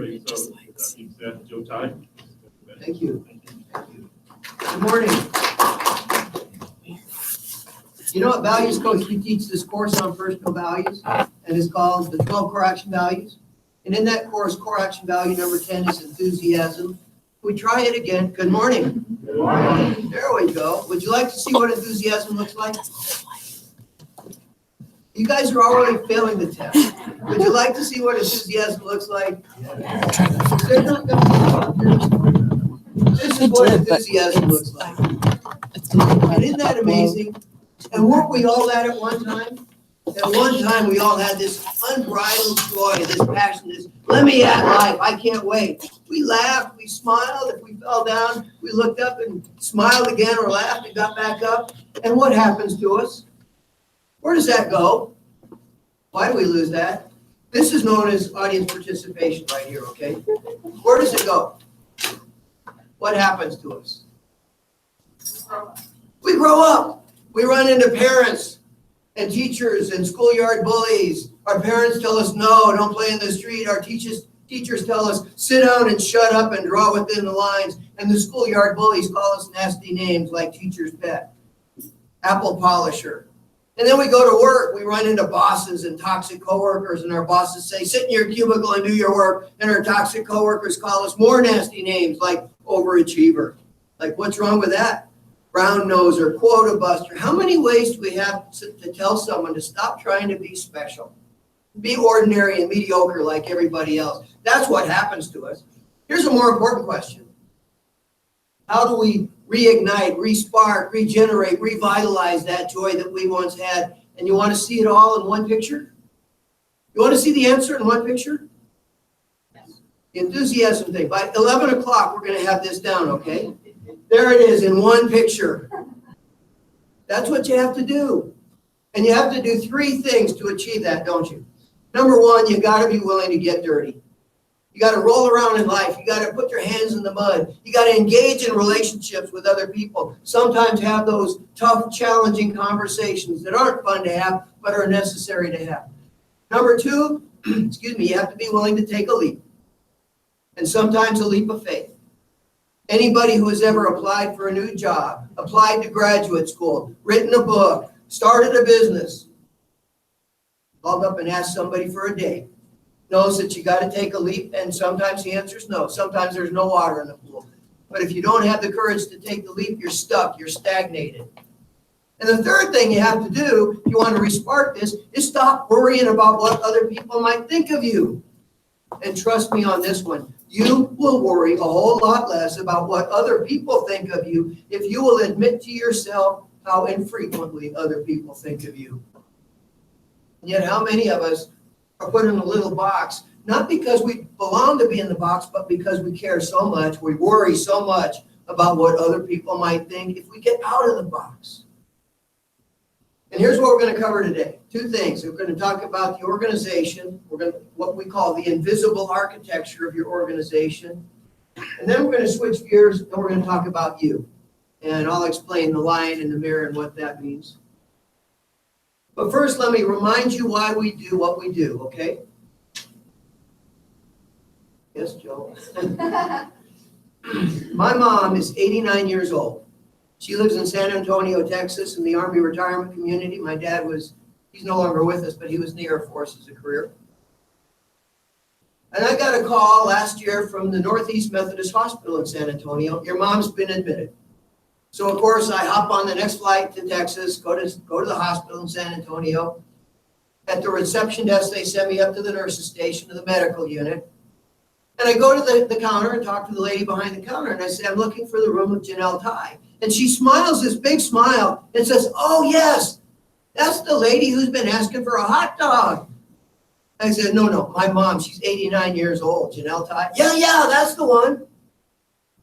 Okay, so with that being said, Joe Ty. Thank you. Thank you. Good morning. You know what values coach, we teach this course on personal values, and it's called the 12 core action values. And in that course, core action value number 10 is enthusiasm. We try it again. Good morning. Good morning. There we go. Would you like to see what enthusiasm looks like? You guys are already failing the test. Would you like to see what enthusiasm looks like? They're not gonna- This is what enthusiasm looks like. And isn't that amazing? And weren't we all that at one time? At one time, we all had this unbridled joy, this passion, this, let me at life, I can't wait. We laughed, we smiled, if we fell down, we looked up and smiled again or laughed and got back up. And what happens to us? Where does that go? Why do we lose that? This is known as audience participation right here, okay? Where does it go? What happens to us? We grow up. We run into parents and teachers and schoolyard bullies. Our parents tell us, no, don't play in the street. Our teachers tell us, sit down and shut up and draw within the lines. And the schoolyard bullies call us nasty names like teacher's pet, apple polisher. And then we go to work, we run into bosses and toxic coworkers, and our bosses say, sit in your cubicle and do your work. And our toxic coworkers call us more nasty names like overachiever. Like, what's wrong with that? Brown noser, quota buster. How many ways do we have to tell someone to stop trying to be special? Be ordinary and mediocre like everybody else. That's what happens to us. Here's a more important question. How do we reignite, respark, regenerate, revitalize that joy that we once had? And you want to see it all in one picture? You want to see the answer in one picture? Yes. The enthusiasm thing. By 11 o'clock, we're going to have this down, okay? There it is in one picture. That's what you have to do. And you have to do three things to achieve that, don't you? Number one, you got to be willing to get dirty. You got to roll around in life. You got to put your hands in the mud. You got to engage in relationships with other people. Sometimes have those tough, challenging conversations that aren't fun to have, but are necessary to have. Number two, you have to be willing to take a leap. And sometimes a leap of faith. Anybody who has ever applied for a new job, applied to graduate school, written a book, started a business, called up and asked somebody for a date, knows that you got to take a leap, and sometimes the answer is no. Sometimes there's no water in the pool. But if you don't have the courage to take the leap, you're stuck, you're stagnated. And the third thing you have to do, if you want to respark this, is stop worrying about what other people might think of you. And trust me on this one, you will worry a whole lot less about what other people think of you if you will admit to yourself how infrequently other people think of you. And yet how many of us are put in a little box, not because we belong to be in the box, but because we care so much, we worry so much about what other people might think if we get out of the box. And here's what we're going to cover today. Two things. We're going to talk about the organization. We're going to what we call the invisible architecture of your organization. And then we're going to switch gears and we're going to talk about you. And I'll explain the lion in the mirror and what that means. But first, let me remind you why we do what we do, okay? Yes, Joe. My mom is 89 years old. She lives in San Antonio, Texas, in the Army retirement community. My dad he's no longer with us, but he was in the Air Force as a career. And I got a call last year from the Northeast Methodist Hospital in San Antonio. Your mom's been admitted. So, of course, I hop on the next flight to Texas, go to the hospital in San Antonio. At the reception desk, they send me up to the nurse's station, to the medical unit. And I go to the counter and talk to the lady behind the counter. And I say, I'm looking for the room of Janelle Ty. And she smiles this big smile and says, oh, yes, that's the lady who's been asking for a hot dog. I said, no, my mom, she's 89 years old. Janelle Ty? Yeah, that's the one.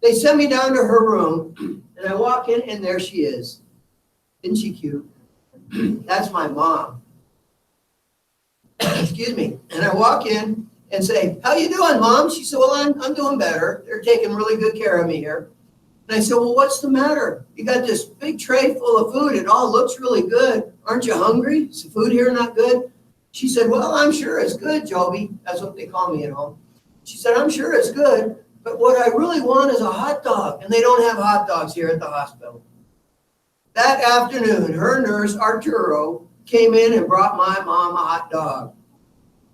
They send me down to her room, and I walk in, and there she is. Isn't she cute? That's my mom. Excuse me. And I walk in and say, how you doing, Mom? She said, well, I'm doing better. They're taking really good care of me here. And I said, well, what's the matter? You got this big tray full of food. It all looks really good. Aren't you hungry? Is the food here not good? She said, well, I'm sure it's good, Joby. That's what they call me at home. She said, I'm sure it's good, but what I really want is a hot dog, and they don't have hot dogs here at the hospital. That afternoon, her nurse, Arturo, came in and brought my mom a hot dog.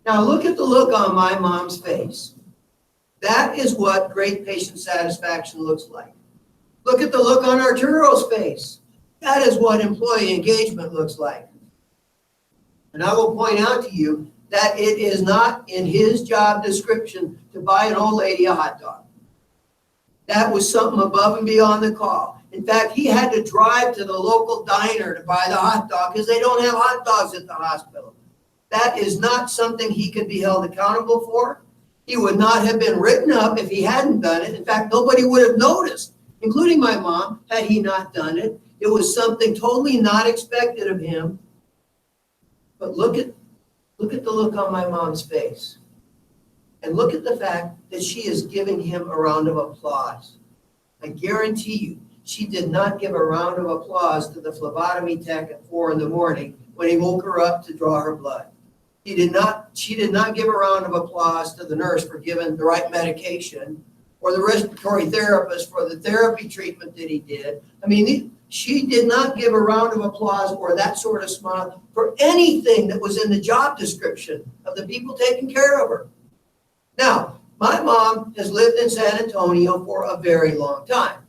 Now look at the look on my mom's face. That is what great patient satisfaction looks like. Look at the look on Arturo's face. That is what employee engagement looks like. And I will point out to you that it is not in his job description to buy an old lady a hot dog. That was something above and beyond the call. In fact, he had to drive to the local diner to buy the hot dog because they don't have hot dogs at the hospital. That is not something he can be held accountable for. He would not have been written up if he hadn't done it. In fact, nobody would have noticed, including my mom, had he not done it. It was something totally not expected of him. But look at the look on my mom's face. And look at the fact that she is giving him a round of applause. I guarantee you, she did not give a round of applause to the phlebotomy tech at 4 in the morning when he woke her up to draw her blood. She did not give a round of applause to the nurse for giving the right medication, or the respiratory therapist for the therapy treatment that he did. I mean, she did not give a round of applause or that sort of smile for anything that was in the job description of the people taking care of her. Now, my mom has lived in San Antonio for a very long time.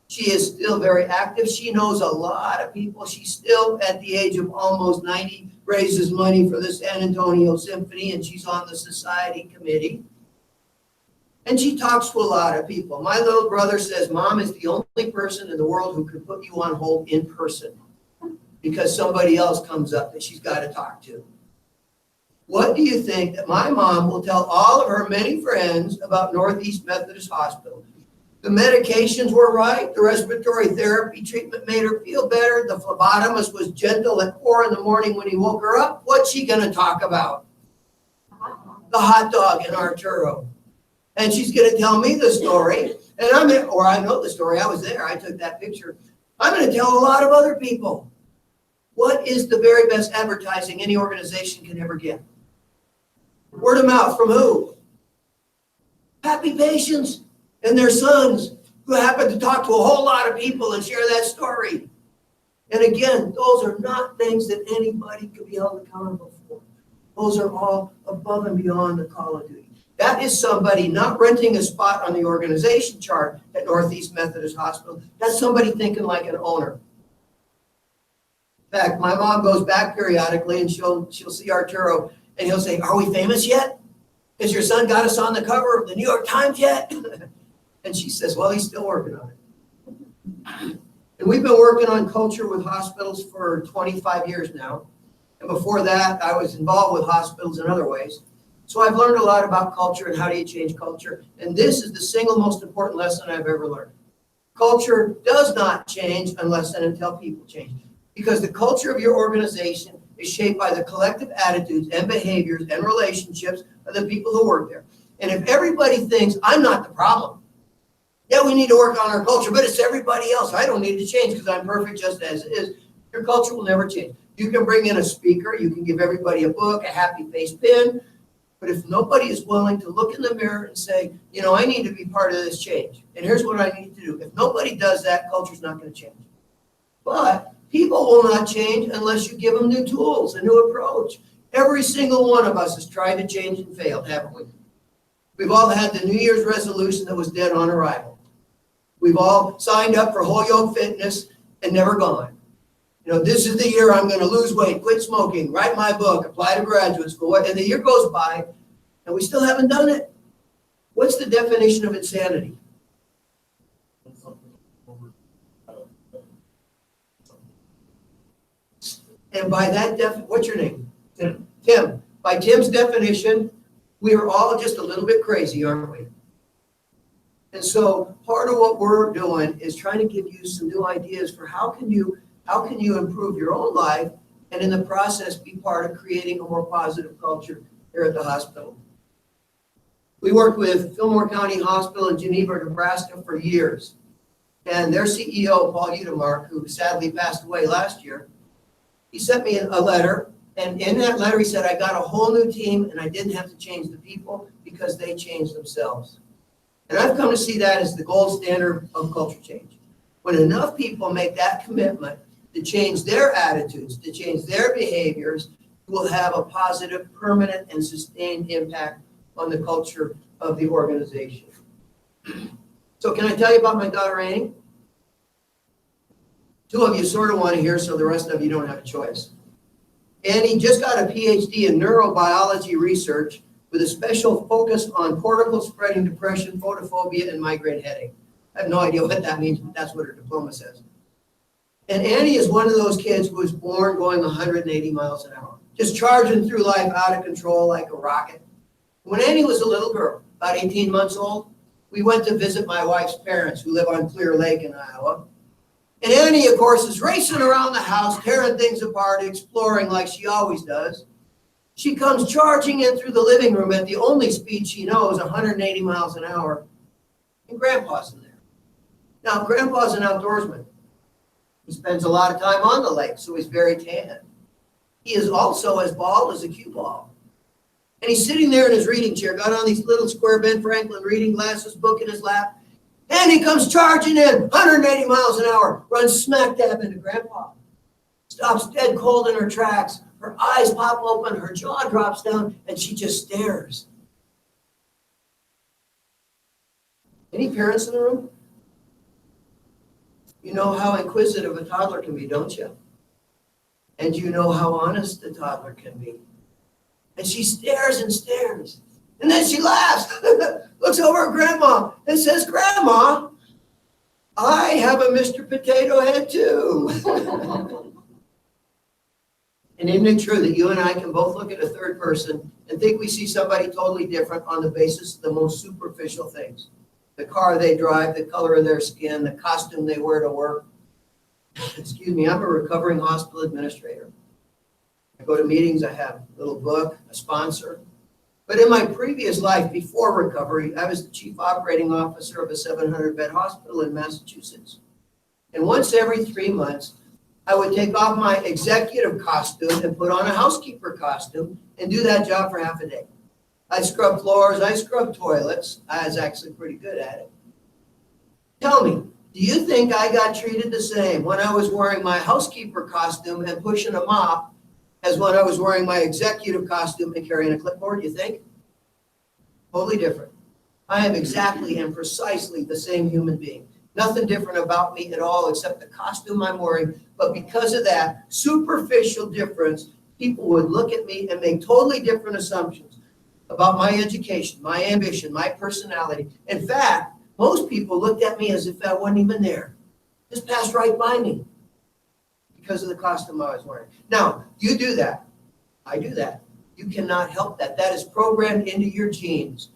She is still very active. She knows a lot of people. She still, at the age of almost 90, raises money for the San Antonio Symphony, and she's on the society committee. And she talks to a lot of people. My little brother says Mom is the only person in the world who could put you on hold in person because somebody else comes up that she's got to talk to. What do you think that my mom will tell all of her many friends about Northeast Methodist Hospital? The medications were right. The respiratory therapy treatment made her feel better. The phlebotomist was gentle at 4 in the morning when he woke her up. What's she going to talk about? The hot dog and Arturo. And she's going to tell me the story. And I know the story. I was there. I took that picture. I'm going to tell a lot of other people. What is the very best advertising any organization can ever get? Word of mouth from who? Happy patients and their sons who happen to talk to a whole lot of people and share that story. And again, those are not things that anybody could be held accountable for. Those are all above and beyond the call of duty. That is somebody not renting a spot on the organization chart at Northeast Methodist Hospital. That's somebody thinking like an owner. In fact, my mom goes back periodically and she'll see Arturo and he'll say, "Are we famous yet? Has your son got us on the cover of the New York Times yet?" And she says, "Well, he's still working on it." And we've been working on culture with hospitals for 25 years now. And before that, I was involved with hospitals in other ways. So I've learned a lot about culture and how do you change culture. And this is the single most important lesson I've ever learned. Culture does not change unless and until people change. Because the culture of your organization is shaped by the collective attitudes and behaviors and relationships of the people who work there. And if everybody thinks, I'm not the problem, yeah, we need to work on our culture, but it's everybody else. I don't need to change because I'm perfect just as it is. Your culture will never change. You can bring in a speaker. You can give everybody a book, a happy face pin. But if nobody is willing to look in the mirror and say, I need to be part of this change, and here's what I need to do. If nobody does that, culture's not going to change. But people will not change unless you give them new tools, a new approach. Every single one of us has tried to change and failed, haven't we? We've all had the New Year's resolution that was dead on arrival. We've all signed up for Holyoke Fitness and never gone. This is the year I'm going to lose weight, quit smoking, write my book, apply to graduate school. And the year goes by, and we still haven't done it. What's the definition of insanity? And by that what's your name? Tim. Tim. By Tim's definition, we are all just a little bit crazy, aren't we? And so part of what we're doing is trying to give you some new ideas for how can you improve your own life and in the process be part of creating a more positive culture here at the hospital. We worked with Fillmore County Hospital in Geneva, Nebraska for years. And their CEO, Paul Udemark, who sadly passed away last year, he sent me a letter. And in that letter, he said, I got a whole new team and I didn't have to change the people because they change themselves. And I've come to see that as the gold standard of culture change. When enough people make that commitment to change their attitudes, to change their behaviors, will have a positive, permanent, and sustained impact on the culture of the organization. So can I tell you about my daughter, Annie? Two of you sort of want to hear, so the rest of you don't have a choice. Annie just got a PhD in neurobiology research with a special focus on cortical spreading depression, photophobia, and migraine headache. I have no idea what that means, but that's what her diploma says. And Annie is one of those kids who was born going 180 miles an hour, just charging through life out of control like a rocket. When Annie was a little girl, about 18 months old, we went to visit my wife's parents who live on Clear Lake in Iowa. And Annie, of course, is racing around the house, tearing things apart, exploring like she always does. She comes charging in through the living room at the only speed she knows, 180 miles an hour. And Grandpa's in there. Now, Grandpa's an outdoorsman. He spends a lot of time on the lake, so he's very tan. He is also as bald as a cue ball. And he's sitting there in his reading chair, got on these little square Ben Franklin reading glasses, book in his lap. And he comes charging in, 180 miles an hour, runs smack dab into Grandpa. Stops dead cold in her tracks. Her eyes pop open, her jaw drops down, and she just stares. Any parents in the room? You know how inquisitive a toddler can be, don't you? And you know how honest a toddler can be. And she stares and stares. And then she laughs, looks over at Grandma and says, Grandma, I have a Mr. Potato Head too. And isn't it true that you and I can both look at a third person and think we see somebody totally different on the basis of the most superficial things? The car they drive, the color of their skin, the costume they wear to work. Excuse me, I'm a recovering hospital administrator. I go to meetings, I have a little book, a sponsor. But in my previous life, before recovery, I was the chief operating officer of a 700-bed hospital in Massachusetts. And once every 3 months, I would take off my executive costume and put on a housekeeper costume and do that job for half a day. I scrubbed floors, I scrubbed toilets. I was actually pretty good at it. Tell me, do you think I got treated the same when I was wearing my housekeeper costume and pushing a mop as when I was wearing my executive costume and carrying a clipboard, you think? Totally different. I am exactly and precisely the same human being. Nothing different about me at all except the costume I'm wearing. But because of that superficial difference, people would look at me and make totally different assumptions about my education, my ambition, my personality. In fact, most people looked at me as if I wasn't even there. Just passed right by me because of the costume I was wearing. Now, you do that. I do that. You cannot help that. That is programmed into your genes.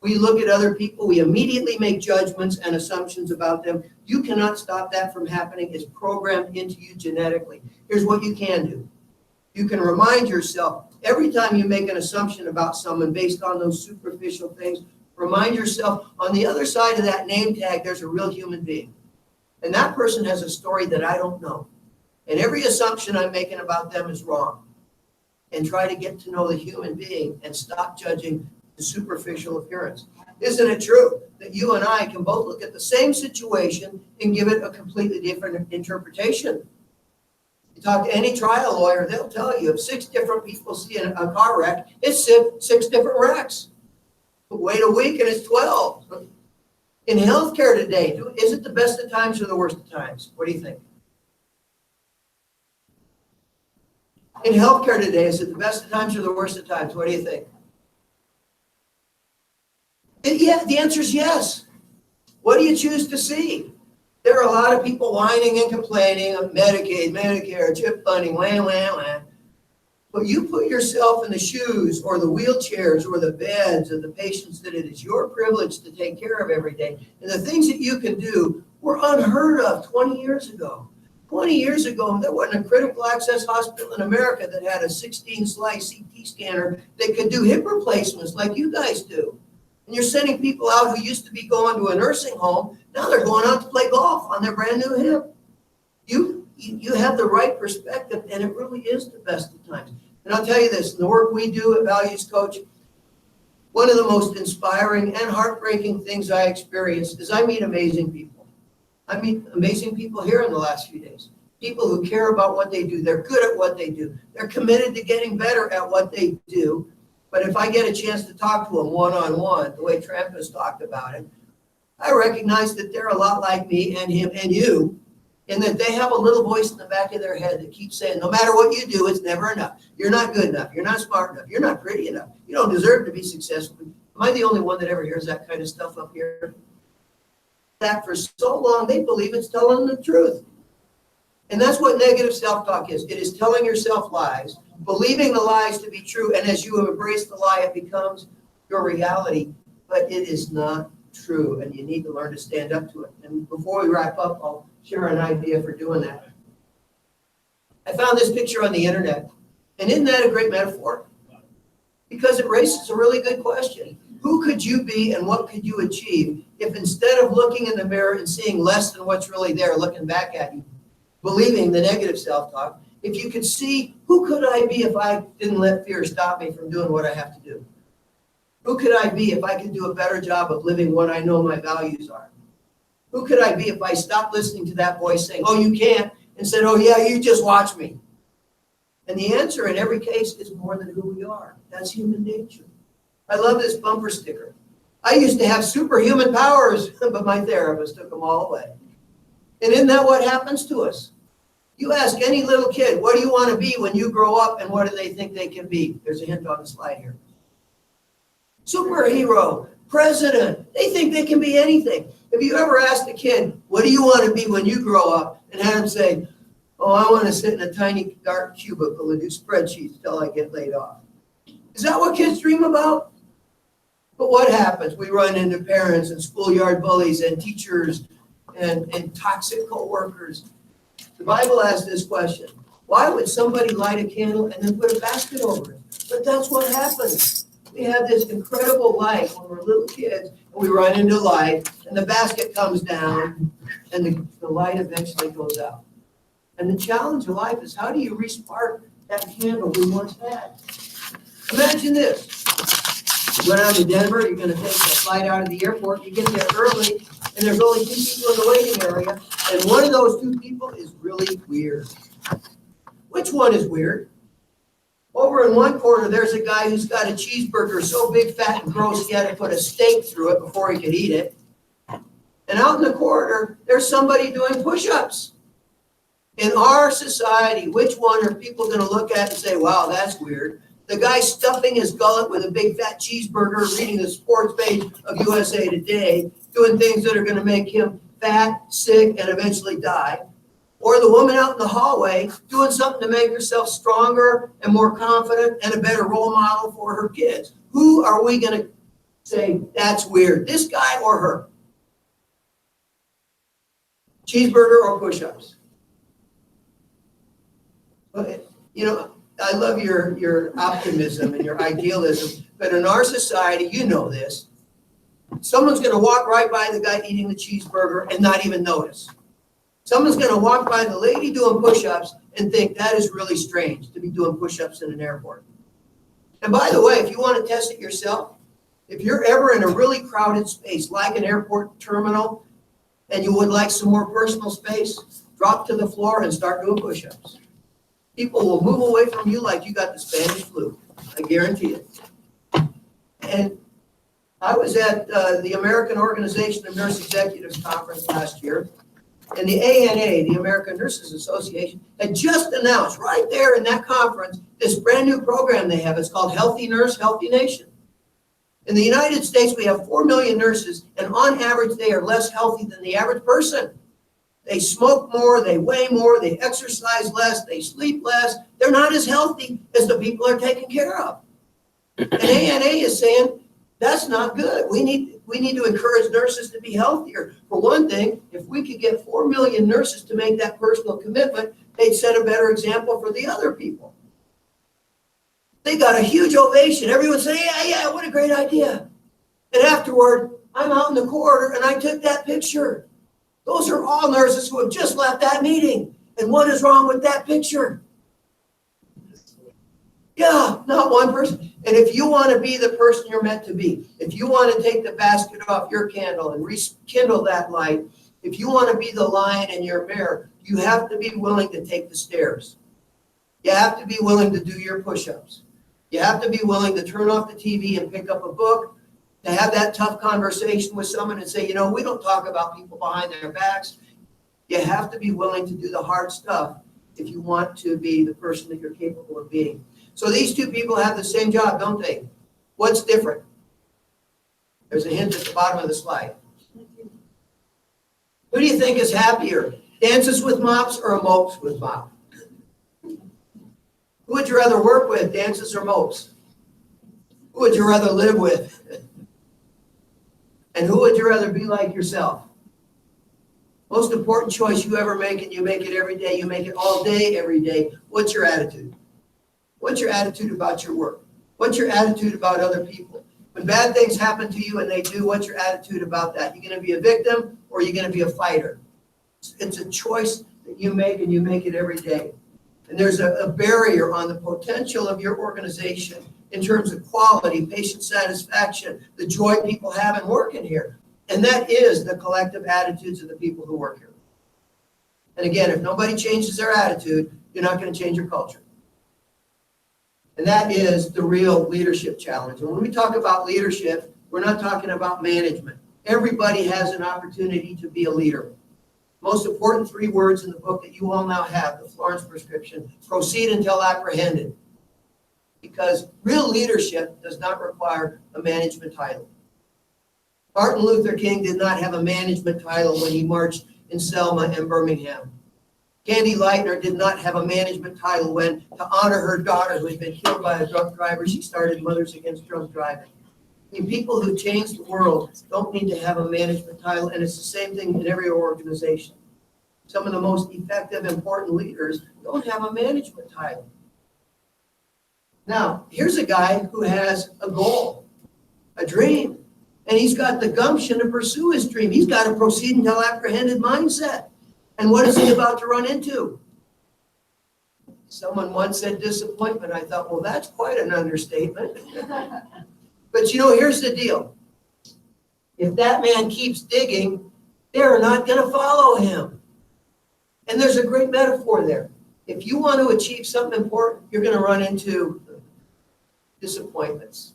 We look at other people, we immediately make judgments and assumptions about them. You cannot stop that from happening. It's programmed into you genetically. Here's what you can do. You can remind yourself, every time you make an assumption about someone based on those superficial things, remind yourself on the other side of that name tag, there's a real human being. And that person has a story that I don't know. And every assumption I'm making about them is wrong. And try to get to know the human being and stop judging the superficial appearance. Isn't it true that you and I can both look at the same situation and give it a completely different interpretation? You talk to any trial lawyer, they'll tell you if 6 different people see a car wreck, it's 6 different wrecks. Wait a week and it's 12. In healthcare today, is it the best of times or the worst of times? What do you think? In healthcare today, is it the best of times or the worst of times? What do you think? Yeah, the answer is yes. What do you choose to see? There are a lot of people whining and complaining of Medicaid, Medicare, CHIP funding, wham, wham, wham. But you put yourself in the shoes or the wheelchairs or the beds of the patients that it is your privilege to take care of every day. And the things that you can do were unheard of 20 years ago. 20 years ago, there wasn't a critical access hospital in America that had a 16-slice CT scanner that could do hip replacements like you guys do. And you're sending people out who used to be going to a nursing home. Now they're going out to play golf on their brand new hip. You have the right perspective, and it really is the best of times. And I'll tell you this, in the work we do at Values Coach, One of the most inspiring and heartbreaking things I experience is I meet amazing people. I meet amazing people here in the last few days. People who care about what they do. They're good at what they do. They're committed to getting better at what they do. But if I get a chance to talk to them one-on-one, the way Tramp has talked about it, I recognize that they're a lot like me and him and you, in that they have a little voice in the back of their head that keeps saying, no matter what you do, it's never enough. You're not good enough. You're not smart enough. You're not pretty enough. You don't deserve to be successful. Am I the only one that ever hears that kind of stuff up here? That for so long, they believe it's telling the truth. And that's what negative self-talk is. It is telling yourself lies, believing the lies to be true, and as you embrace the lie, it becomes your reality. But it is not true, and you need to learn to stand up to it. And before we wrap up, I'll share an idea for doing that. I found this picture on the internet, and isn't that a great metaphor? Because it raises a really good question. Who could you be and what could you achieve if instead of looking in the mirror and seeing less than what's really there, looking back at you, believing the negative self-talk, if you could see, who could I be if I didn't let fear stop me from doing what I have to do? Who could I be if I could do a better job of living what I know my values are? Who could I be if I stopped listening to that voice saying, oh, you can't, and said, oh, yeah, you just watch me? And the answer in every case is more than who we are. That's human nature. I love this bumper sticker. I used to have superhuman powers, but my therapist took them all away. And isn't that what happens to us? You ask any little kid, what do you want to be when you grow up, and what do they think they can be? There's a hint on the slide here. Superhero, president, they think they can be anything. Have you ever asked a kid, what do you want to be when you grow up? And had them say, oh, I want to sit in a tiny dark cubicle and do spreadsheets until I get laid off. Is that what kids dream about? But what happens? We run into parents and schoolyard bullies and teachers and toxic co-workers. The Bible asks this question: why would somebody light a candle and then put a basket over it? But that's what happens. We have this incredible light when we're little kids, and we run into light, and the basket comes down, and the light eventually goes out. And the challenge of life is, how do you re-spark that candle we once had? Imagine this. You go down to Denver, you're going to take a flight out of the airport, you get there early, and there's only 2 people in the waiting area, and one of those 2 people is really weird. Which one is weird? Over in one corner, there's a guy who's got a cheeseburger so big, fat, and gross, he had to put a steak through it before he could eat it. And out in the corner, there's somebody doing push-ups. In our society, which one are people going to look at and say, wow, that's weird? The guy stuffing his gullet with a big fat cheeseburger, reading the sports page of USA Today, doing things that are going to make him fat, sick, and eventually die. Or the woman out in the hallway doing something to make herself stronger and more confident and a better role model for her kids. Who are we going to say, that's weird? This guy or her? Cheeseburger or push-ups? You know, I love your optimism and your idealism, but in our society, you know this, someone's going to walk right by the guy eating the cheeseburger and not even notice. Someone's going to walk by the lady doing push-ups and think that is really strange to be doing push-ups in an airport. And by the way, if you want to test it yourself, if you're ever in a really crowded space, like an airport terminal, and you would like some more personal space, drop to the floor and start doing push-ups. People will move away from you like you got the Spanish flu. I guarantee it. And I was at the American Organization of Nurse Executives Conference last year, and the ANA, the American Nurses Association, had just announced right there in that conference this brand new program they have. It's called Healthy Nurse, Healthy Nation. In the United States, we have 4 million nurses, and on average, they are less healthy than the average person. They smoke more, they weigh more, they exercise less, they sleep less. They're not as healthy as the people they're taking care of. And ANA is saying, that's not good. We need to encourage nurses to be healthier. For one thing, if we could get 4 million nurses to make that personal commitment, they'd set a better example for the other people. They got a huge ovation. Everyone said, yeah, what a great idea. And afterward, I'm out in the corridor and I took that picture. Those are all nurses who have just left that meeting. And what is wrong with that picture? Yeah, not one person. And if you want to be the person you're meant to be, if you want to take the basket off your candle and rekindle that light, if you want to be the lion in your mirror, you have to be willing to take the stairs. You have to be willing to do your push-ups. You have to be willing to turn off the TV and pick up a book, to have that tough conversation with someone and say, you know, we don't talk about people behind their backs. You have to be willing to do the hard stuff if you want to be the person that you're capable of being. So these two people have the same job, don't they? What's different? There's a hint at the bottom of the slide. Who do you think is happier? Dances with mops or mopes with mop? Who would you rather work with, dances or mopes? Who would you rather live with? And who would you rather be like yourself? Most important choice you ever make, and you make it every day, you make it all day, every day. What's your attitude? What's your attitude about your work? What's your attitude about other people? When bad things happen to you, and they do, what's your attitude about that? You're going to be a victim, or you're going to be a fighter? It's a choice that you make, and you make it every day. And there's a barrier on the potential of your organization in terms of quality, patient satisfaction, the joy people have in working here. And that is the collective attitudes of the people who work here. And again, if nobody changes their attitude, you're not going to change your culture. And that is the real leadership challenge. And when we talk about leadership, we're not talking about management. Everybody has an opportunity to be a leader. Most important 3 words in the book that you all now have, the Florence Prescription: proceed until apprehended. Because real leadership does not require a management title. Martin Luther King did not have a management title when he marched in Selma and Birmingham. Candy Lightner did not have a management title when, to honor her daughter who had been killed by a drunk driver, she started Mothers Against Drunk Driving. I mean, people who change the world don't need to have a management title, and it's the same thing in every organization. Some of the most effective, important leaders don't have a management title. Now, here's a guy who has a goal, a dream, and he's got the gumption to pursue his dream. He's got a proceed until apprehended mindset. And what is he about to run into? Someone once said disappointment. I thought, well, that's quite an understatement. But you know, here's the deal. If that man keeps digging, they're not going to follow him. And there's a great metaphor there. If you want to achieve something important, you're going to run into disappointments.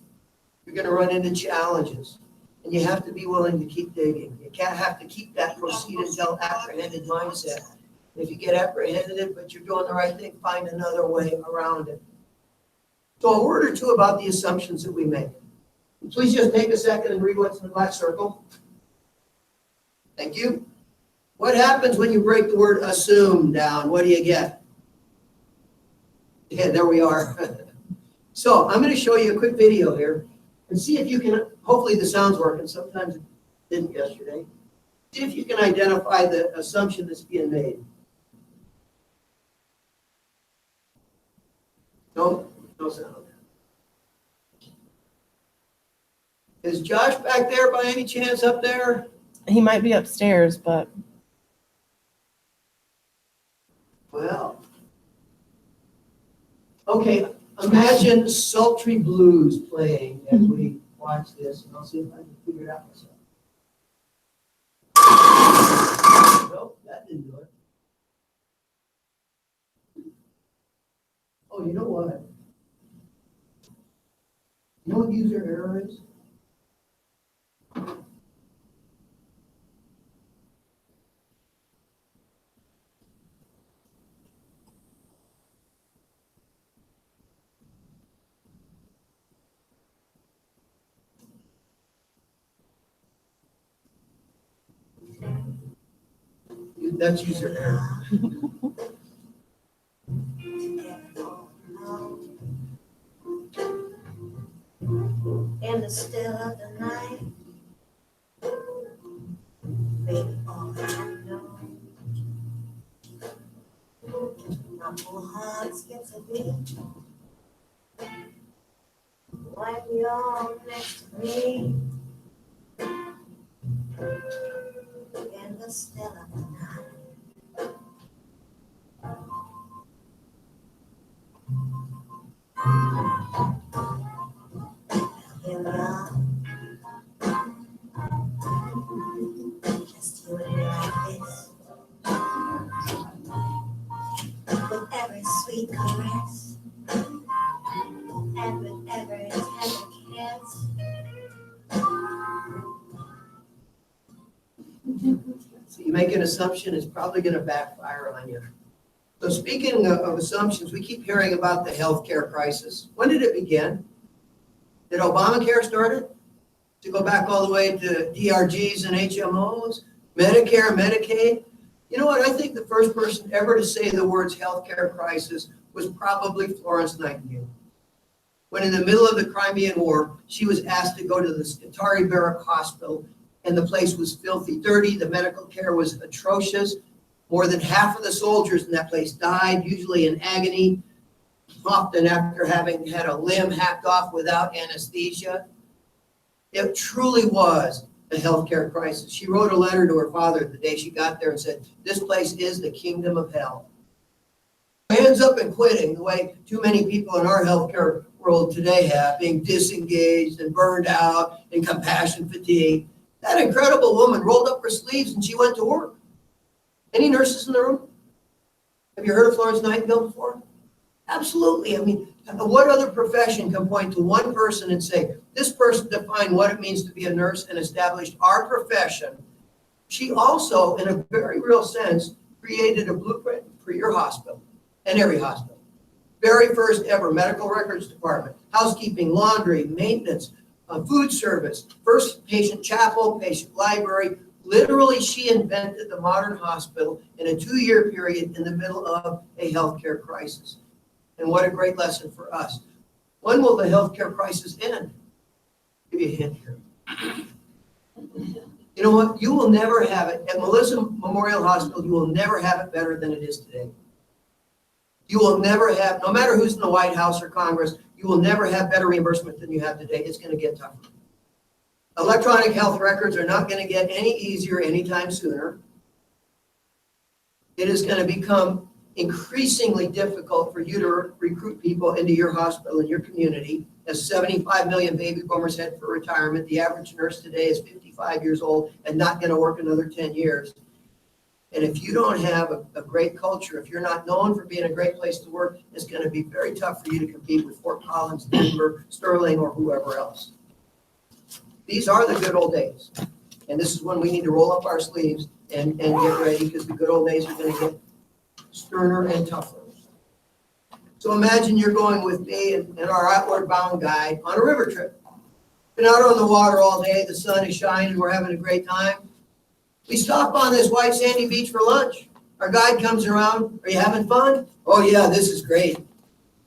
You're going to run into challenges. And you have to be willing to keep digging. You can't have to keep that proceed until apprehended mindset. If you get apprehended, but you're doing the right thing, find another way around it. So a word or two about the assumptions that we make. Please just take a second and read what's in the black circle. Thank you. What happens when you break the word assume down? What do you get? Yeah, there we are. So I'm going to show you a quick video here and see if you can, hopefully the sound's working. Sometimes it didn't yesterday. See if you can identify the assumption that's being made. No sound. Is Josh back there by any chance up there? He might be upstairs, but Well, okay, imagine sultry blues playing as we watch this, and I'll see if I can figure it out myself. Nope, that didn't do it. Oh, you know what? You know what user error is? That's user error. In the still of the night, baby, all I know, my whole heart skips a beat when you're next to me. In the still of the night. So you make an assumption, it's probably gonna backfire on you. So speaking of assumptions, we keep hearing about the healthcare crisis. When did it begin? Did Obamacare start it? To go back all the way to DRGs and HMOs, Medicare, Medicaid? You know what, I think the first person ever to say the words healthcare crisis was probably Florence Nightingale. When in the middle of the Crimean War, she was asked to go to the Scutari Barrack Hospital, and the place was filthy dirty, the medical care was atrocious. More than half of the soldiers in that place died, usually in agony, often after having had a limb hacked off without anesthesia. It truly was a healthcare crisis. She wrote a letter to her father the day she got there and said, "This place is the kingdom of hell." Hands up and quitting, the way too many people in our healthcare world today have, being disengaged and burned out and compassion fatigue. That incredible woman rolled up her sleeves and she went to work. Any nurses in the room? Have you heard of Florence Nightingale before? Absolutely. I mean, what other profession can point to one person and say, this person defined what it means to be a nurse and established our profession? She also, in a very real sense, created a blueprint for your hospital and every hospital. Very first ever medical records department, housekeeping, laundry, maintenance, food service, first patient chapel, patient library. Literally, she invented the modern hospital in a 2-year period in the middle of a healthcare crisis. And what a great lesson for us. When will the healthcare crisis end? I'll give you a hint here. You know what? You will never have it. At Melissa Memorial Hospital, you will never have it better than it is today. You will never have, no matter who's in the White House or Congress, you will never have better reimbursement than you have today. It's going to get tougher. Electronic health records are not going to get any easier anytime sooner. It is going to become increasingly difficult for you to recruit people into your hospital and your community. As 75 million baby boomers head for retirement, the average nurse today is 55 years old and not going to work another 10 years. And if you don't have a great culture, if you're not known for being a great place to work, it's going to be very tough for you to compete with Fort Collins, Denver, Sterling, or whoever else. These are the good old days. And this is when we need to roll up our sleeves and get ready, because the good old days are going to get sterner and tougher. So imagine you're going with me and our outward bound guide on a river trip. Been out on the water all day, the sun is shining, we're having a great time. We stop on this white sandy beach for lunch. Our guide comes around, "Are you having fun?" "Oh yeah, this is great."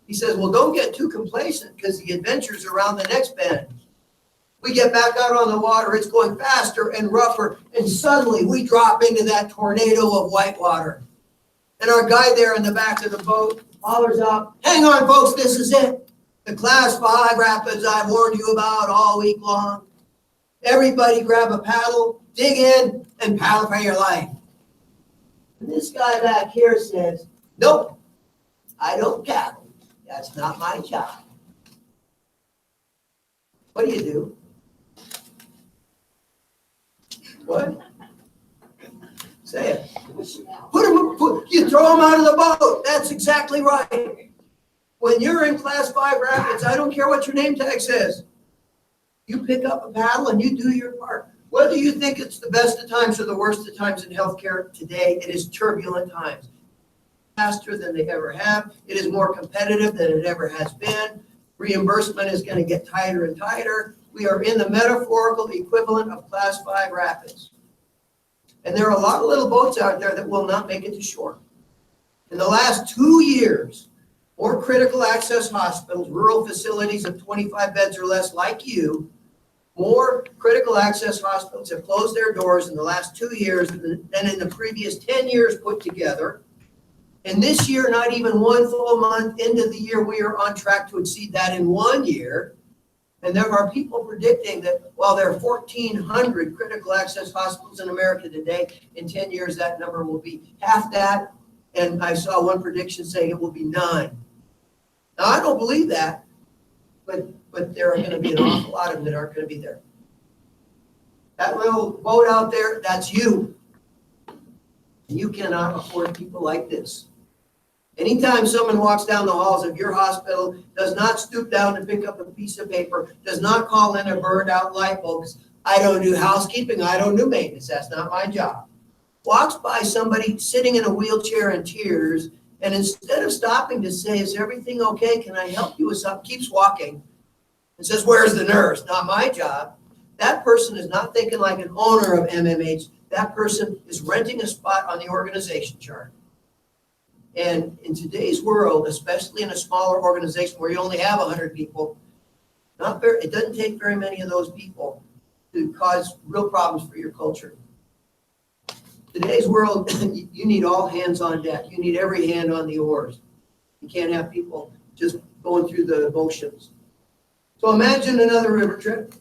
He says, "Well, don't get too complacent, because the adventure's around the next bend." We get back out on the water, it's going faster and rougher, and suddenly we drop into that tornado of white water. And our guide there in the back of the boat hollers out, "Hang on, folks, this is it. The Class 5 rapids I've warned you about all week long. Everybody grab a paddle, dig in, and paddle for your life." And this guy back here says, "Nope, I don't paddle. That's not my job." What do? What? Say it. You throw them out of the boat. That's exactly right. When you're in Class 5 rapids, I don't care what your name tag says. You pick up a paddle and you do your part. Whether you think it's the best of times or the worst of times in healthcare today, it is turbulent times. Faster than they ever have. It is more competitive than it ever has been. Reimbursement is going to get tighter and tighter. We are in the metaphorical equivalent of Class 5 rapids. And there are a lot of little boats out there that will not make it to shore. In the last 2 years, more critical access hospitals, rural facilities of 25 beds or less like you, more critical access hospitals have closed their doors in the last 2 years than in the previous 10 years put together. And this year, not even one full month into the year, we are on track to exceed that in 1 year. And there are people predicting that while there are 1,400 critical access hospitals in America today, in 10 years that number will be half that. And I saw one prediction saying it will be none. Now, I don't believe that, but there are going to be an awful lot of them that aren't going to be there. That little boat out there, that's you. And you cannot afford people like this. Anytime someone walks down the halls of your hospital, does not stoop down to pick up a piece of paper, does not call in a burned out light bulb, I don't do housekeeping, I don't do maintenance, that's not my job. Walks by somebody sitting in a wheelchair in tears, and instead of stopping to say, is everything okay, can I help you with something, keeps walking and says, where's the nurse, not my job. That person is not thinking like an owner of MMH, that person is renting a spot on the organization chart. And in today's world, especially in a smaller organization where you only have 100 people, it doesn't take very many of those people to cause real problems for your culture. Today's world, you need all hands on deck. You need every hand on the oars. You can't have people just going through the motions. So imagine another river trip.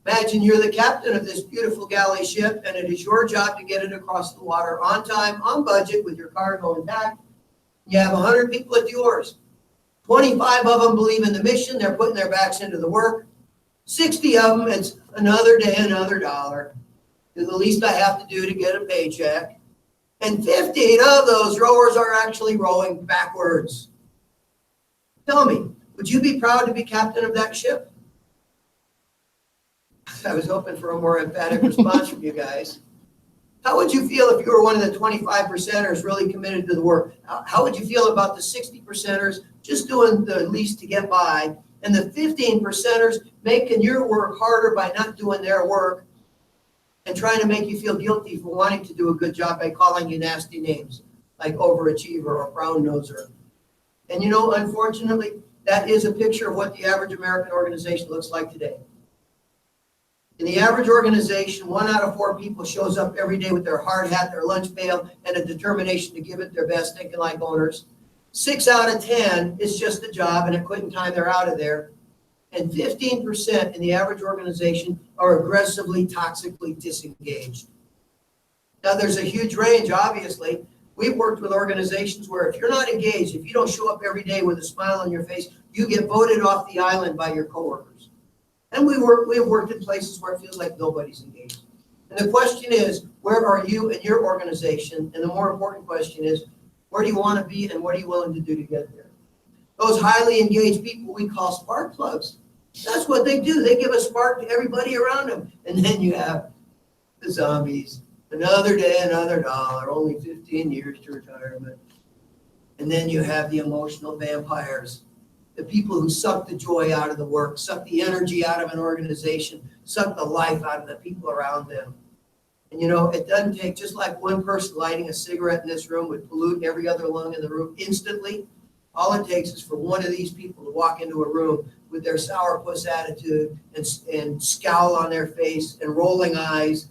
Imagine you're the captain of this beautiful galley ship, and it is your job to get it across the water on time, on budget, with your cargo intact. You have 100 people at the oars. 25 of them believe in the mission. They're putting their backs into the work. 60 of them, it's another day, another dollar. The least I have to do to get a paycheck. And 15 of those rowers are actually rowing backwards. Tell me, would you be proud to be captain of that ship? I was hoping for a more emphatic response from you guys. How would you feel if you were one of the 25%ers really committed to the work? How would you feel about the 60%ers just doing the least to get by, and the 15%ers making your work harder by not doing their work and trying to make you feel guilty for wanting to do a good job by calling you nasty names like overachiever or brown noser? And you know, unfortunately, that is a picture of what the average American organization looks like today. In the average organization, 1 out of 4 people shows up every day with their hard hat, their lunch pail, and a determination to give it their best, thinking like owners. 6 out of 10 is just a job, and at quitting time, they're out of there. And 15% in the average organization are aggressively, toxically disengaged. Now, there's a huge range, obviously. We've worked with organizations where if you're not engaged, if you don't show up every day with a smile on your face, you get voted off the island by your coworkers. And we have worked in places where it feels like nobody's engaged. And the question is, where are you and your organization? And the more important question is, where do you want to be and what are you willing to do to get there? Those highly engaged people we call spark plugs. That's what they do. They give a spark to everybody around them. And then you have the zombies. Another day, another dollar, only 15 years to retirement. And then you have the emotional vampires. The people who suck the joy out of the work, suck the energy out of an organization, suck the life out of the people around them. And you know, it doesn't take, just like one person lighting a cigarette in this room would pollute every other lung in the room instantly. All it takes is for one of these people to walk into a room with their sourpuss attitude and scowl on their face and rolling eyes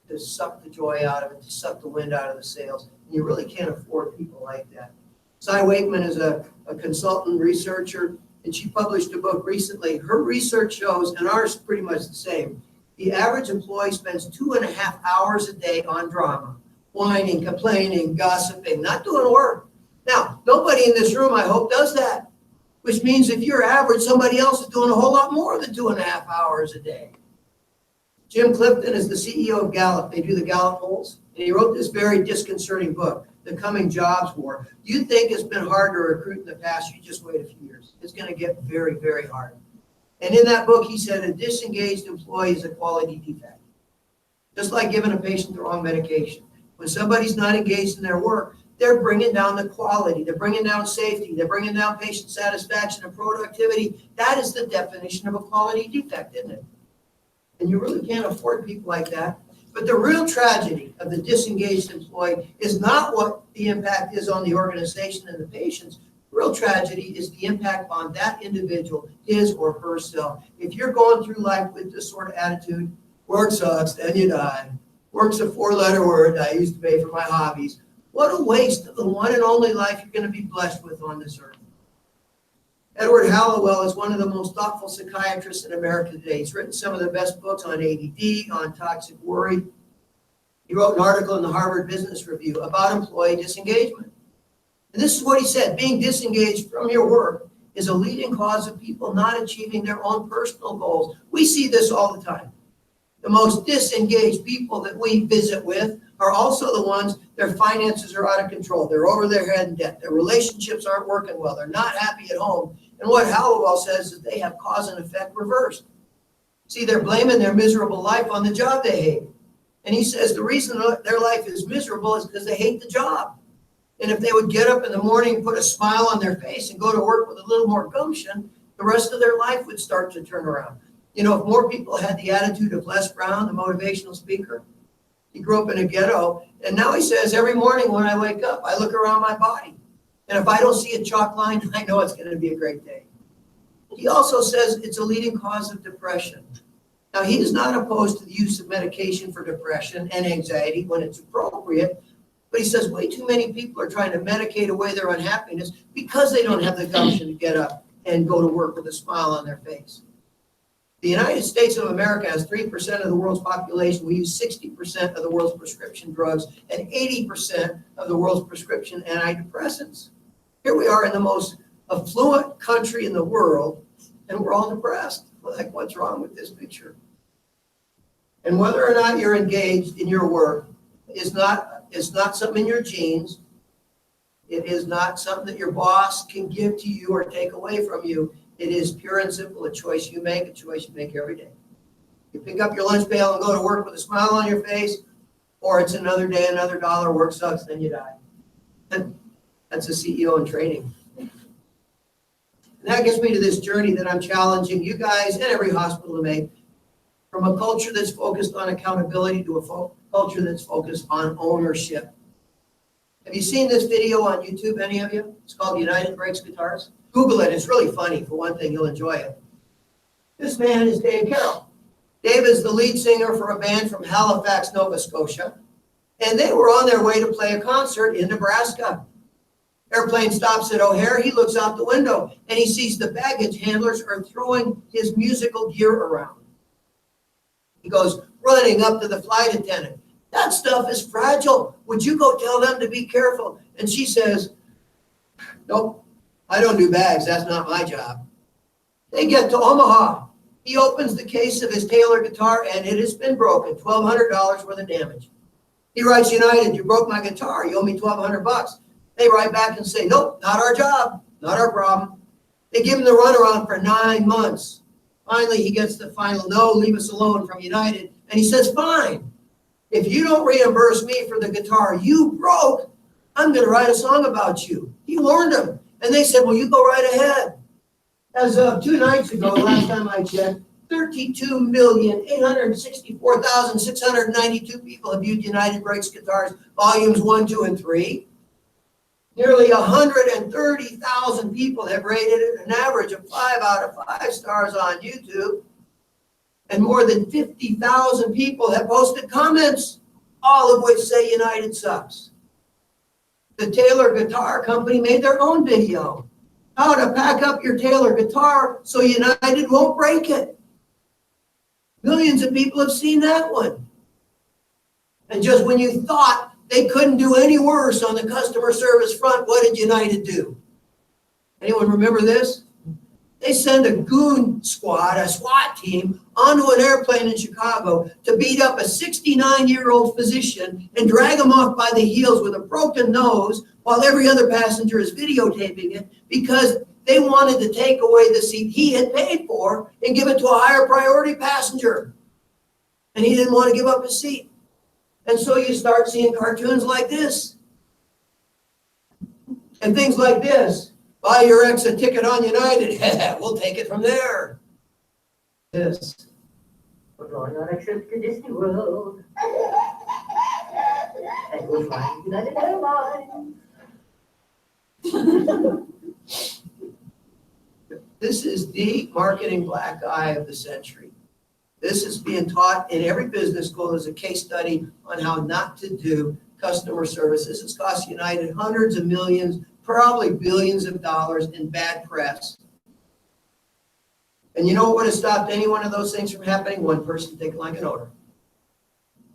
to suck the joy out of it, to suck the wind out of the sails. And you really can't afford people like that. Cy Wakeman is a consultant researcher, and she published a book recently. Her research shows, and ours is pretty much the same, the average employee spends 2.5 hours a day on drama, whining, complaining, gossiping, not doing work. Now, nobody in this room, I hope, does that, which means if you're average, somebody else is doing a whole lot more than 2.5 hours a day. Jim Clifton is the CEO of Gallup. They do the Gallup polls, and he wrote this very disconcerting book, The Coming Jobs War. You think it's been hard to recruit in the past, you just wait a few years. It's going to get very, very hard. And in that book, he said a disengaged employee is a quality defect. Just like giving a patient the wrong medication. When somebody's not engaged in their work, they're bringing down the quality. They're bringing down safety. They're bringing down patient satisfaction and productivity. That is the definition of a quality defect, isn't it? And you really can't afford people like that. But the real tragedy of the disengaged employee is not what the impact is on the organization and the patients. The real tragedy is the impact on that individual, his or herself. If you're going through life with this sort of attitude, work sucks, then you die. Work's a 4-letter word I used to pay for my hobbies. What a waste of the one and only life you're going to be blessed with on this earth. Edward Hallowell is one of the most thoughtful psychiatrists in America today. He's written some of the best books on ADD, on toxic worry. He wrote an article in the Harvard Business Review about employee disengagement. And this is what he said: being disengaged from your work is a leading cause of people not achieving their own personal goals. We see this all the time. The most disengaged people that we visit with are also the ones, their finances are out of control. They're over their head in debt. Their relationships aren't working well. They're not happy at home. And what Hallowell says is they have cause and effect reversed. See, they're blaming their miserable life on the job they hate. And he says the reason their life is miserable is because they hate the job. And if they would get up in the morning, put a smile on their face and go to work with a little more gumption, the rest of their life would start to turn around. You know, if more people had the attitude of Les Brown, the motivational speaker, he grew up in a ghetto, and now he says, every morning when I wake up, I look around my body. And if I don't see a chalk line, I know it's going to be a great day. He also says it's a leading cause of depression. Now, he is not opposed to the use of medication for depression and anxiety when it's appropriate, but he says way too many people are trying to medicate away their unhappiness because they don't have the gumption to get up and go to work with a smile on their face. The United States of America has 3% of the world's population. We use 60% of the world's prescription drugs and 80% of the world's prescription antidepressants. Here we are in the most affluent country in the world, and we're all depressed. Like, what's wrong with this picture? And whether or not you're engaged in your work is not something in your genes. It is not something that your boss can give to you or take away from you. It is pure and simple, a choice you make every day. You pick up your lunch pail and go to work with a smile on your face, or it's another day, another dollar, work sucks, then you die. That's a CEO in training. And that gets me to this journey that I'm challenging you guys and every hospital to make, from a culture that's focused on accountability to a culture that's focused on ownership. Have you seen this video on YouTube, any of you? It's called United Breaks Guitars. Google it. It's really funny. For one thing, you'll enjoy it. This man is Dave Carroll. Dave is the lead singer for a band from Halifax, Nova Scotia, and they were on their way to play a concert in Nebraska. Airplane stops at O'Hare. He looks out the window, and he sees the baggage handlers are throwing his musical gear around. He goes running up to the flight attendant. That stuff is fragile. Would you go tell them to be careful? And she says, nope, I don't do bags. That's not my job. They get to Omaha. He opens the case of his Taylor guitar, and it has been broken, $1,200 worth of damage. He writes, United, you broke my guitar. You owe me $1,200. They write back and say, nope, not our job, not our problem. They give him the runaround for 9 months. Finally, he gets the final no, leave us alone from United. And he says, fine. If you don't reimburse me for the guitar you broke, I'm going to write a song about you. He warned them. And they said, well, you go right ahead. As of 2 nights ago, last time I checked, 32,864,692 people have viewed United Breaks Guitars, volumes 1, 2, and 3. Nearly 130,000 people have rated it an average of 5 out of 5 stars on YouTube. And more than 50,000 people have posted comments, all of which say United sucks. The Taylor Guitar Company made their own video, how to pack up your Taylor guitar so United won't break it. Millions of people have seen that one. And just when you thought they couldn't do any worse on the customer service front, what did United do? Anyone remember this? They send a goon squad, a SWAT team, onto an airplane in Chicago to beat up a 69-year-old physician and drag him off by the heels with a broken nose while every other passenger is videotaping it because they wanted to take away the seat he had paid for and give it to a higher priority passenger. And he didn't want to give up his seat. And so you start seeing cartoons like this. And things like this. Buy your ex a ticket on United. We'll take it from there. This. We're going on a trip to Disney World. And we'll find United Airlines. This is the marketing black eye of the century. This is being taught in every business school as a case study on how not to do customer service. This has cost United hundreds of millions, probably billions of dollars in bad press. And you know what would have stopped any one of those things from happening? One person thinking like an owner.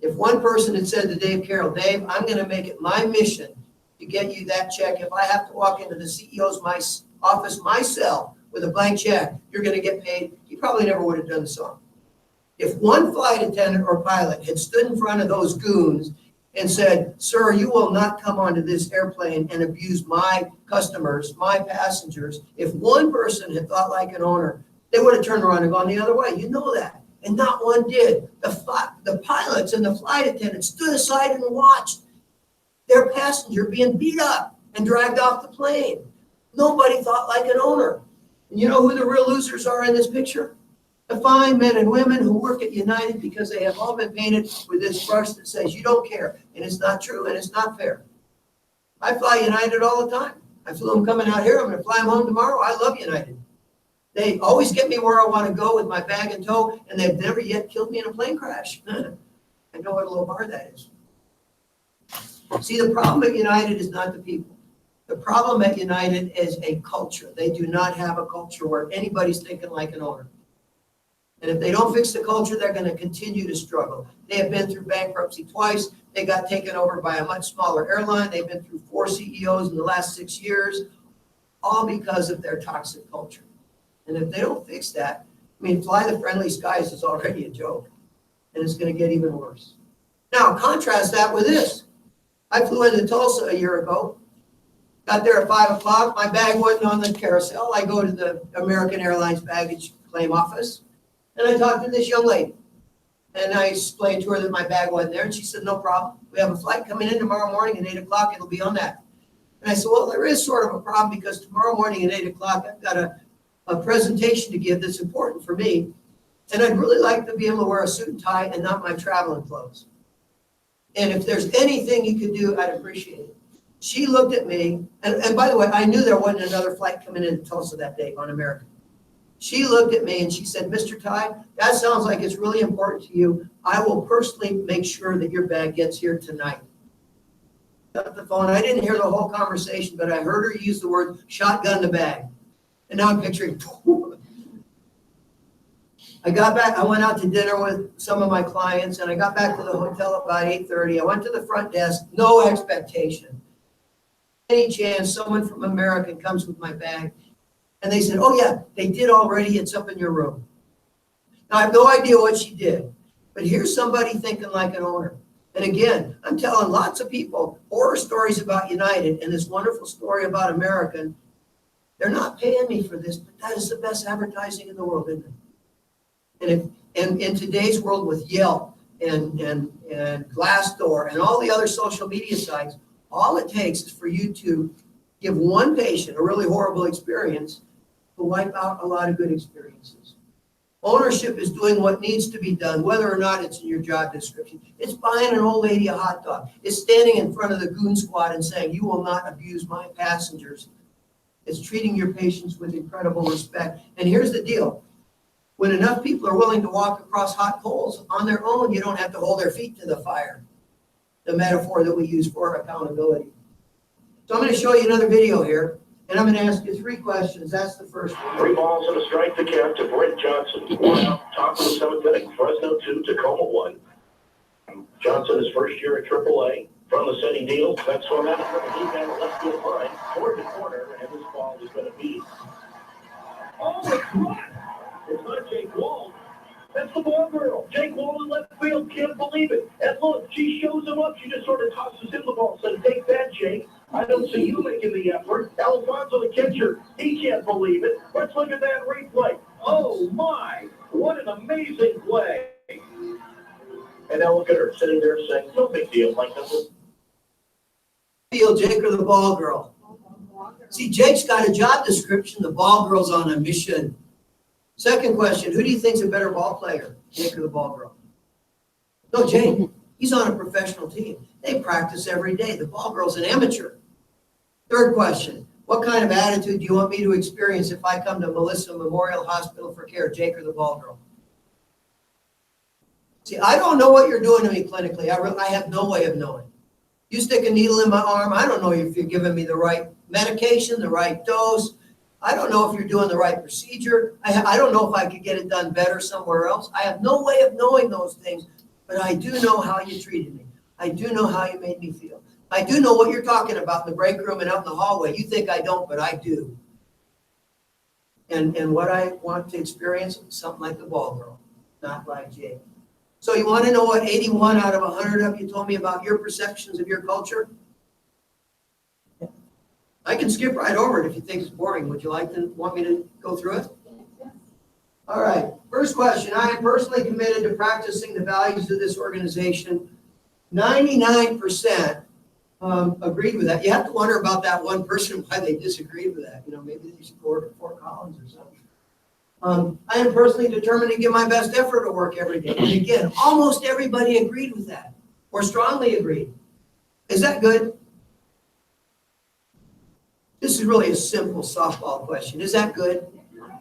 If one person had said to Dave Carroll, Dave, I'm going to make it my mission to get you that check. If I have to walk into the CEO's office myself with a blank check, you're going to get paid. He probably never would have done the song. If one flight attendant or pilot had stood in front of those goons and said, sir, you will not come onto this airplane and abuse my customers, my passengers. If one person had thought like an owner, they would have turned around and gone the other way. You know that. and not one did. The pilots and the flight attendants stood aside and watched their passenger being beat up and dragged off the plane. Nobody thought like an owner. And you know who the real losers are in this picture? The fine men and women who work at United, because they have all been painted with this brush that says you don't care, and it's not true and it's not fair. I fly United all the time. I flew them coming out here. I'm going to fly them home tomorrow. I love United. They always get me where I want to go with my bag in tow, and they've never yet killed me in a plane crash. I know what a low bar that is. See, the problem at United is not the people. The problem at United is a culture. They do not have a culture where anybody's thinking like an owner. And if they don't fix the culture, they're going to continue to struggle. They have been through bankruptcy twice. They got taken over by a much smaller airline. They've been through 4 CEOs in the last 6 years, all because of their toxic culture. And if they don't fix that, I mean, fly the friendly skies is already a joke, and it's going to get even worse. Now, contrast that with this. I flew into Tulsa a year ago, got there at 5 o'clock. My bag wasn't on the carousel. I go to the American Airlines baggage claim office, and I talked to this young lady. And I explained to her that my bag wasn't there, and she said, no problem. We have a flight coming in tomorrow morning at 8 o'clock. It'll be on that. And I said, well, there is sort of a problem because tomorrow morning at 8 o'clock, I've got a presentation to give that's important for me. And I'd really like to be able to wear a suit and tie and not my traveling clothes. And if there's anything you could do, I'd appreciate it. She looked at me, and by the way, I knew there wasn't another flight coming into Tulsa that day on American. She looked at me and she said, Mr. Ty, that sounds like it's really important to you. I will personally make sure that your bag gets here tonight. Got the phone. I didn't hear the whole conversation, but I heard her use the word shotgun the bag. And now I'm picturing, I got back, I went out to dinner with some of my clients, and I got back to the hotel about 8:30. I went to the front desk, no expectation. Any chance someone from American comes with my bag, and they said, oh yeah, they did already, it's up in your room. Now I have no idea what she did, but here's somebody thinking like an owner. And again, I'm telling lots of people horror stories about United and this wonderful story about American. They're not paying me for this, but that is the best advertising in the world, isn't it? And in today's world with Yelp and Glassdoor and all the other social media sites, all it takes is for you to give one patient a really horrible experience to wipe out a lot of good experiences. Ownership is doing what needs to be done, whether or not it's in your job description. It's buying an old lady a hot dog. It's standing in front of the goon squad and saying, you will not abuse my passengers. It's treating your patients with incredible respect. And here's the deal. When enough people are willing to walk across hot coals on their own, you don't have to hold their feet to the fire. The metaphor that we use for accountability. So I'm going to show you another video here, and I'm going to ask you 3 questions. That's the first one. 3 balls and a strike to count to Brent Johnson. 1 out, top of the 7th inning. Fresno 2, Tacoma 1. Johnson is first year at AAA. From the city deal, that's swung out from the deep end left field line toward the corner, and this ball is going to be. Oh, it's right. It's not Jake Wall. That's the ball girl. Jake Wall in left field can't believe it. And look, she shows him up. She just sort of tosses him the ball. Says, take that, Jake. I don't see you making the effort. Alfonso, the catcher, he can't believe it. Let's look at that replay. Oh, my. What an amazing play. And now look at her sitting there saying, no big deal. Like this. Jake or the ball girl? See, Jake's got a job description. The ball girl's on a mission. Second question, who do you think's a better ball player, Jake or the ball girl? No, Jake. He's on a professional team. They practice every day. The ball girl's an amateur. Third question, what kind of attitude do you want me to experience if I come to Melissa Memorial Hospital for care, Jake or the ball girl? See, I don't know what you're doing to me clinically. I have no way of knowing. You stick a needle in my arm, I don't know if you're giving me the right medication, the right dose. I don't know if you're doing the right procedure. I don't know if I could get it done better somewhere else. I have no way of knowing those things, but I do know how you treated me. I do know how you made me feel. I do know what you're talking about in the break room and out in the hallway. You think I don't, but I do. And what I want to experience, something like the ball girl, not like Jake. So you want to know what 81 out of 100 of you told me about your perceptions of your culture? I can skip right over it if you think it's boring. Would you want me to go through it? All right, first question. I am personally committed to practicing the values of this organization. 99% agreed with that. You have to wonder about that one person, why they disagreed with that. You know, maybe they scored Fort Collins or something. I am personally determined to give my best effort at work every day. And again, almost everybody agreed with that, or strongly agreed. Is that good? This is really a simple softball question. Is that good?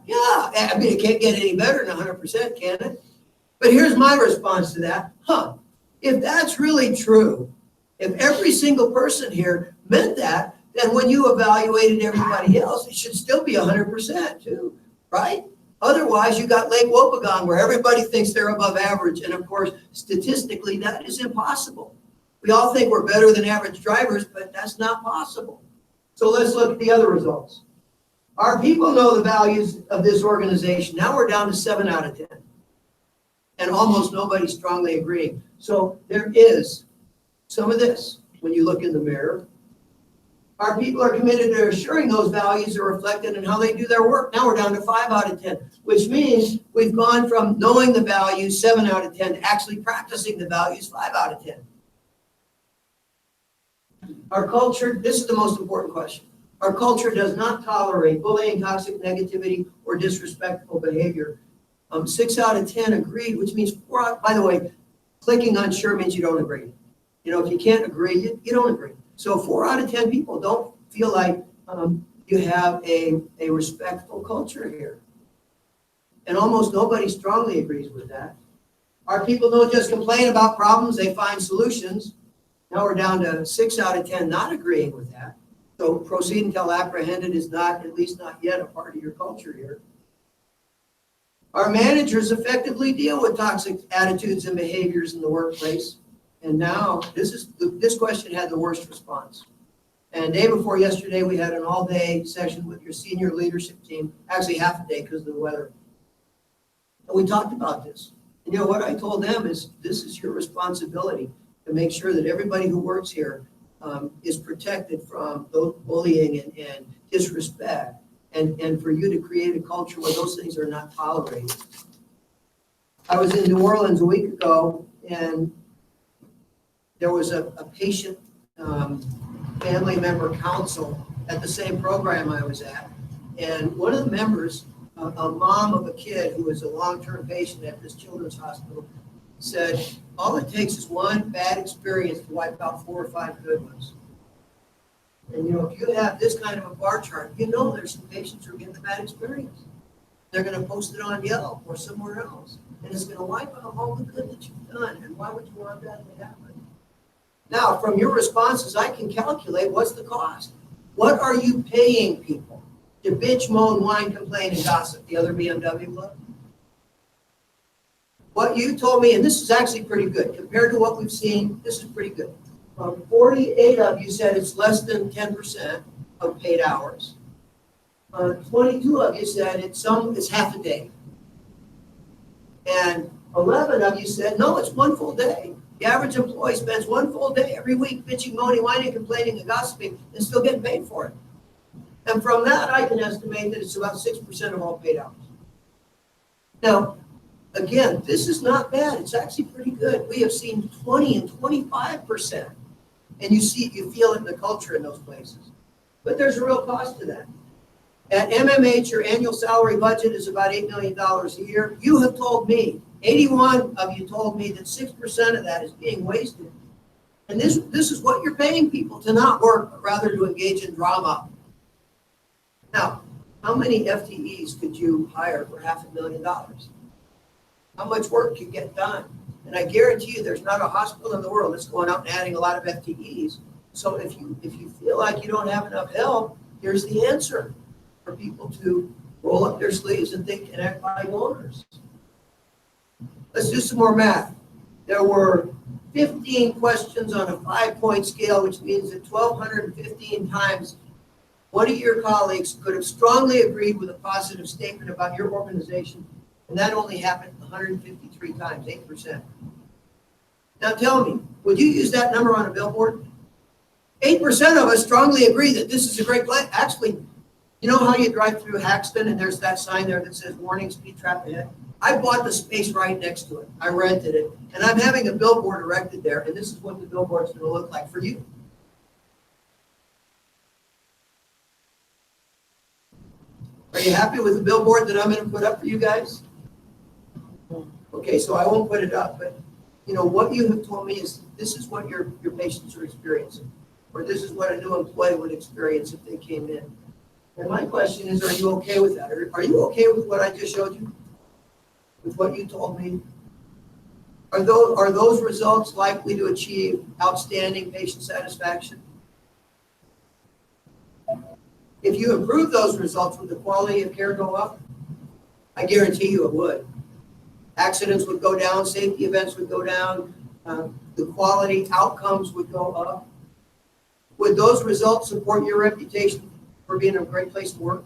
Yeah, I mean, it can't get any better than 100%, can it? But here's my response to that. If that's really true, if every single person here meant that, then when you evaluated everybody else, it should still be 100% too, right? Otherwise, you got Lake Wobegon where everybody thinks they're above average. And of course, statistically, that is impossible. We all think we're better than average drivers, but that's not possible. So let's look at the other results. Our people know the values of this organization. Now we're down to 7 out of 10. And almost nobody strongly agreeing. So there is some of this when you look in the mirror. Our people are committed to assuring those values are reflected in how they do their work. Now we're down to 5 out of 10, which means we've gone from knowing the values, 7 out of 10, to actually practicing the values, 5 out of 10. Our culture, this is the most important question. Our culture does not tolerate bullying, toxic negativity, or disrespectful behavior. 6 out of 10 agreed, which means 4 out, by the way, clicking on sure means you don't agree. You know, if you can't agree, you don't agree. So 4 out of 10 people don't feel like you have a respectful culture here. And almost nobody strongly agrees with that. Our people don't just complain about problems, they find solutions. Now we're down to 6 out of 10 not agreeing with that. So proceed until apprehended is not, at least not yet, a part of your culture here. Our managers effectively deal with toxic attitudes and behaviors in the workplace. And now this question had the worst response. And day before yesterday, we had an all-day session with your senior leadership team, actually half a day because of the weather. And we talked about this. And you know what I told them is this is your responsibility to make sure that everybody who works here is protected from bullying and disrespect, and for you to create a culture where those things are not tolerated. I was in New Orleans a week ago, and there was a patient family member council at the same program I was at. And one of the members, a mom of a kid who was a long-term patient at this children's hospital, said, all it takes is one bad experience to wipe out 4 or 5 good ones. And you know, if you have this kind of a bar chart, you know there's some patients who are getting a bad experience. They're going to post it on Yelp or somewhere else. And it's going to wipe out all the good that you've done. And why would you want that to happen? Now, from your responses, I can calculate what's the cost. What are you paying people to bitch, moan, whine, complain, and gossip? The other BMW club? What you told me, and this is actually pretty good. Compared to what we've seen, this is pretty good. 48 of you said it's less than 10% of paid hours. 22 of you said it's half a day. And 11 of you said, no, it's 1 full day. The average employee spends 1 full day every week bitching, moaning, whining, complaining, and gossiping, and still getting paid for it. And from that, I can estimate that it's about 6% of all paid hours. Now, again, this is not bad. It's actually pretty good. We have seen 20 and 25%. And you feel it in the culture in those places. But there's a real cost to that. At MMH, your annual salary budget is about $8 million a year. You have told me, 81 of you told me that 6% of that is being wasted. And this is what you're paying people to not work, but rather to engage in drama. Now, how many FTEs could you hire for $500,000? How much work you get done? And I guarantee you there's not a hospital in the world that's going out and adding a lot of FTEs. So if you feel like you don't have enough help, here's the answer for people to roll up their sleeves and think and act like owners. Let's do some more math. There were 15 questions on a 5-point scale, which means that 1,215 times one of your colleagues could have strongly agreed with a positive statement about your organization, and that only happened 153 times, 8%. Now tell me, would you use that number on a billboard? 8% of us strongly agree that this is a great place. Actually, You know how you drive through Haxton and there's that sign there that says warning, speed trap ahead? I bought the space right next to it. I rented it. And I'm having a billboard erected there, and this is what the billboard's gonna look like for you. Are you happy with the billboard that I'm gonna put up for you guys? Okay, so I won't put it up, but you know, what you have told me is this is what your patients are experiencing, or this is what a new employee would experience if they came in. And my question is, are you okay with that? Are you okay with what I just showed you? With what you told me? Are those results likely to achieve outstanding patient satisfaction? If you improve those results, would the quality of care go up? I guarantee you it would. Accidents would go down, safety events would go down, the quality outcomes would go up. Would those results support your reputation for being a great place to work?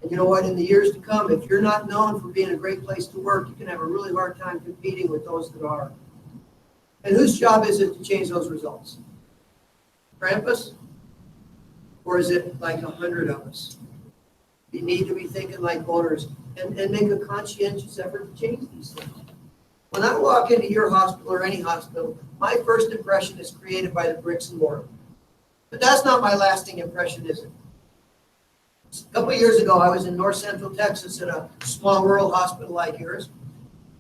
And you know what, in the years to come, if you're not known for being a great place to work, you can have a really hard time competing with those that are. And whose job is it to change those results? Krampus? Or is it like 100 of us? You need to be thinking like owners and make a conscientious effort to change these things. When I walk into your hospital or any hospital, my first impression is created by the bricks and mortar. But that's not my lasting impression, is it? A couple of years ago, I was in north central Texas at a small rural hospital like yours.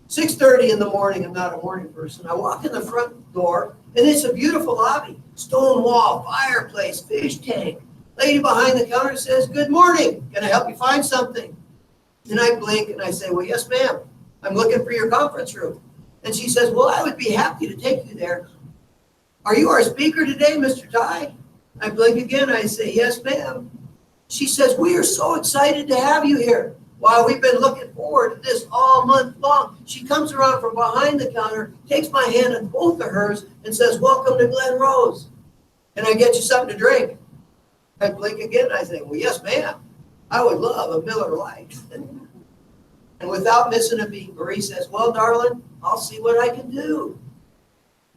6:30 in the morning, I'm not a morning person. I walk in the front door, and it's a beautiful lobby. Stone wall, fireplace, fish tank. Lady behind the counter says, "Good morning, can I help you find something?" And I blink and I say, "Well, yes, ma'am. I'm looking for your conference room." And she says, "Well, I would be happy to take you there. Are you our speaker today, Mr. Ty?" I blink again, I say, "Yes, ma'am." She says, "We are so excited to have you here. Wow, we've been looking forward to this all month long." She comes around from behind the counter, takes my hand in both of hers, and says, "Welcome to Glen Rose. Can I get you something to drink?" I blink again, I say, "Well, yes, ma'am. I would love a Miller Lite." And without missing a beat, Marie says, "Well, darling, I'll see what I can do."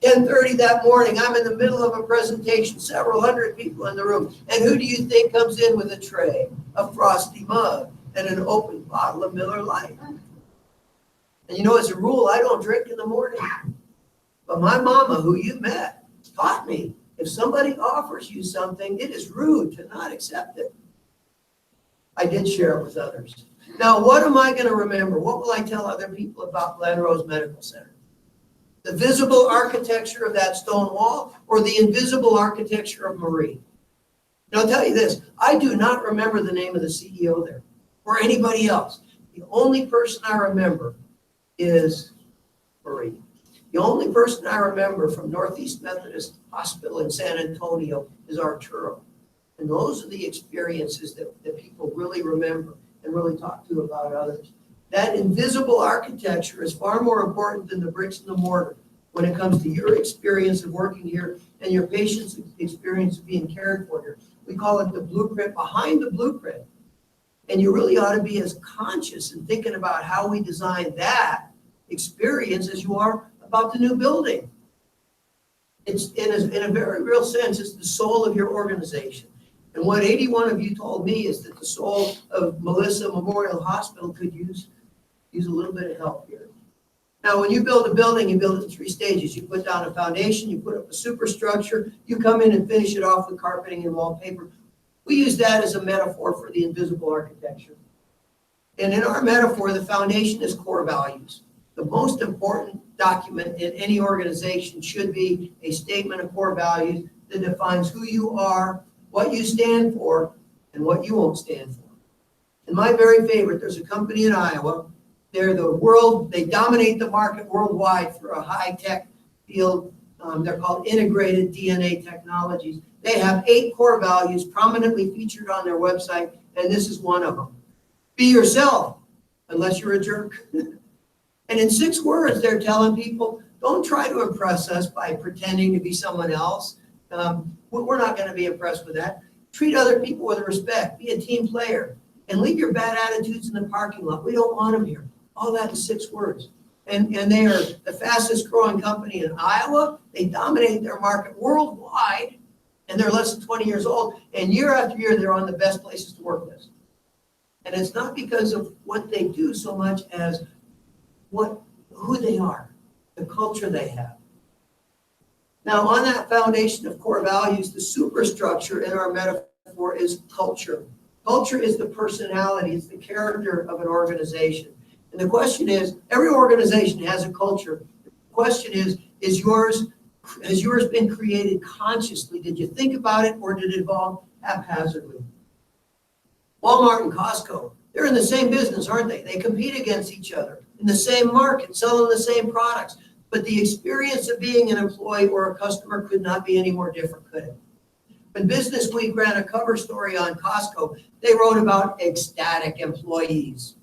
10:30 that morning, I'm in the middle of a presentation, several hundred people in the room. And who do you think comes in with a tray, a frosty mug, and an open bottle of Miller Lite? And you know, as a rule, I don't drink in the morning. But my mama, who you met, taught me, if somebody offers you something, it is rude to not accept it. I did share it with others. Now, what am I going to remember? What will I tell other people about Glen Rose Medical Center? The visible architecture of that stone wall or the invisible architecture of Marie? And I'll tell you this, I do not remember the name of the CEO there or anybody else. The only person I remember is Marie. The only person I remember from Northeast Methodist Hospital in San Antonio is Arturo. And those are the experiences that people really remember and really talk to about others. That invisible architecture is far more important than the bricks and the mortar when it comes to your experience of working here and your patient's experience of being cared for here. We call it the blueprint behind the blueprint. And you really ought to be as conscious in thinking about how we design that experience as you are about the new building. It's in a very real sense, it's the soul of your organization. And what 81 of you told me is that the soul of Melissa Memorial Hospital could use a little bit of help here. Now, when you build a building, you build it in 3 stages. You put down a foundation, you put up a superstructure, you come in and finish it off with carpeting and wallpaper. We use that as a metaphor for the invisible architecture. And in our metaphor, the foundation is core values. The most important document in any organization should be a statement of core values that defines who you are, what you stand for, and what you won't stand for. And my very favorite, there's a company in Iowa. They dominate the market worldwide for a high-tech field. They're called Integrated DNA Technologies. They have 8 core values prominently featured on their website, and this is one of them. Be yourself, unless you're a jerk. And in 6 words, they're telling people, don't try to impress us by pretending to be someone else. We're not going to be impressed with that. Treat other people with respect. Be a team player. And leave your bad attitudes in the parking lot. We don't want them here. All that in 6 words. And they are the fastest growing company in Iowa. They dominate their market worldwide. and they're less than 20 years old, and year after year, they're on the best places to work list. And it's not because of what they do so much as who they are, the culture they have. Now, on that foundation of core values, the superstructure in our metaphor is culture. Culture is the personality, it's the character of an organization. And the question is, every organization has a culture. The question is has yours been created consciously? Did you think about it, or did it evolve haphazardly? Walmart and Costco, they're in the same business, aren't they? They compete against each other in the same market, selling the same products. But the experience of being an employee or a customer could not be any more different, could it? When Business Week ran a cover story on Costco, they wrote about ecstatic employees.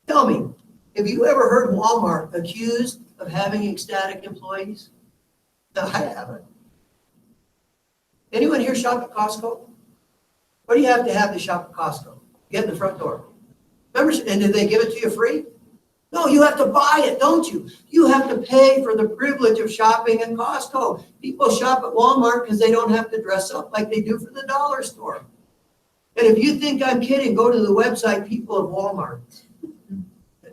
Tell me, have you ever heard Walmart accused of having ecstatic employees? No, I haven't. Anyone here shop at Costco? What do you have to shop at Costco? Get in the front door. Membership, and did they give it to you free? No, you have to buy it, don't you? You have to pay for the privilege of shopping at Costco. People shop at Walmart because they don't have to dress up like they do for the dollar store. And if you think I'm kidding, go to the website, People of Walmart.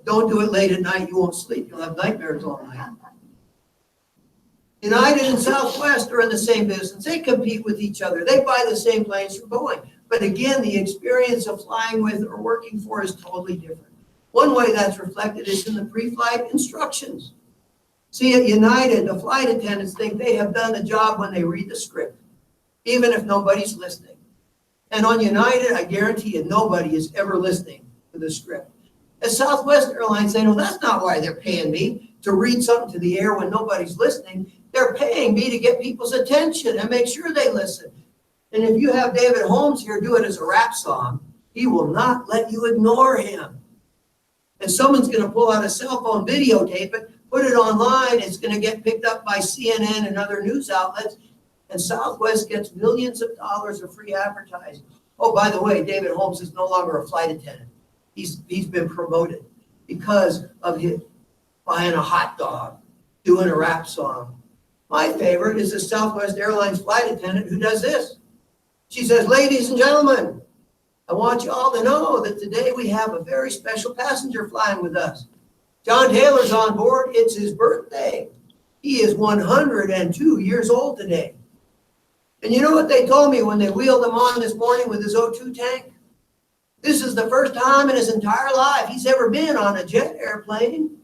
Don't do it late at night. You won't sleep. You'll have nightmares all night. United and Southwest are in the same business. They compete with each other. They buy the same planes from Boeing. But again, the experience of flying with or working for is totally different. One way that's reflected is in the pre-flight instructions. See, at United, the flight attendants think they have done the job when they read the script, even if nobody's listening. And on United, I guarantee you, nobody is ever listening to the script. At Southwest Airlines, they know that's not why they're paying me, to read something to the air when nobody's listening. They're paying me to get people's attention and make sure they listen. And if you have David Holmes here do it as a rap song, he will not let you ignore him. And someone's going to pull out a cell phone, videotape it, put it online. It's going to get picked up by CNN and other news outlets. And Southwest gets millions of dollars of free advertising. Oh, by the way, David Holmes is no longer a flight attendant. He's been promoted because of his buying a hot dog, doing a rap song. My favorite is a Southwest Airlines flight attendant who does this. She says, "Ladies and gentlemen, I want you all to know that today we have a very special passenger flying with us. John Taylor's on board. It's his birthday. He is 102 years old today." And you know what they told me when they wheeled him on this morning with his O2 tank? This is the first time in his entire life he's ever been on a jet airplane.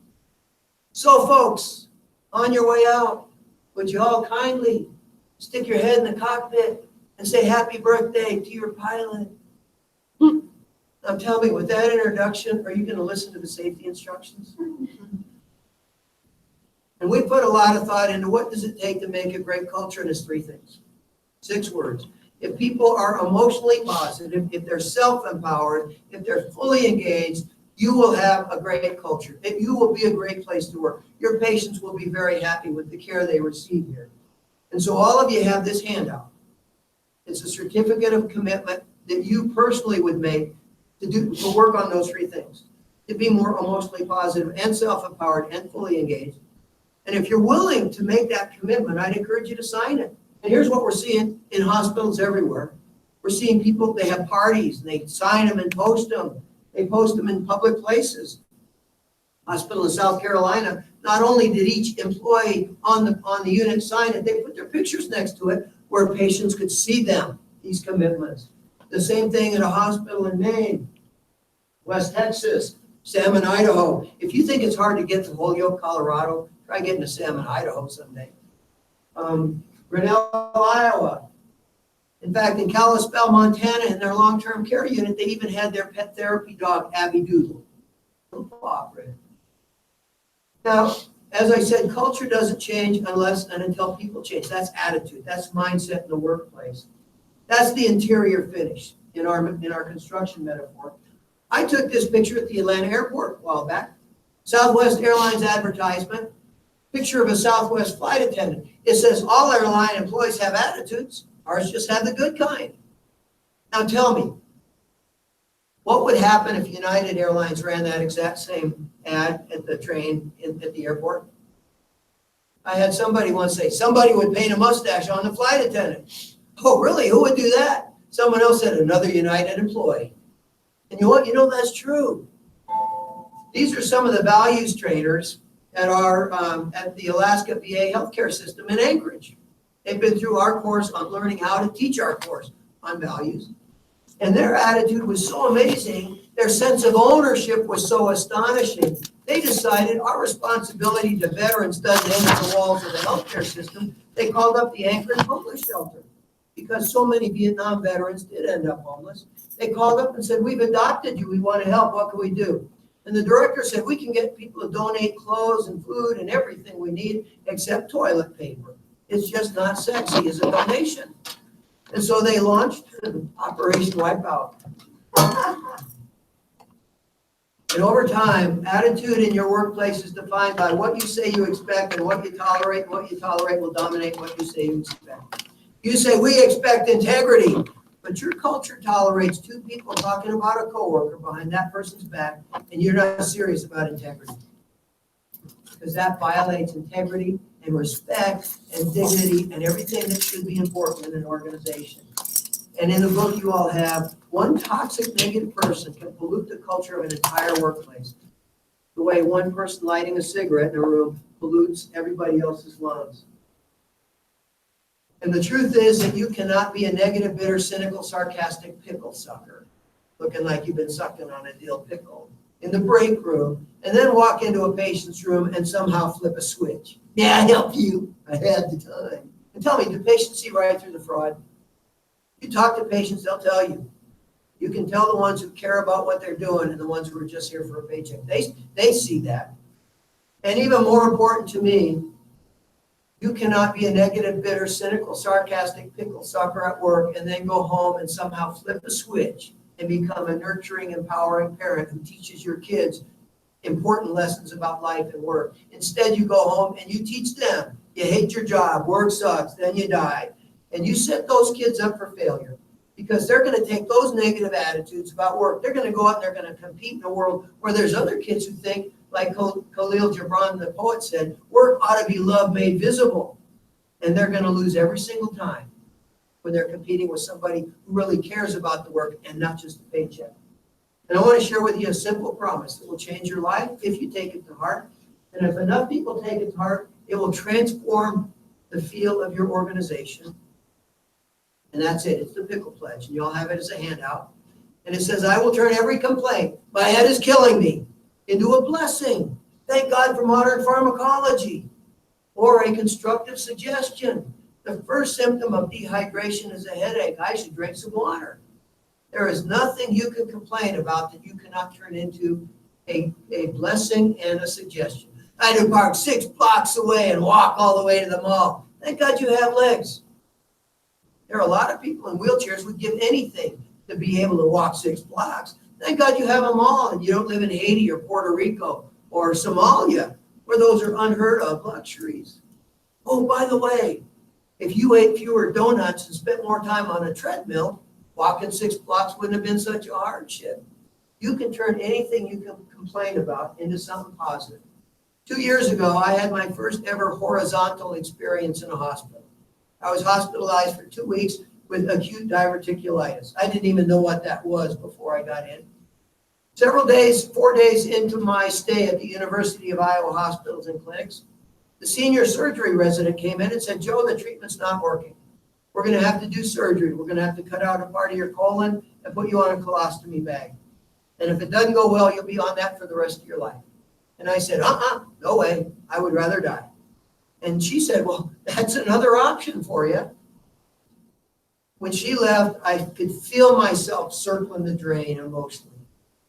So folks, on your way out, would you all kindly stick your head in the cockpit and say happy birthday to your pilot? Now tell me, with that introduction, are you going to listen to the safety instructions? And we put a lot of thought into what does it take to make a great culture, and it's 3 things. 6 words. If people are emotionally positive, if they're self-empowered, if they're fully engaged, you will have a great culture. You will be a great place to work. Your patients will be very happy with the care they receive here. And so all of you have this handout. It's a certificate of commitment that you personally would make to work on those 3 things, to be more emotionally positive and self-empowered and fully engaged. And if you're willing to make that commitment, I'd encourage you to sign it. And here's what we're seeing in hospitals everywhere. We're seeing people, they have parties, and they sign them and post them. They post them in public places. Hospital in South Carolina, not only did each employee on the unit sign it, they put their pictures next to it where patients could see them, these commitments. The same thing at a hospital in Maine, West Texas, Salmon, Idaho. If you think it's hard to get to Holyoke, Colorado, try getting to Salmon, Idaho someday. Grinnell, Iowa. In fact, in Kalispell, Montana, in their long-term care unit, they even had their pet therapy dog, Abby Doodle. Now, as I said, culture doesn't change unless and until people change. That's attitude. That's mindset in the workplace. That's the interior finish in our construction metaphor. I took this picture at the Atlanta airport a while back. Southwest Airlines advertisement. Picture of a Southwest flight attendant. It says all airline employees have attitudes. Ours just have the good kind. Now tell me, what would happen if United Airlines ran that exact same ad at the train at the airport? I had somebody once say, somebody would paint a mustache on the flight attendant. Oh, really? Who would do that? Someone else said, another United employee. And you know what? You know, that's true. These are some of the values trainers at our at the Alaska VA healthcare system in Anchorage. They've been through our course on learning how to teach our course on values. And their attitude was so amazing. Their sense of ownership was so astonishing. They decided our responsibility to veterans doesn't end at the walls of the healthcare system. They called up the Anchorage homeless shelter because so many Vietnam veterans did end up homeless. They called up and said, we've adopted you. We want to help. What can we do? And the director said, we can get people to donate clothes and food and everything we need except toilet paper. It's just not sexy as a donation. And so they launched Operation Wipeout. And over time, attitude in your workplace is defined by what you say you expect and what you tolerate. And what you tolerate will dominate what you say you expect. You say, we expect integrity, but your culture tolerates two people talking about a coworker behind that person's back, and you're not serious about integrity. Because that violates integrity and respect and dignity and everything that should be important in an organization. And in the book you all have, one toxic negative person can pollute the culture of an entire workplace. The way one person lighting a cigarette in a room pollutes everybody else's lungs. And the truth is that you cannot be a negative, bitter, cynical, sarcastic pickle sucker, looking like you've been sucking on a dill pickle in the break room, and then walk into a patient's room and somehow flip a switch. Yeah, I help you. I had the time. And tell me, do patients see right through the fraud? You talk to patients, they'll tell you. You can tell the ones who care about what they're doing and the ones who are just here for a paycheck. They see that. And even more important to me, you cannot be a negative, bitter, cynical, sarcastic pickle sucker at work and then go home and somehow flip a switch and become a nurturing, empowering parent who teaches your kids important lessons about life and work. Instead, you go home and you teach them. You hate your job, work sucks, then you die. And you set those kids up for failure because they're going to take those negative attitudes about work. They're going to go out and they're going to compete in a world where there's other kids who think, like Khalil Gibran, the poet, said, work ought to be love made visible. And they're going to lose every single time when they're competing with somebody who really cares about the work and not just the paycheck. And I want to share with you a simple promise that will change your life if you take it to heart. And if enough people take it to heart, it will transform the feel of your organization. And that's it. It's the Pickle Pledge. And you all have it as a handout. And it says, I will turn every complaint, my head is killing me, into a blessing. Thank God for modern pharmacology. Or a constructive suggestion. The first symptom of dehydration is a headache. I should drink some water. There is nothing you can complain about that you cannot turn into a blessing and a suggestion. I had to park 6 blocks away and walk all the way to the mall. Thank God you have legs. There are a lot of people in wheelchairs who would give anything to be able to walk 6 blocks. Thank God you have a mall and you don't live in Haiti or Puerto Rico or Somalia, where those are unheard of luxuries. Oh, by the way, if you ate fewer donuts and spent more time on a treadmill, walking 6 blocks wouldn't have been such a hardship. You can turn anything you can complain about into something positive. 2 years ago, I had my first ever horizontal experience in a hospital. I was hospitalized for 2 weeks with acute diverticulitis. I didn't even know what that was before I got in. 4 days into my stay at the University of Iowa Hospitals and Clinics, the senior surgery resident came in and said, Joe, the treatment's not working. We're going to have to do surgery. We're going to have to cut out a part of your colon and put you on a colostomy bag. And if it doesn't go well, you'll be on that for the rest of your life. And I said, no way. I would rather die. And she said, well, that's another option for you. When she left, I could feel myself circling the drain emotionally,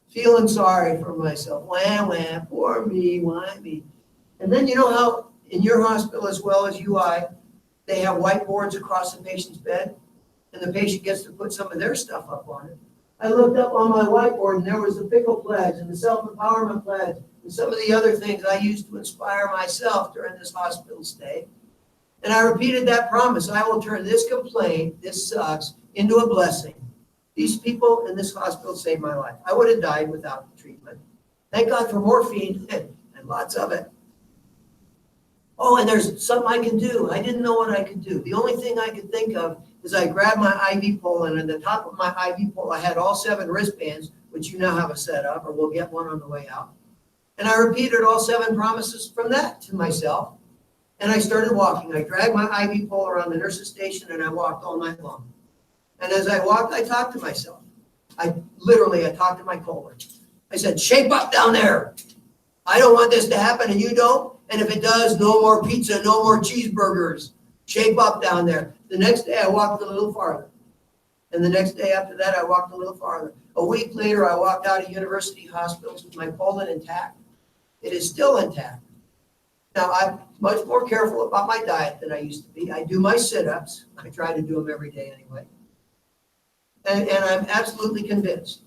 feeling sorry for myself. Wah, poor me, why me? And then you know how in your hospital as well as UI, they have whiteboards across the patient's bed, and the patient gets to put some of their stuff up on it. I looked up on my whiteboard, and there was the Pickle Pledge and the Self-Empowerment Pledge and some of the other things I used to inspire myself during this hospital stay. And I repeated that promise. I will turn this complaint, this sucks, into a blessing. These people in this hospital saved my life. I would have died without the treatment. Thank God for morphine and lots of it. Oh, and there's something I can do. I didn't know what I could do. The only thing I could think of is I grabbed my IV pole, and on the top of my IV pole, I had all 7 wristbands, which you now have a set of, or we'll get one on the way out. And I repeated all 7 promises from that to myself. And I started walking. I dragged my IV pole around the nurse's station, and I walked all night long. And as I walked, I talked to myself. I talked to my colon. I said, shape up down there. I don't want this to happen, and you don't. And if it does, no more pizza, no more cheeseburgers. Shape up down there. The next day, I walked a little farther. And the next day after that, I walked a little farther. A week later, I walked out of University Hospitals with my colon intact. It is still intact. Now, I'm much more careful about my diet than I used to be. I do my sit-ups. I try to do them every day anyway. And I'm absolutely convinced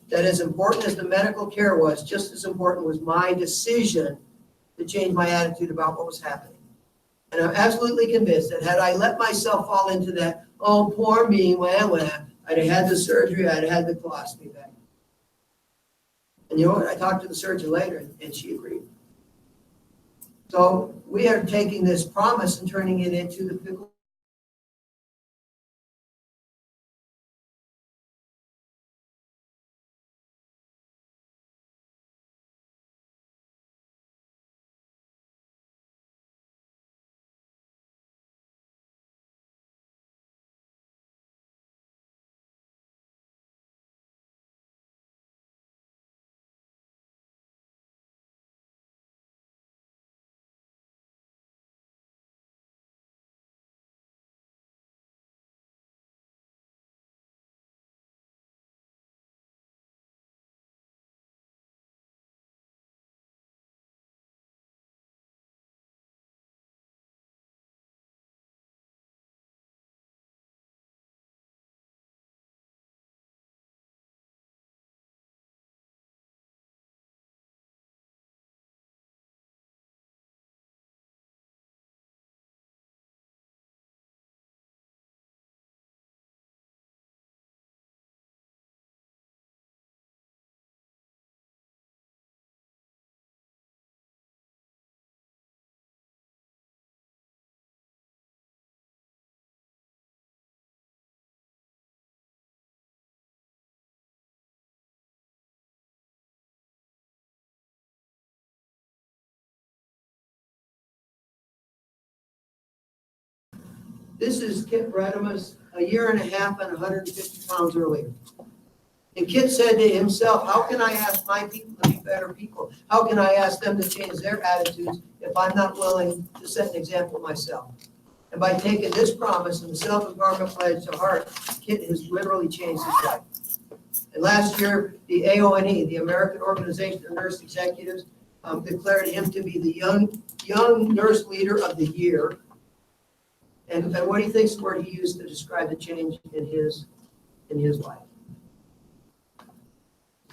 that as important as the medical care was, just as important was my decision to change my attitude about what was happening. And I'm absolutely convinced that had I let myself fall into that, oh, poor me, I'd have had the surgery, I'd have had the colostomy bag. And you know what? I talked to the surgeon later, and she agreed. So we are taking this promise and turning it into the pickle. This is Kit Redimus, a year and a half and 150 pounds earlier. And Kit said to himself, how can I ask my people to be better people? How can I ask them to change their attitudes if I'm not willing to set an example myself? And by taking this promise and the self-empowerment pledge to heart, Kit has literally changed his life. And last year, the AONE, the American Organization of Nurse Executives, declared him to be the young nurse leader of the year. And what do you think is the word he used to describe the change in his life?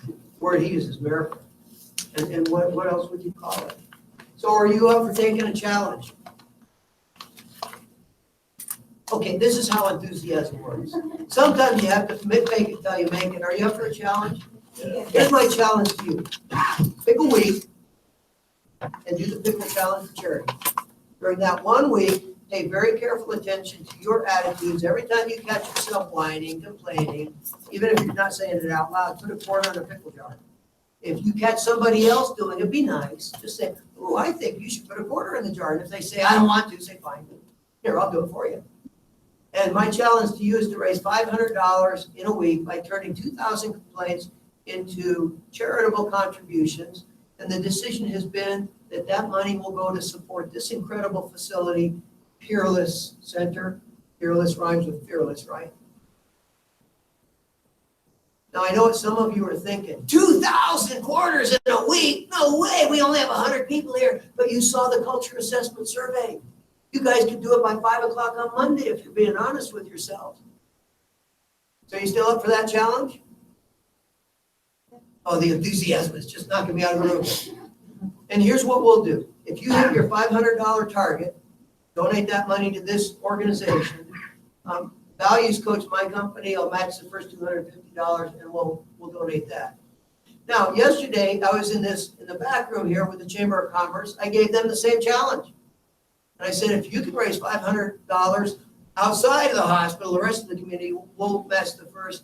The word he uses, miracle. And what else would you call it? So are you up for taking a challenge? Okay, this is how enthusiasm works. Sometimes you have to make it till you make it. Are you up for a challenge? Yeah. Here's my challenge to you. Pick a week and do the pickle challenge for charity. During that 1 week, pay very careful attention to your attitudes. Every time you catch yourself whining, complaining, even if you're not saying it out loud, put a quarter in a pickle jar. If you catch somebody else doing it, be nice. Just say, oh, I think you should put a quarter in the jar. And if they say, I don't want to, say, fine. Here, I'll do it for you. And my challenge to you is to raise $500 in a week by turning 2,000 complaints into charitable contributions. And the decision has been that that money will go to support this incredible facility, Peerless Center. Peerless rhymes with fearless, right? Now, I know what some of you are thinking. 2,000 quarters in a week? No way. We only have 100 people here. But you saw the culture assessment survey. You guys could do it by 5 o'clock on Monday if you're being honest with yourselves. So you still up for that challenge? Oh, the enthusiasm is just knocking me out of the room. And here's what we'll do. If you hit your $500 target, donate that money to this organization. Values Coach, my company, I'll match the first $250 and we'll donate that. Now, yesterday I was in the back room here with the Chamber of Commerce. I gave them the same challenge. And I said, if you can raise $500 outside of the hospital, the rest of the community will match the first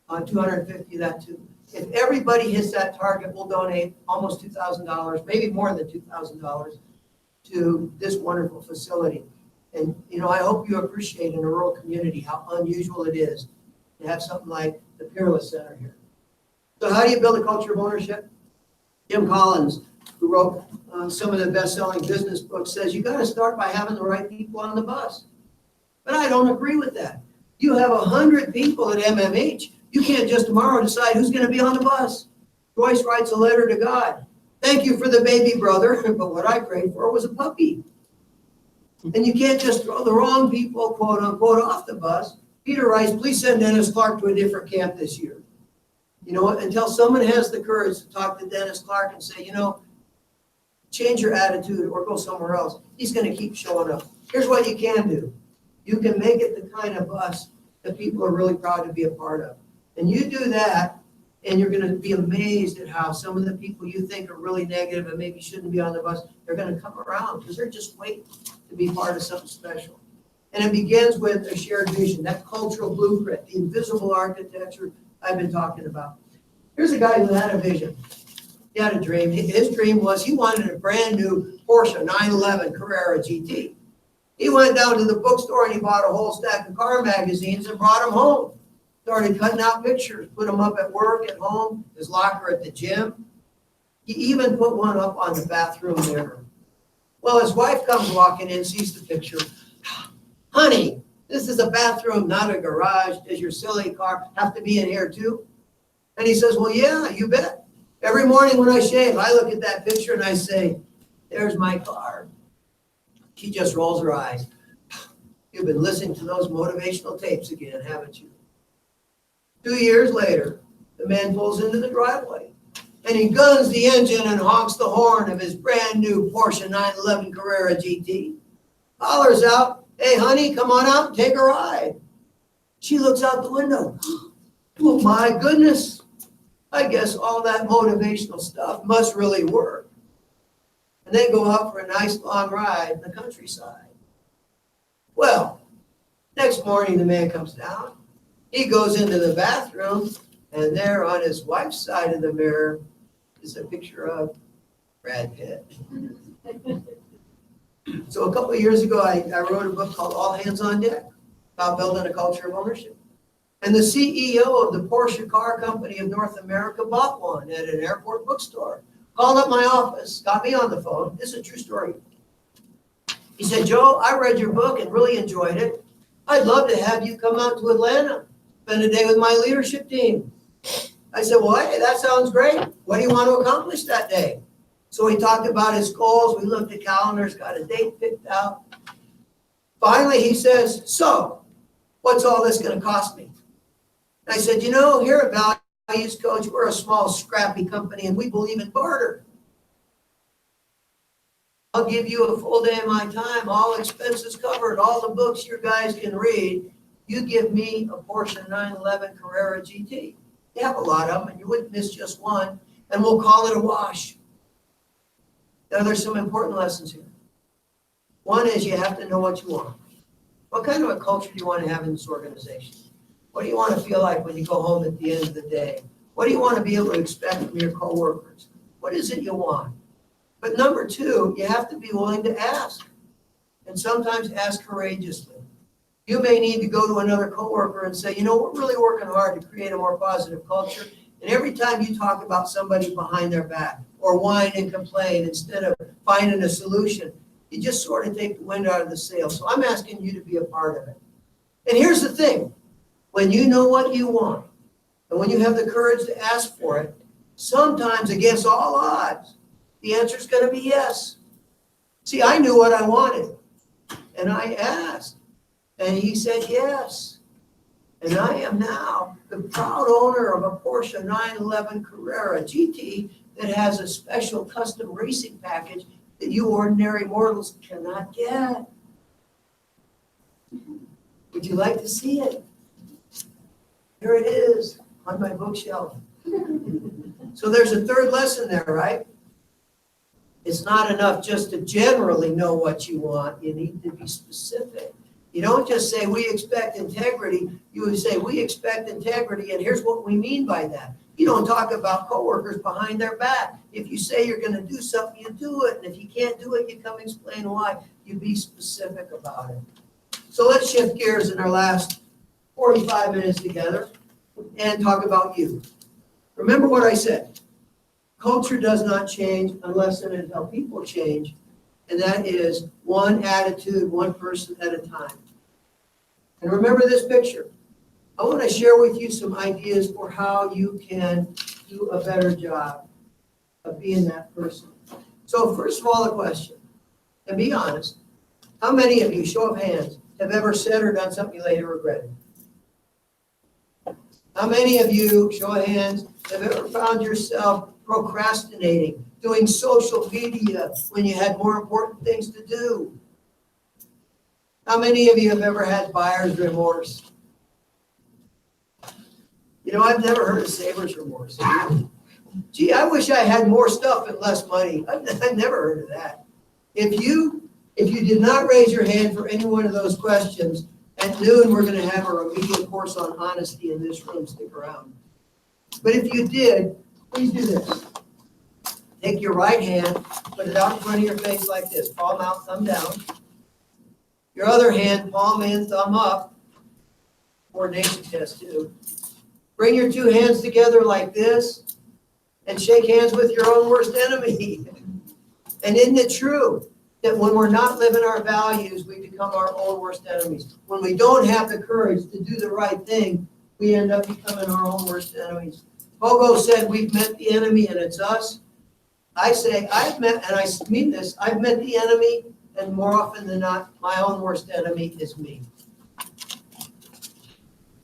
250 of that too. If everybody hits that target, we'll donate almost $2,000, maybe more than $2,000 to this wonderful facility. And, you know, I hope you appreciate in a rural community how unusual it is to have something like the Peerless Center here. So how do you build a culture of ownership? Jim Collins, who wrote some of the best-selling business books, says you got to start by having the right people on the bus. But I don't agree with that. You have 100 people at MMH. You can't just tomorrow decide who's going to be on the bus. Joyce writes a letter to God. Thank you for the baby brother, but what I prayed for was a puppy. And you can't just throw the wrong people, quote unquote, off the bus. Peter writes, please send Dennis Clark to a different camp this year. You know, until someone has the courage to talk to Dennis Clark and say, you know, change your attitude or go somewhere else. He's going to keep showing up. Here's what you can do. You can make it the kind of bus that people are really proud to be a part of. And you do that, and you're going to be amazed at how some of the people you think are really negative and maybe shouldn't be on the bus, they're going to come around because they're just waiting to be part of something special. And it begins with a shared vision, that cultural blueprint, the invisible architecture I've been talking about. Here's a guy who had a vision. He had a dream. His dream was he wanted a brand new Porsche 911 Carrera GT. He went down to the bookstore and he bought a whole stack of car magazines and brought them home. Started cutting out pictures, put them up at work, at home, his locker at the gym. He even put one up on the bathroom mirror. Well, his wife comes walking in, sees the picture. Honey, this is a bathroom, not a garage. Does your silly car have to be in here too? And he says, well, yeah, you bet. Every morning when I shave, I look at that picture and I say, there's my car. She just rolls her eyes. You've been listening to those motivational tapes again, haven't you? 2 years later, the man pulls into the driveway and he guns the engine and honks the horn of his brand new Porsche 911 Carrera GT. Hollers out, hey, honey, come on out and take a ride. She looks out the window. Oh, my goodness. I guess all that motivational stuff must really work. And they go out for a nice long ride in the countryside. Well, next morning the man comes down. He goes into the bathroom, and there on his wife's side of the mirror is a picture of Brad Pitt. So a couple of years ago, I wrote a book called All Hands on Deck about building a culture of ownership. And the CEO of the Porsche Car Company of North America bought one at an airport bookstore. Called up my office, got me on the phone. This is a true story. He said, Joe, I read your book and really enjoyed it. I'd love to have you come out to Atlanta, spend a day with my leadership team. I said, well, hey, that sounds great. What do you want to accomplish that day? So he talked about his goals. We looked at calendars, got a date picked out. Finally, he says, so what's all this going to cost me? And I said, you know, here at Values Coach, we're a small, scrappy company, and we believe in barter. I'll give you a full day of my time, all expenses covered, all the books your guys can read. You give me a Porsche 911 Carrera GT. You have a lot of them, and you wouldn't miss just one, and we'll call it a wash. Now, there's some important lessons here. One is you have to know what you want. What kind of a culture do you want to have in this organization? What do you want to feel like when you go home at the end of the day? What do you want to be able to expect from your coworkers? What is it you want? But number two, you have to be willing to ask, and sometimes ask courageously. You may need to go to another coworker and say, you know, we're really working hard to create a more positive culture. And every time you talk about somebody behind their back or whine and complain instead of finding a solution, you just sort of take the wind out of the sail. So I'm asking you to be a part of it. And here's the thing. When you know what you want, and when you have the courage to ask for it, sometimes against all odds, the answer is going to be yes. See, I knew what I wanted, and I asked, and he said yes. And I am now the proud owner of a Porsche 911 Carrera GT that has a special custom racing package that you ordinary mortals cannot get. Would you like to see it? Here it is on my bookshelf. So there's a third lesson there, right? It's not enough just to generally know what you want. You need to be specific. You don't just say, we expect integrity. You would say, we expect integrity, and here's what we mean by that. You don't talk about coworkers behind their back. If you say you're going to do something, you do it. And if you can't do it, you come explain why. You be specific about it. So let's shift gears in our last 45 minutes together and talk about you. Remember what I said. Culture does not change unless and until people change. And that is one attitude, one person at a time. And remember this picture. I want to share with you some ideas for how you can do a better job of being that person. So first of all, the question, and be honest, how many of you, show of hands, have ever said or done something you later regretted? How many of you, show of hands, have ever found yourself procrastinating, doing social media when you had more important things to do? How many of you have ever had buyer's remorse? You know, I've never heard of saver's remorse. Gee, I wish I had more stuff and less money. I've never heard of that. If you did not raise your hand for any one of those questions, at noon we're going to have a remedial course on honesty in this room. Stick around. But if you did, please do this. Take your right hand, put it out in front of your face like this. Palm out, thumb down. Your other hand, palm in, thumb up. Coordination test too. Bring your two hands together like this and shake hands with your own worst enemy. And isn't it true that when we're not living our values, we become our own worst enemies? When we don't have the courage to do the right thing, we end up becoming our own worst enemies. Pogo said, we've met the enemy and it's us. I say, I've met, and I mean this, I've met the enemy, and more often than not, my own worst enemy is me.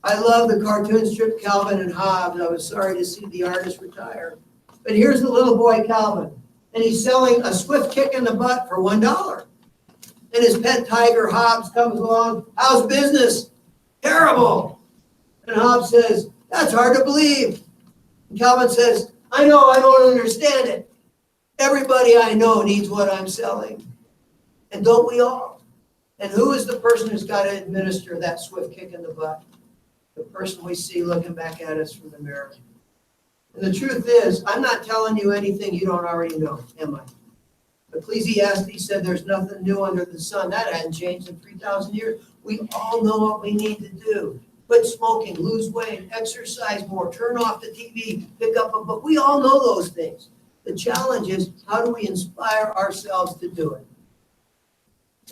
I love the cartoon strip Calvin and Hobbes. I was sorry to see the artist retire. But here's the little boy Calvin, and he's selling a swift kick in the butt for $1. And his pet tiger Hobbes comes along. How's business? Terrible. And Hobbes says, that's hard to believe. And Calvin says, I know, I don't understand it. Everybody I know needs what I'm selling. And don't we all? And who is the person who's got to administer that swift kick in the butt? The person we see looking back at us from the mirror. And the truth is, I'm not telling you anything you don't already know, am I? Ecclesiastes said there's nothing new under the sun. That hadn't changed in 3,000 years. We all know what we need to do. Quit smoking, lose weight, exercise more, turn off the TV, pick up a book. We all know those things. The challenge is, how do we inspire ourselves to do it?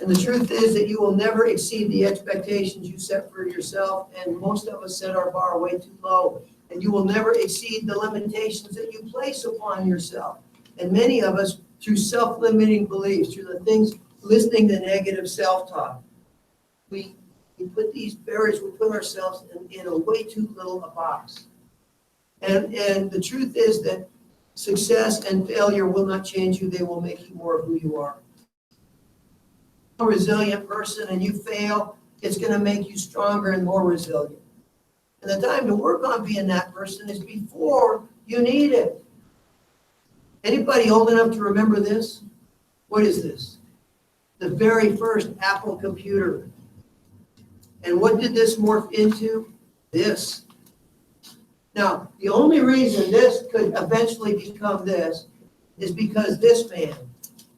And the truth is that you will never exceed the expectations you set for yourself, and most of us set our bar way too low. And you will never exceed the limitations that you place upon yourself. And many of us, through self-limiting beliefs, through the things, listening to negative self-talk, we put these barriers, we put ourselves in a way too little a box. And the truth is that success and failure will not change you. They will make you more of who you are. A resilient person and you fail, it's going to make you stronger and more resilient. And the time to work on being that person is before you need it. Anybody old enough to remember this? What is this? The very first Apple computer. And what did this morph into? This. Now, the only reason this could eventually become this is because this man,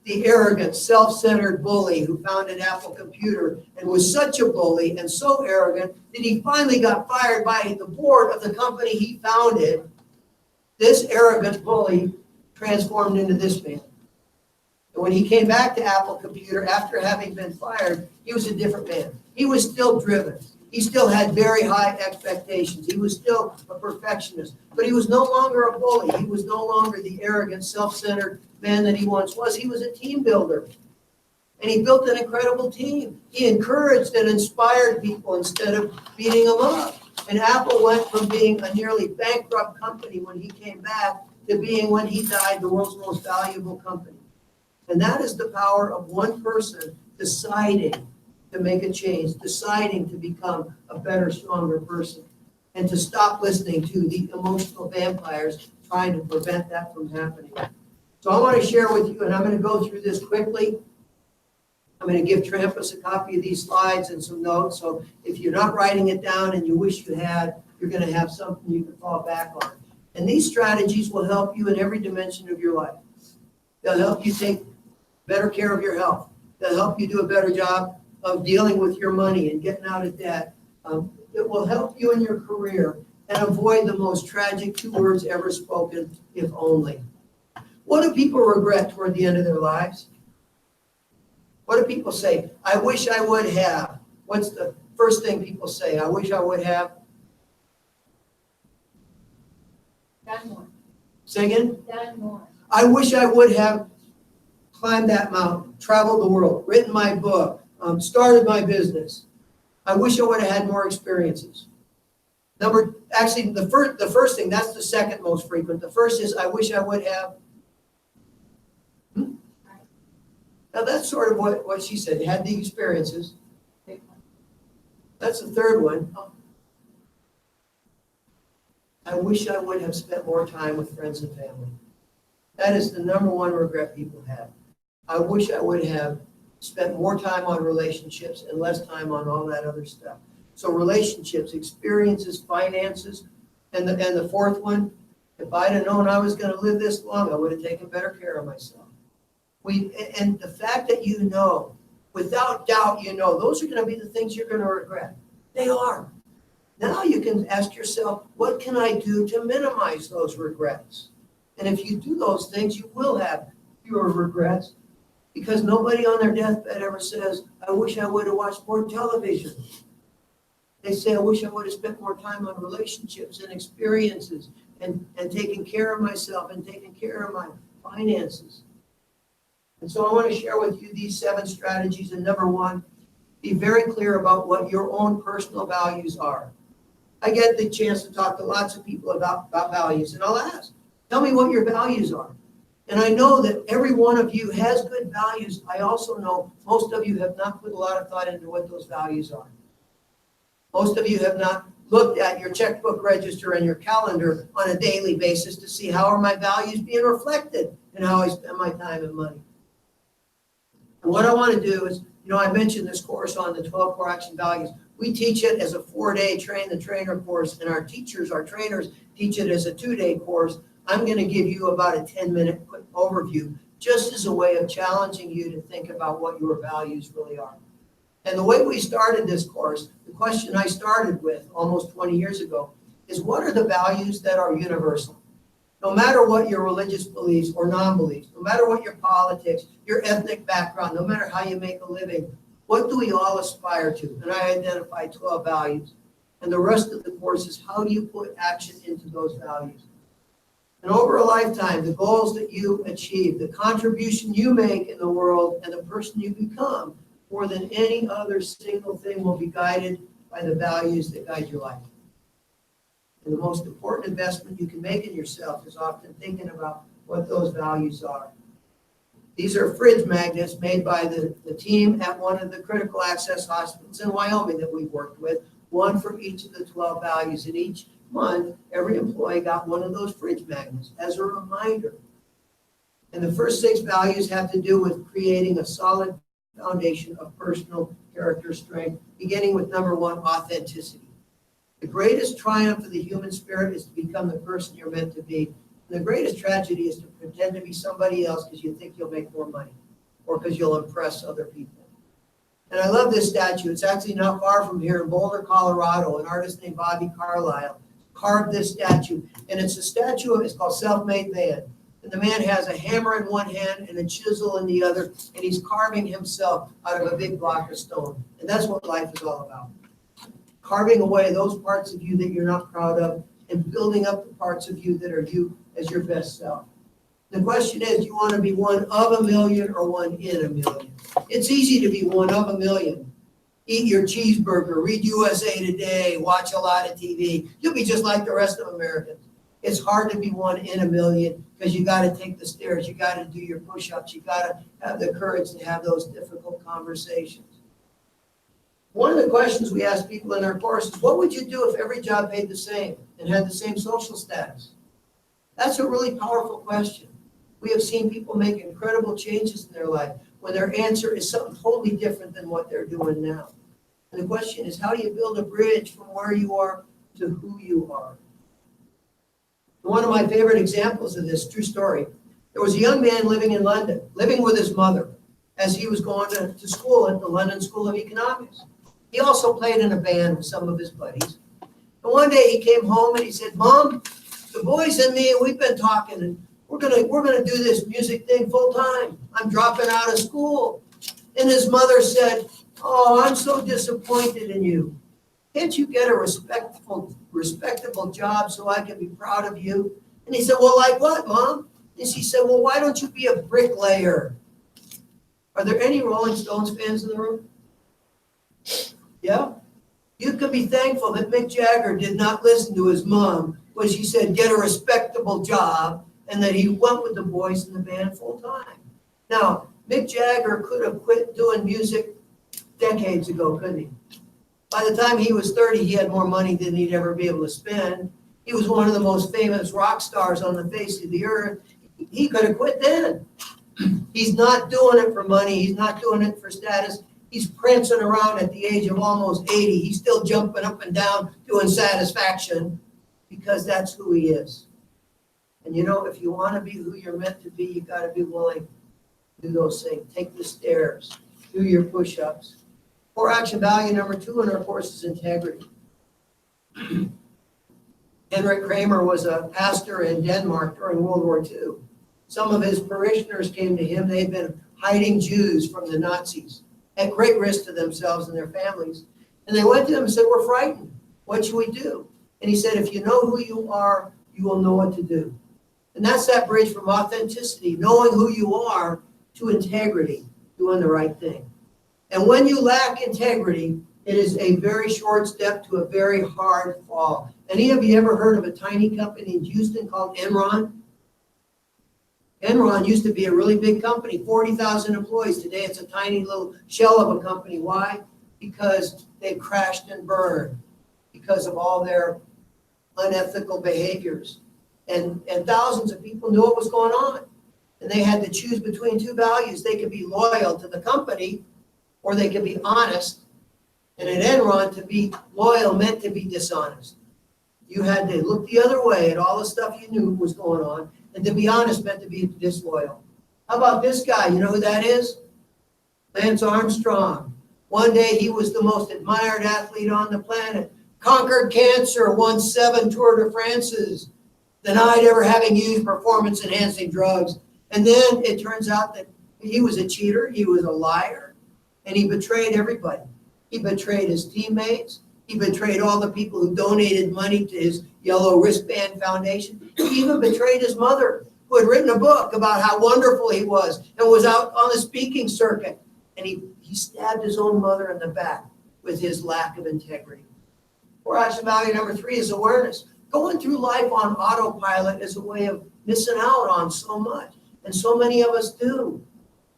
the arrogant, self-centered bully who founded Apple Computer and was such a bully and so arrogant that he finally got fired by the board of the company he founded. This arrogant bully transformed into this man. And when he came back to Apple Computer after having been fired, he was a different man. He was still driven. He still had very high expectations. He was still a perfectionist, but he was no longer a bully. He was no longer the arrogant, self-centered man that he once was. He was a team builder, and he built an incredible team. He encouraged and inspired people instead of beating them up. And Apple went from being a nearly bankrupt company when he came back to being, when he died, the world's most valuable company. And that is the power of one person deciding to make a change, deciding to become a better, stronger person, and to stop listening to the emotional vampires trying to prevent that from happening. So I want to share with you, and I'm going to go through this quickly. I'm going to give Trampus a copy of these slides and some notes. So if you're not writing it down and you wish you had, you're going to have something you can fall back on. And these strategies will help you in every dimension of your life. They'll help you take better care of your health. They'll help you do a better job of dealing with your money and getting out of debt. It will help you in your career and avoid the most tragic 2 words ever spoken, if only. What do people regret toward the end of their lives? What do people say? I wish I would have. What's the first thing people say? I wish I would have. Done more. Say again? Done more. I wish I would have climbed that mountain, traveled the world, written my book, started my business. I wish I would have had more experiences. The first thing, that's the second most frequent. The first is, I wish I would have. Now that's sort of what she said, had the experiences. That's the third one. I wish I would have spent more time with friends and family. That is the number one regret people have. I wish I would have spent more time on relationships and less time on all that other stuff. So relationships, experiences, finances, and the fourth one, if I'd have known I was going to live this long, I would have taken better care of myself. And the fact that you know, without doubt you know, those are going to be the things you're going to regret. They are. Now you can ask yourself, what can I do to minimize those regrets? And if you do those things, you will have fewer regrets, because nobody on their deathbed ever says, I wish I would have watched more television. They say, I wish I would have spent more time on relationships and experiences and taking care of myself and taking care of my finances. And so I want to share with you these 7 strategies. And number 1, be very clear about what your own personal values are. I get the chance to talk to lots of people about values, and I'll ask, tell me what your values are. And I know that every one of you has good values. I also know most of you have not put a lot of thought into what those values are. Most of you have not looked at your checkbook register and your calendar on a daily basis to see how are my values being reflected in how I spend my time and money. And what I want to do is, I mentioned this course on the 12 core action values. We teach it as a 4-day train the trainer course, and our trainers teach it as a 2-day course. I'm going to give you about a 10-minute quick overview, just as a way of challenging you to think about what your values really are. And the way we started this course, the question I started with almost 20 years ago is, what are the values that are universal? No matter what your religious beliefs or non-beliefs, no matter what your politics, your ethnic background, no matter how you make a living, what do we all aspire to? And I identified 12 values. And the rest of the course is, how do you put action into those values? And over a lifetime, the goals that you achieve, the contribution you make in the world, and the person you become, more than any other single thing, will be guided by the values that guide your life. And the most important investment you can make in yourself is often thinking about what those values are. These are fridge magnets made by the team at one of the critical access hospitals in Wyoming that we've worked with, one for each of the 12 values. And each month, every employee got one of those fridge magnets as a reminder. And the first 6 values have to do with creating a solid foundation of personal character strength, beginning with number 1, authenticity. The greatest triumph of the human spirit is to become the person you're meant to be. And the greatest tragedy is to pretend to be somebody else because you think you'll make more money or because you'll impress other people. And I love this statue. It's actually not far from here in Boulder, Colorado. An artist named Bobby Carlisle carved this statue. And it's a statue, it's called Self-Made Man. And the man has a hammer in one hand and a chisel in the other, and he's carving himself out of a big block of stone. And that's what life is all about. Carving away those parts of you that you're not proud of and building up the parts of you that are you as your best self. The question is, do you want to be one of a million or one in a million? It's easy to be one of a million. Eat your cheeseburger, read USA Today, watch a lot of TV. You'll be just like the rest of Americans. It's hard to be one in a million because you got to take the stairs. You got to do your push-ups. You got to have the courage to have those difficult conversations. One of the questions we ask people in our course is, what would you do if every job paid the same and had the same social status? That's a really powerful question. We have seen people make incredible changes in their life when their answer is something totally different than what they're doing now. And the question is, how do you build a bridge from where you are to who you are? One of my favorite examples of this, true story, there was a young man living in London, living with his mother as he was going to school at the London School of Economics. He also played in a band with some of his buddies. And one day he came home and he said, Mom, the boys and me, we've been talking and we're gonna do this music thing full time. I'm dropping out of school. And his mother said, oh, I'm so disappointed in you. Can't you get a respectable job so I can be proud of you? And he said, well, like what, Mom? And she said, well, why don't you be a bricklayer? Are there any Rolling Stones fans in the room? Yeah? You could be thankful that Mick Jagger did not listen to his mom when she said, get a respectable job, and that he went with the boys in the band full time. Now, Mick Jagger could have quit doing music decades ago, couldn't he? By the time he was 30, he had more money than he'd ever be able to spend. He was one of the most famous rock stars on the face of the earth. He could have quit then. He's not doing it for money. He's not doing it for status. He's prancing around at the age of almost 80. He's still jumping up and down doing Satisfaction because that's who he is. And you know, if you want to be who you're meant to be, you got to be willing to do those things. Take the stairs, do your push-ups. Core action value number 2 in our course is integrity. Henrik Kramer was a pastor in Denmark during World War II. Some of his parishioners came to him. They had been hiding Jews from the Nazis at great risk to themselves and their families. And they went to him and said, we're frightened. What should we do? And he said, if you know who you are, you will know what to do. And that's that bridge from authenticity, knowing who you are, to integrity, doing the right thing. And when you lack integrity, it is a very short step to a very hard fall. Any of you ever heard of a tiny company in Houston called Enron? Enron used to be a really big company, 40,000 employees. Today it's a tiny little shell of a company. Why? Because they crashed and burned because of all their unethical behaviors. And thousands of people knew what was going on. And they had to choose between two values. They could be loyal to the company or they could be honest. And at Enron, to be loyal meant to be dishonest. You had to look the other way at all the stuff you knew was going on. And to be honest meant to be disloyal. How about this guy? You know who that is? Lance Armstrong. One day he was the most admired athlete on the planet. Conquered cancer, won 7 Tour de France's, denied ever having used performance-enhancing drugs. And then it turns out that he was a cheater, he was a liar, and he betrayed everybody. He betrayed his teammates. He betrayed all the people who donated money to his Yellow Wristband Foundation. He even betrayed his mother, who had written a book about how wonderful he was and was out on the speaking circuit. And he stabbed his own mother in the back with his lack of integrity. Core action value number 3 is awareness. Going through life on autopilot is a way of missing out on so much. And so many of us do.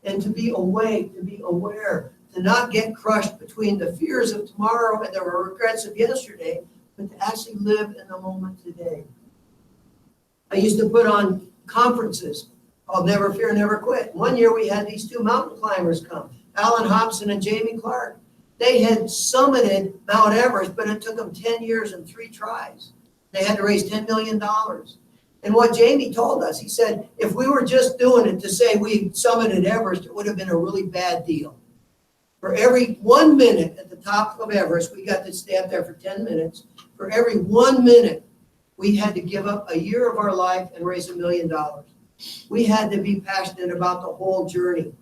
And to be awake, to be aware, to not get crushed between the fears of tomorrow and the regrets of yesterday, but to actually live in the moment today. I used to put on conferences called Never Fear, Never Quit. One year we had these 2 mountain climbers come, Alan Hobson and Jamie Clark. They had summited Mount Everest, but it took them 10 years and 3 tries. They had to raise $10 million. And what Jamie told us, he said, if we were just doing it to say we summited Everest, it would have been a really bad deal. For every 1 minute at the top of Everest, we got to stay up there for 10 minutes. For every 1 minute, we had to give up a year of our life and raise $1 million. We had to be passionate about the whole journey.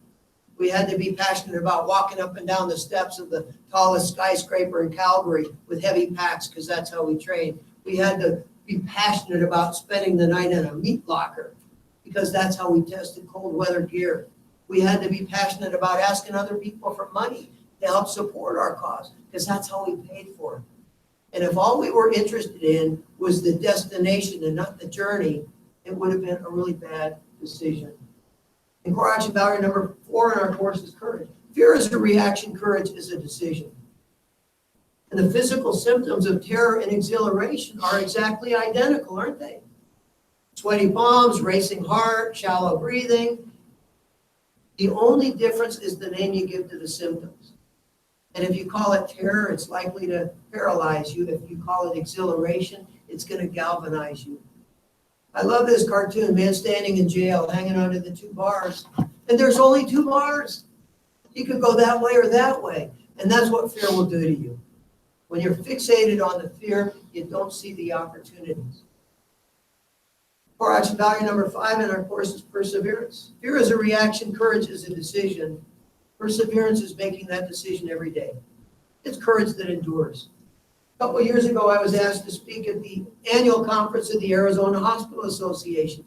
We had to be passionate about walking up and down the steps of the tallest skyscraper in Calgary with heavy packs, because that's how we trained. We had to be passionate about spending the night in a meat locker, because that's how we tested cold weather gear. We had to be passionate about asking other people for money to help support our cause, because that's how we paid for it. And if all we were interested in was the destination and not the journey, it would have been a really bad decision. And core action value number 4 in our course is courage. Fear is a reaction, courage is a decision. And the physical symptoms of terror and exhilaration are exactly identical, aren't they? Sweaty palms, racing heart, shallow breathing. The only difference is the name you give to the symptoms. And if you call it terror, it's likely to paralyze you. If you call it exhilaration, it's going to galvanize you. I love this cartoon, man standing in jail, hanging onto the two bars. And there's only two bars. You could go that way or that way. And that's what fear will do to you. When you're fixated on the fear, you don't see the opportunities. Core action value number 5 in our course is perseverance. Fear is a reaction, courage is a decision. Perseverance is making that decision every day. It's courage that endures. A couple of years ago, I was asked to speak at the annual conference of the Arizona Hospital Association.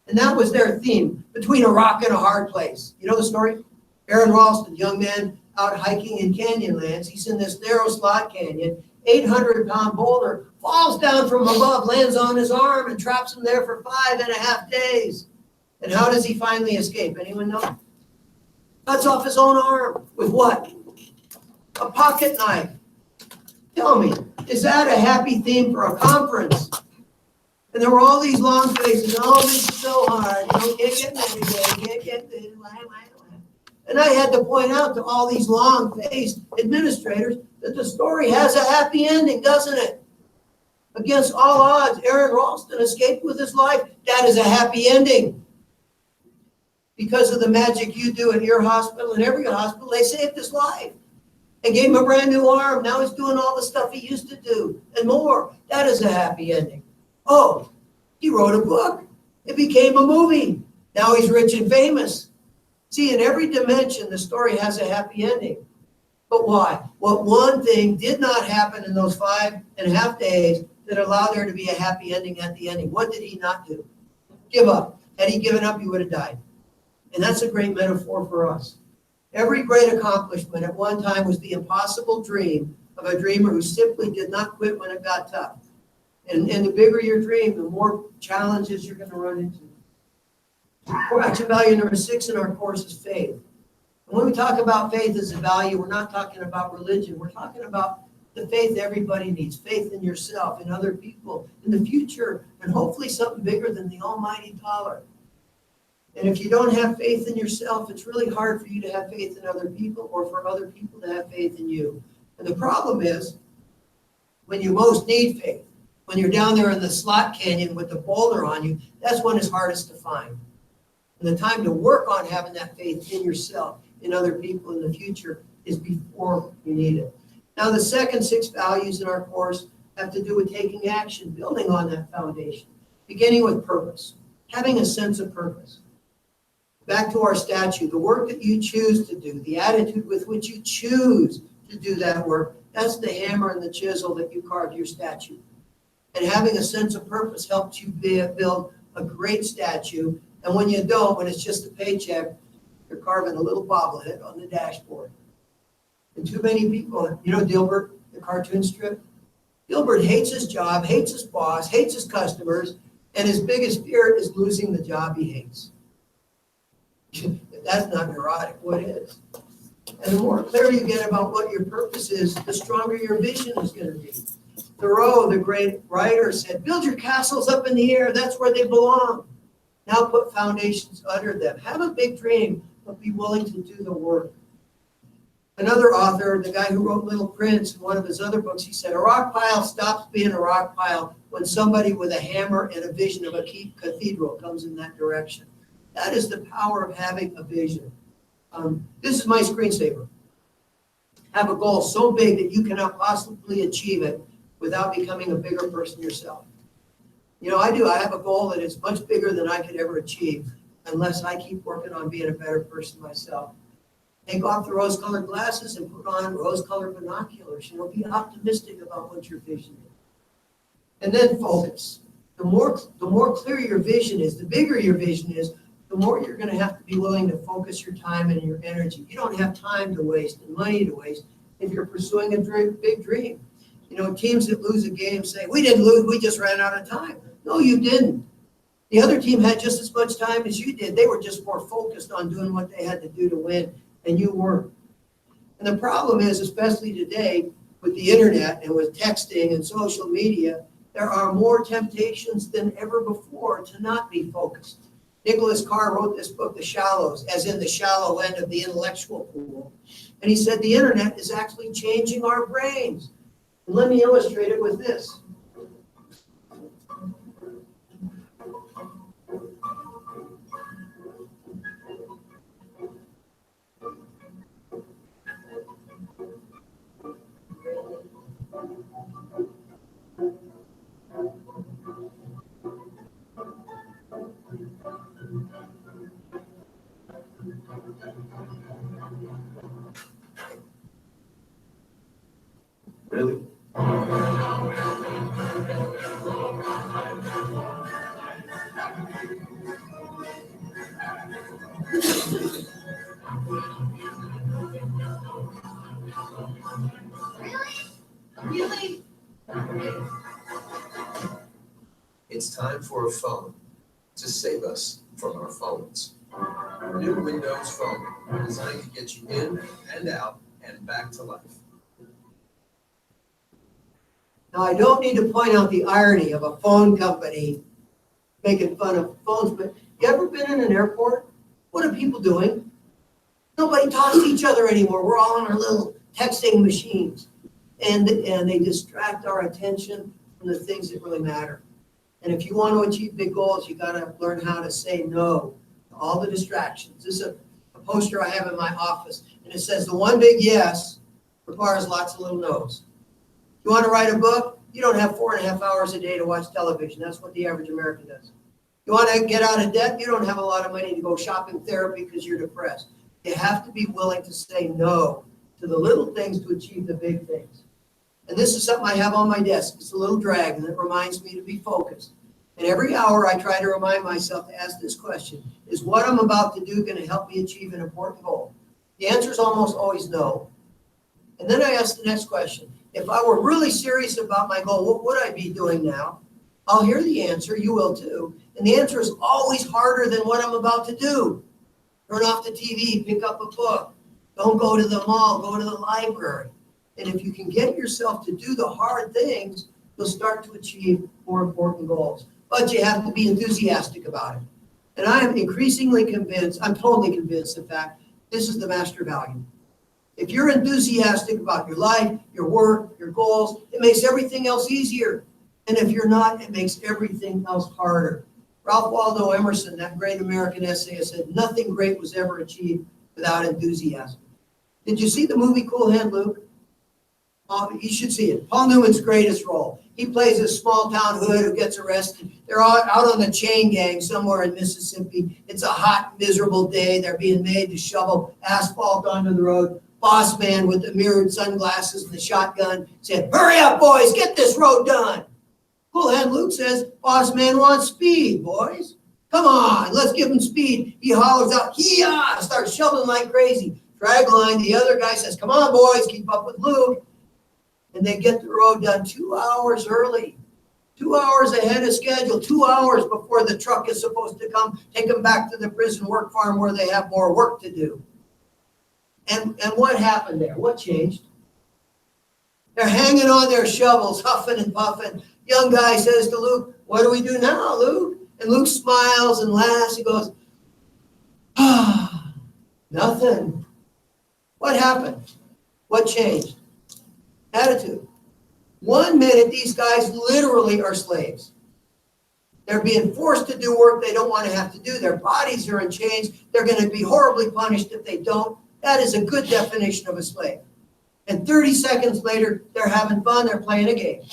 And that was their theme, between a rock and a hard place. You know the story? Aaron Ralston, young man out hiking in Canyonlands. He's in this narrow slot canyon. 800-pound boulder falls down from above, lands on his arm, and traps him there for 5.5 days. And how does he finally escape? Anyone know? Cuts off his own arm. With what? A pocket knife. Tell me, is that a happy theme for a conference? And there were all these long faces. Oh, this is so hard. You can't get them every day. Can't get this. And I had to point out to all these long-faced administrators that the story has a happy ending, doesn't it? Against all odds, Aaron Ralston escaped with his life. That is a happy ending. Because of the magic you do at your hospital and every hospital, they saved his life and gave him a brand new arm. Now he's doing all the stuff he used to do and more. That is a happy ending. Oh, he wrote a book. It became a movie. Now he's rich and famous. See, in every dimension, the story has a happy ending. But why? What one thing did not happen in those 5.5 days that allowed there to be a happy ending at the ending? What did he not do? Give up. Had he given up, he would have died. And that's a great metaphor for us. Every great accomplishment at one time was the impossible dream of a dreamer who simply did not quit when it got tough. And the bigger your dream, the more challenges you're going to run into. Core action value number 6 in our course is faith. And when we talk about faith as a value, we're not talking about religion. We're talking about the faith everybody needs. Faith in yourself, in other people, in the future, and hopefully something bigger than the almighty dollar. And if you don't have faith in yourself, it's really hard for you to have faith in other people or for other people to have faith in you. And the problem is, when you most need faith, when you're down there in the slot canyon with the boulder on you, that's when it's hardest to find. And the time to work on having that faith in yourself, in other people in the future, is before you need it. Now, the second 6 values in our course have to do with taking action, building on that foundation, beginning with purpose, having a sense of purpose. Back to our statue, the work that you choose to do, the attitude with which you choose to do that work, that's the hammer and the chisel that you carved your statue. And having a sense of purpose helps you build a great statue. And when you don't, when it's just a paycheck, you're carving a little bobblehead on the dashboard. And too many people, you know Dilbert, the cartoon strip? Dilbert hates his job, hates his boss, hates his customers, and his biggest fear is losing the job he hates. If that's not neurotic, what is? And the more clear you get about what your purpose is, the stronger your vision is going to be. Thoreau, the great writer, said, build your castles up in the air. That's where they belong. Now put foundations under them. Have a big dream, but be willing to do the work. Another author, the guy who wrote Little Prince, in one of his other books, he said, a rock pile stops being a rock pile when somebody with a hammer and a vision of a cathedral comes in that direction. That is the power of having a vision. This is my screensaver. Have a goal so big that you cannot possibly achieve it without becoming a bigger person yourself. You know, I do. I have a goal that is much bigger than I could ever achieve unless I keep working on being a better person myself. Take off the rose-colored glasses and put on rose-colored binoculars. You know, be optimistic about what your vision is. And then focus. The more clear your vision is, the bigger your vision is, the more you're going to have to be willing to focus your time and your energy. You don't have time to waste and money to waste if you're pursuing a big dream. You know, teams that lose a game say, we didn't lose, we just ran out of time. No, you didn't. The other team had just as much time as you did. They were just more focused on doing what they had to do to win, and you weren't. And the problem is, especially today, with the internet and with texting and social media, there are more temptations than ever before to not be focused. Nicholas Carr wrote this book, The Shallows, as in the shallow end of the intellectual pool. And he said the internet is actually changing our brains. And let me illustrate it with this. Really? Really? It's time for a phone to save us from our phones. New Windows Phone, designed to get you in and out and back to life. Now, I don't need to point out the irony of a phone company making fun of phones, but you ever been in an airport? What are people doing? Nobody talks to each other anymore. We're all on our little texting machines. And they distract our attention from the things that really matter. And if you want to achieve big goals, you got to learn how to say no to all the distractions. This is a poster I have in my office, and it says the one big yes requires lots of little no's. You want to write a book? You don't have 4.5 hours a day to watch television. That's what the average American does. You want to get out of debt? You don't have a lot of money to go shopping therapy because you're depressed. You have to be willing to say no to the little things to achieve the big things. And this is something I have on my desk. It's a little dragon that reminds me to be focused. And every hour I try to remind myself to ask this question: is what I'm about to do going to help me achieve an important goal? The answer is almost always no. And then I ask the next question: if I were really serious about my goal, what would I be doing now? I'll hear the answer. You will too. And the answer is always harder than what I'm about to do. Turn off the TV, pick up a book. Don't go to the mall, go to the library. And if you can get yourself to do the hard things, you'll start to achieve more important goals. But you have to be enthusiastic about it. And I am increasingly convinced, I'm totally convinced, in fact, this is the master value. If you're enthusiastic about your life, your work, your goals, it makes everything else easier. And if you're not, it makes everything else harder. Ralph Waldo Emerson, that great American essayist, said nothing great was ever achieved without enthusiasm. Did you see the movie Cool Hand Luke? You should see it. Paul Newman's greatest role. He plays a small town hood who gets arrested. They're out on the chain gang somewhere in Mississippi. It's a hot, miserable day. They're being made to shovel asphalt onto the road. Boss man with the mirrored sunglasses and the shotgun said, "Hurry up, boys, get this road done." Cool Hand Luke says, "Boss man wants speed, boys. Come on, let's give him speed." He hollers out, "Hee-yah!" Starts shoveling like crazy. Drag line, the other guy says, "Come on, boys, keep up with Luke." And they get the road done 2 hours early, 2 hours ahead of schedule, 2 hours before the truck is supposed to come take them back to the prison work farm where they have more work to do. And what happened there? What changed? They're hanging on their shovels, huffing and puffing. Young guy says to Luke, "What do we do now, Luke?" And Luke smiles and laughs. He goes, nothing. What happened? What changed? Attitude. 1 minute, these guys literally are slaves. They're being forced to do work they don't want to have to do. Their bodies are in chains. They're going to be horribly punished if they don't. That is a good definition of a slave. And 30 seconds later, they're having fun. They're playing a game.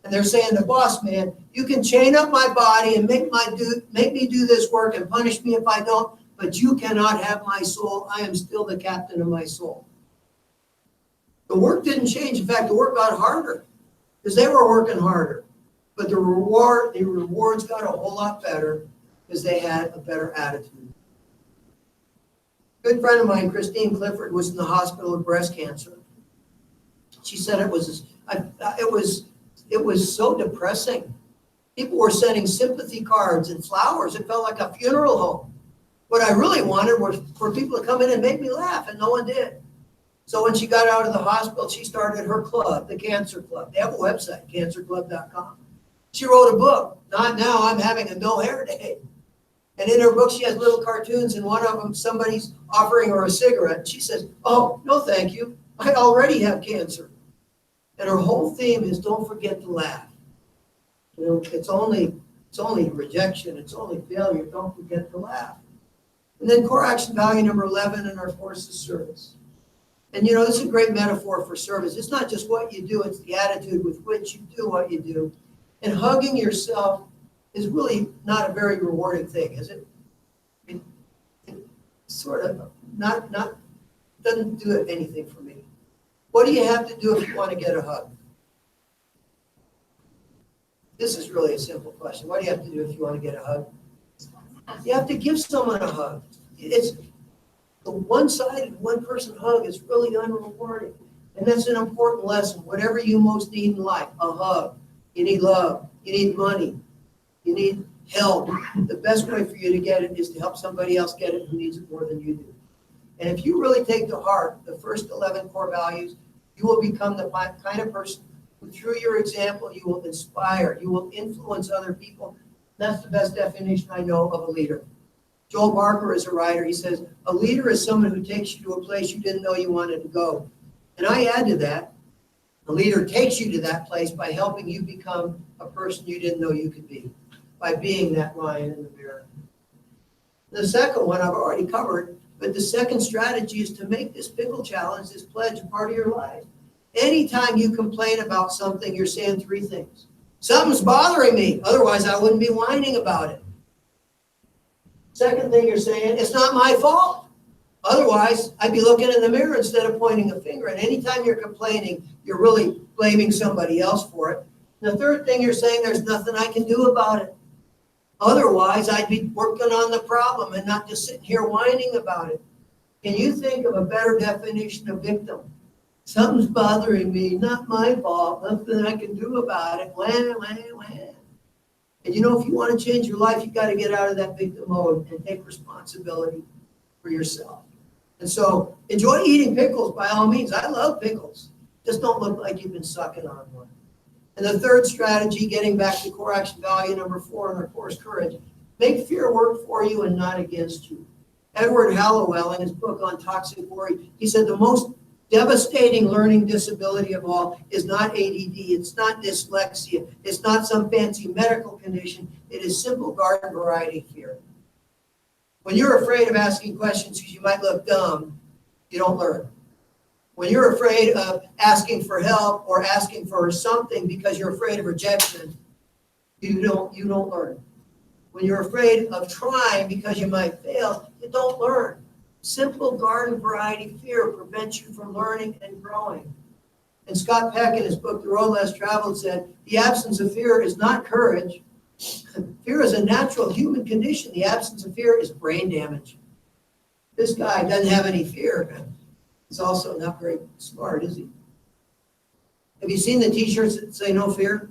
And they're saying to boss man, "You can chain up my body and make me do this work and punish me if I don't, but you cannot have my soul. I am still the captain of my soul." The work didn't change. In fact, the work got harder because they were working harder. But the rewards got a whole lot better because they had a better attitude. A good friend of mine, Christine Clifford, was in the hospital with breast cancer. She said it was so depressing. People were sending sympathy cards and flowers. It felt like a funeral home. What I really wanted was for people to come in and make me laugh, and no one did. So when she got out of the hospital, she started her club, the Cancer Club. They have a website, cancerclub.com. She wrote a book, Not Now, I'm Having a No Hair Day. And in her book, she has little cartoons, and one of them, somebody's offering her a cigarette. And she says, oh, no, thank you. I already have cancer. And her whole theme is don't forget to laugh. You know, it's only rejection. It's only failure. Don't forget to laugh. And then core action value number 11 in our course is service. And you know, this is a great metaphor for service. It's not just what you do, it's the attitude with which you do what you do. And hugging yourself is really not a very rewarding thing, is it? It sort of doesn't do anything for me. What do you have to do if you want to get a hug? This is really a simple question. What do you have to do if you want to get a hug? You have to give someone a hug. It's the one-sided, one-person hug is really unrewarding. And that's an important lesson. Whatever you most need in life, a hug. You need love. You need money. You need help. The best way for you to get it is to help somebody else get it who needs it more than you do. And if you really take to heart the first 11 core values, you will become the kind of person who, through your example, you will inspire, you will influence other people. That's the best definition I know of a leader. Joel Barker is a writer. He says, a leader is someone who takes you to a place you didn't know you wanted to go. And I add to that, a leader takes you to that place by helping you become a person you didn't know you could be, by being that lion in the mirror. The second one I've already covered, but the second strategy is to make this pickle challenge, this pledge, a part of your life. Anytime you complain about something, you're saying three things. Something's bothering me, otherwise I wouldn't be whining about it. Second thing you're saying, it's not my fault. Otherwise, I'd be looking in the mirror instead of pointing a finger. And anytime you're complaining, you're really blaming somebody else for it. And the third thing you're saying, there's nothing I can do about it. Otherwise, I'd be working on the problem and not just sitting here whining about it. Can you think of a better definition of victim? Something's bothering me, not my fault, nothing I can do about it. Wah, wah, wah. And you know, if you want to change your life, you've got to get out of that victim mode and take responsibility for yourself. And so enjoy eating pickles by all means. I love pickles. Just don't look like you've been sucking on one. And the third strategy, getting back to core action value number 4 in our course, courage, make fear work for you and not against you. Edward Hallowell, in his book on toxic worry, he said the most devastating learning disability of all is not ADD, it's not dyslexia, it's not some fancy medical condition, it is simple garden variety fear. When you're afraid of asking questions because you might look dumb, you don't learn. When you're afraid of asking for help or asking for something because you're afraid of rejection, you don't learn. When you're afraid of trying because you might fail, you don't learn. Simple garden variety fear prevents you from learning and growing. And Scott Peck, in his book, The Road Less Traveled, said, the absence of fear is not courage. Fear is a natural human condition. The absence of fear is brain damage. This guy doesn't have any fear. He's also not very smart, is he? Have you seen the t-shirts that say no fear?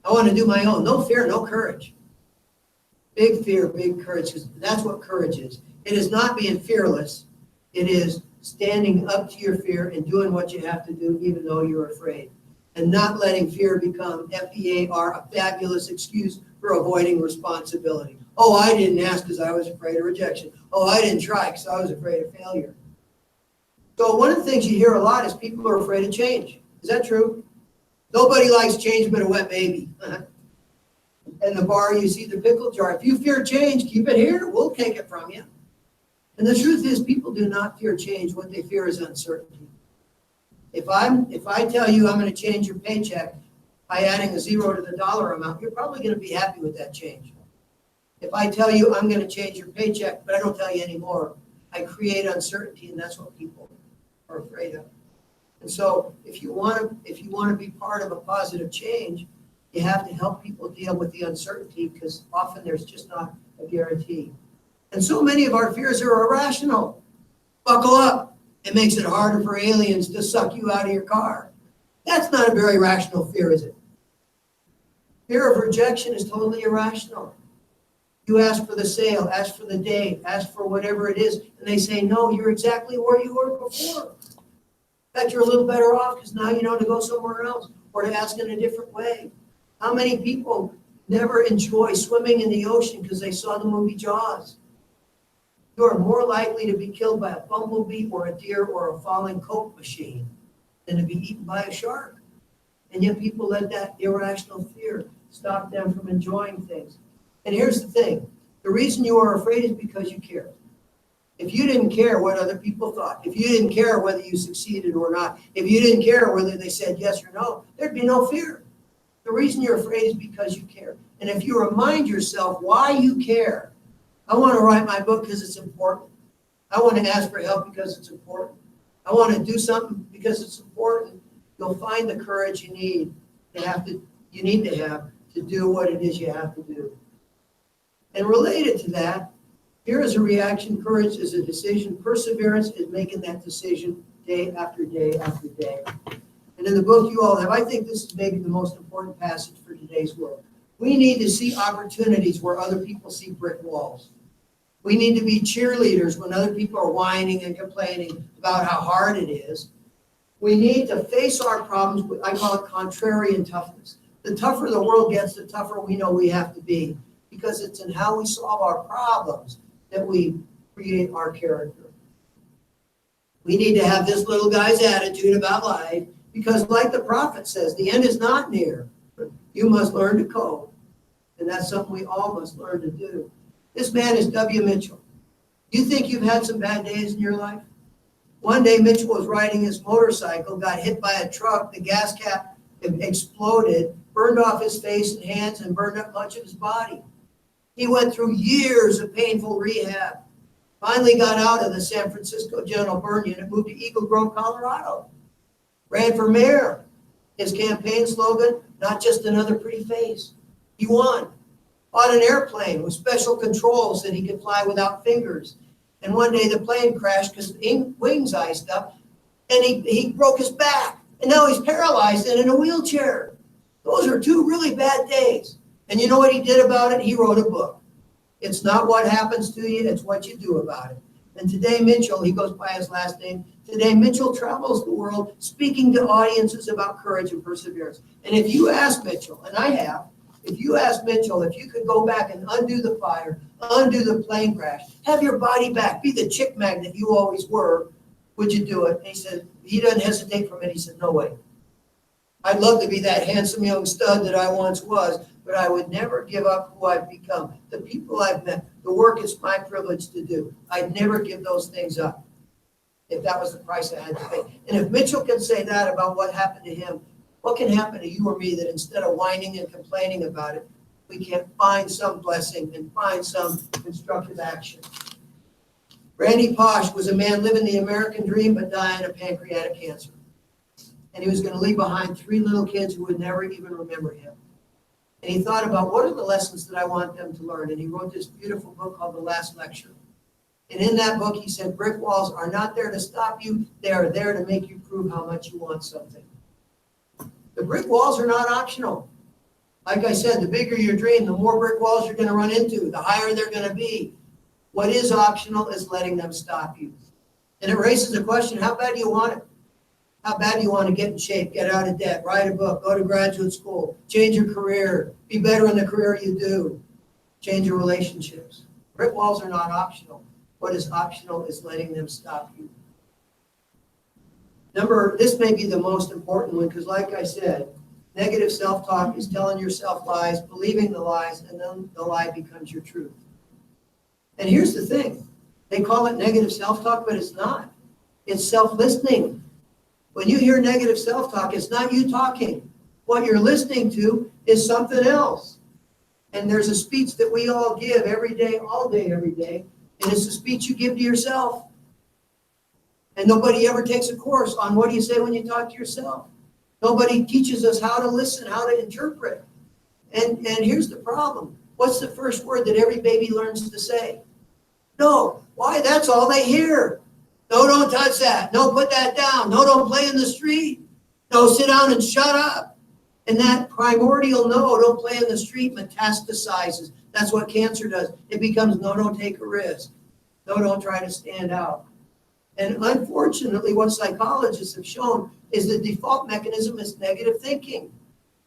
I want to do my own. No fear, no courage. Big fear, big courage, because that's what courage is. It is not being fearless. It is standing up to your fear and doing what you have to do, even though you're afraid. And not letting fear become F-E-A-R, a fabulous excuse for avoiding responsibility. Oh, I didn't ask because I was afraid of rejection. Oh, I didn't try because I was afraid of failure. So one of the things you hear a lot is people are afraid of change. Is that true? Nobody likes change but a wet baby. In the bar, you see the pickle jar. If you fear change, keep it here. We'll take it from you. And the truth is, people do not fear change. What they fear is uncertainty. If I tell you I'm going to change your paycheck by adding a zero to the dollar amount, you're probably going to be happy with that change. If I tell you I'm going to change your paycheck, but I don't tell you anymore, I create uncertainty, and that's what people are afraid of. And so if you want to be part of a positive change, you have to help people deal with the uncertainty, because often there's just not a guarantee. And so many of our fears are irrational. Buckle up. It makes it harder for aliens to suck you out of your car. That's not a very rational fear, is it? Fear of rejection is totally irrational. You ask for the sale, ask for the date, ask for whatever it is, and they say, no, you're exactly where you were before. In fact, you're a little better off because now you know to go somewhere else or to ask in a different way. How many people never enjoy swimming in the ocean because they saw the movie Jaws? You are more likely to be killed by a bumblebee or a deer or a falling Coke machine than to be eaten by a shark. And yet people let that irrational fear stop them from enjoying things. And here's the thing. The reason you are afraid is because you care. If you didn't care what other people thought, if you didn't care whether you succeeded or not, if you didn't care whether they said yes or no, there'd be no fear. The reason you're afraid is because you care. And if you remind yourself why you care, I want to write my book because it's important. I want to ask for help because it's important. I want to do something because it's important. You'll find the courage you need to have to do what it is you have to do. And related to that, here is a reaction. Courage is a decision. Perseverance is making that decision day after day after day. And in the book you all have, I think this is maybe the most important passage for today's world. We need to see opportunities where other people see brick walls. We need to be cheerleaders when other people are whining and complaining about how hard it is. We need to face our problems with, I call it contrarian toughness. The tougher the world gets, the tougher we know we have to be, because it's in how we solve our problems that we create our character. We need to have this little guy's attitude about life, because like the prophet says, the end is not near. You must learn to cope. And that's something we all must learn to do. This man is W. Mitchell. You think you've had some bad days in your life? One day Mitchell was riding his motorcycle, got hit by a truck, the gas cap exploded, burned off his face and hands, and burned up much of his body. He went through years of painful rehab. Finally got out of the San Francisco General Burn Unit, moved to Eagle Grove, Colorado. Ran for mayor. His campaign slogan, not just another pretty face. He won. Bought an airplane with special controls that he could fly without fingers. And one day the plane crashed because wings iced up, and he broke his back. And now he's paralyzed and in a wheelchair. Those are two really bad days. And you know what he did about it? He wrote a book. It's not what happens to you, it's what you do about it. And today Mitchell, he goes by his last name, today Mitchell travels the world speaking to audiences about courage and perseverance. And if you ask Mitchell, and I have, if you ask Mitchell if you could go back and undo the fire, undo the plane crash, have your body back, be the chick magnet you always were, would you do it? And he said, he doesn't hesitate from it. He said, no way. I'd love to be that handsome young stud that I once was, but I would never give up who I've become, the people I've met, the work it's my privilege to do. I'd never give those things up if that was the price I had to pay. And if Mitchell can say that about what happened to him, what can happen to you or me that instead of whining and complaining about it, we can find some blessing and find some constructive action? Randy Pausch was a man living the American dream but dying of pancreatic cancer. And he was going to leave behind 3 little kids who would never even remember him. And he thought about what are the lessons that I want them to learn. And he wrote this beautiful book called The Last Lecture. And in that book, he said, brick walls are not there to stop you. They are there to make you prove how much you want something. The brick walls are not optional. Like I said, the bigger your dream, the more brick walls you're going to run into, the higher they're going to be. What is optional is letting them stop you. And it raises the question, how bad do you want it? How bad do you want to get in shape, get out of debt, write a book, go to graduate school, change your career, be better in the career you do, change your relationships? Brick walls are not optional. What is optional is letting them stop you. This may be the most important one, because like I said, negative self-talk is telling yourself lies, believing the lies, and then the lie becomes your truth. And here's the thing. They call it negative self-talk, but it's not. It's self-listening. When you hear negative self-talk, it's not you talking. What you're listening to is something else. And there's a speech that we all give every day, all day, every day. And it's a speech you give to yourself. And nobody ever takes a course on what do you say when you talk to yourself. Nobody teaches us how to listen, how to interpret. And here's the problem. What's the first word that every baby learns to say? No. Why? That's all they hear. No, don't touch that. No, put that down. No, don't play in the street. No, sit down and shut up. And that primordial no, don't play in the street metastasizes. That's what cancer does. It becomes no, don't take a risk. No, don't try to stand out. And unfortunately, what psychologists have shown is the default mechanism is negative thinking.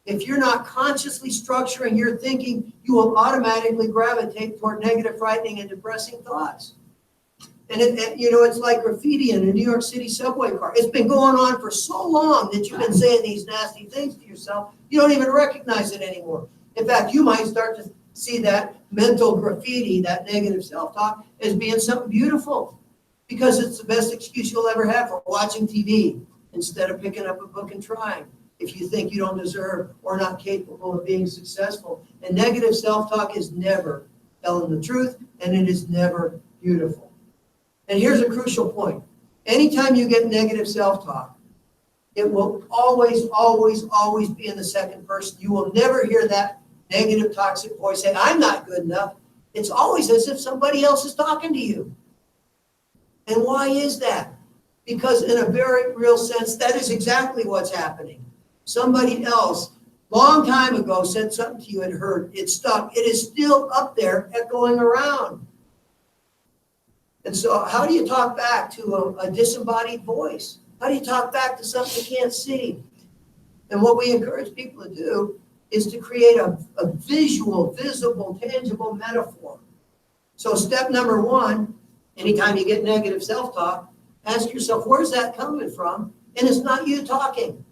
If you're not consciously structuring your thinking, you will automatically gravitate toward negative, frightening, and depressing thoughts. And it's like graffiti in a New York City subway car. It's been going on for so long that you've been saying these nasty things to yourself, you don't even recognize it anymore. In fact, you might start to see that mental graffiti, that negative self-talk, as being something beautiful, because it's the best excuse you'll ever have for watching TV instead of picking up a book and trying, if you think you don't deserve or not capable of being successful. And negative self-talk is never telling the truth, and it is never beautiful. And here's a crucial point. Anytime you get negative self-talk, it will always, always, always be in the second person. You will never hear that negative, toxic voice say, I'm not good enough. It's always as if somebody else is talking to you. And why is that? Because in a very real sense, that is exactly what's happening. Somebody else, long time ago, said something to you and hurt. It stuck. It is still up there echoing around. And so how do you talk back to a disembodied voice? How do you talk back to something you can't see? And what we encourage people to do is to create a visual, visible, tangible metaphor. So step number one, anytime you get negative self-talk, ask yourself, where's that coming from? And it's not you talking.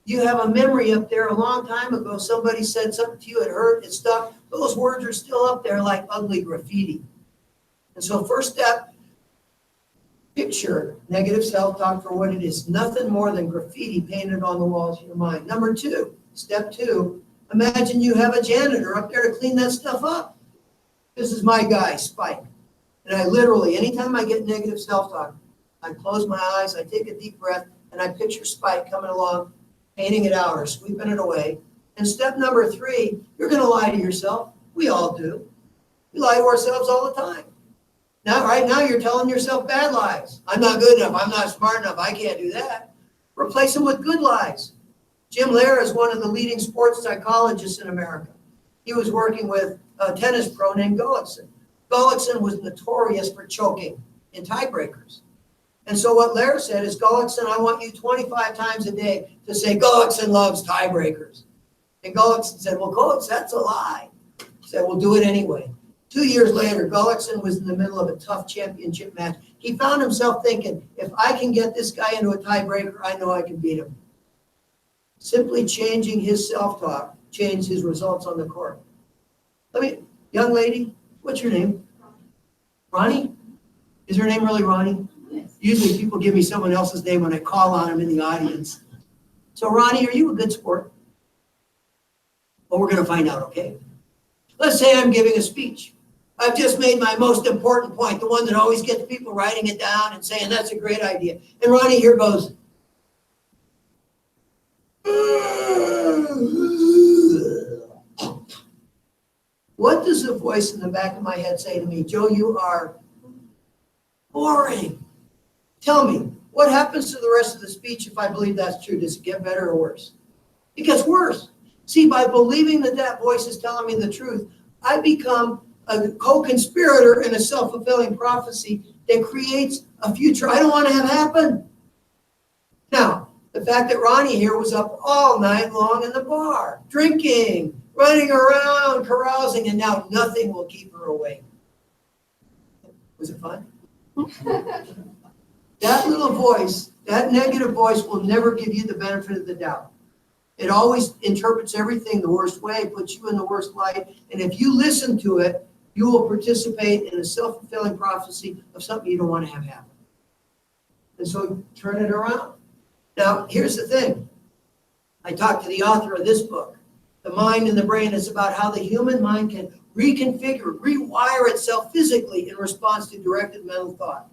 You have a memory up there a long time ago. Somebody said something to you, it hurt, it stuck. Those words are still up there like ugly graffiti. And so first step, picture negative self-talk for what it is. Nothing more than graffiti painted on the walls of your mind. Number two, step two, imagine you have a janitor up there to clean that stuff up. This is my guy, Spike. And I literally, anytime I get negative self-talk, I close my eyes, I take a deep breath, and I picture Spike coming along, painting it out or sweeping it away. And step number three, you're going to lie to yourself. We all do. We lie to ourselves all the time. Now, right now, you're telling yourself bad lies. I'm not good enough. I'm not smart enough. I can't do that. Replace them with good lies. Jim Lehrer is one of the leading sports psychologists in America. He was working with a tennis pro named Gullickson. Gullickson was notorious for choking in tiebreakers. And so what Lehrer said is, Gullickson, I want you 25 times a day to say, Gullickson loves tiebreakers. And Gullickson said, well, Coach, that's a lie. He said, well, do it anyway. 2 years later, Gullickson was in the middle of a tough championship match. He found himself thinking, if I can get this guy into a tiebreaker, I know I can beat him. Simply changing his self-talk changed his results on the court. Young lady, what's your name? Ronnie? Is her name really Ronnie? Yes. Usually people give me someone else's name when I call on them in the audience. So Ronnie, are you a good sport? Well, we're going to find out, okay? Let's say I'm giving a speech. I've just made my most important point, the one that always gets people writing it down and saying, that's a great idea. And Ronnie here goes, what does the voice in the back of my head say to me? Joe, you are boring. Tell me, what happens to the rest of the speech if I believe that's true? Does it get better or worse? It gets worse. See, by believing that that voice is telling me the truth, I become a co-conspirator in a self-fulfilling prophecy that creates a future I don't want to have happen. Now, the fact that Ronnie here was up all night long in the bar, drinking, running around, carousing, and now nothing will keep her awake. Was it fun? That little voice, that negative voice will never give you the benefit of the doubt. It always interprets everything the worst way, puts you in the worst light. And if you listen to it, you will participate in a self-fulfilling prophecy of something you don't want to have happen. And so turn it around. Now, here's the thing. I talked to the author of this book, The Mind and the Brain. It's about how the human mind can reconfigure, rewire itself physically in response to directed mental thought.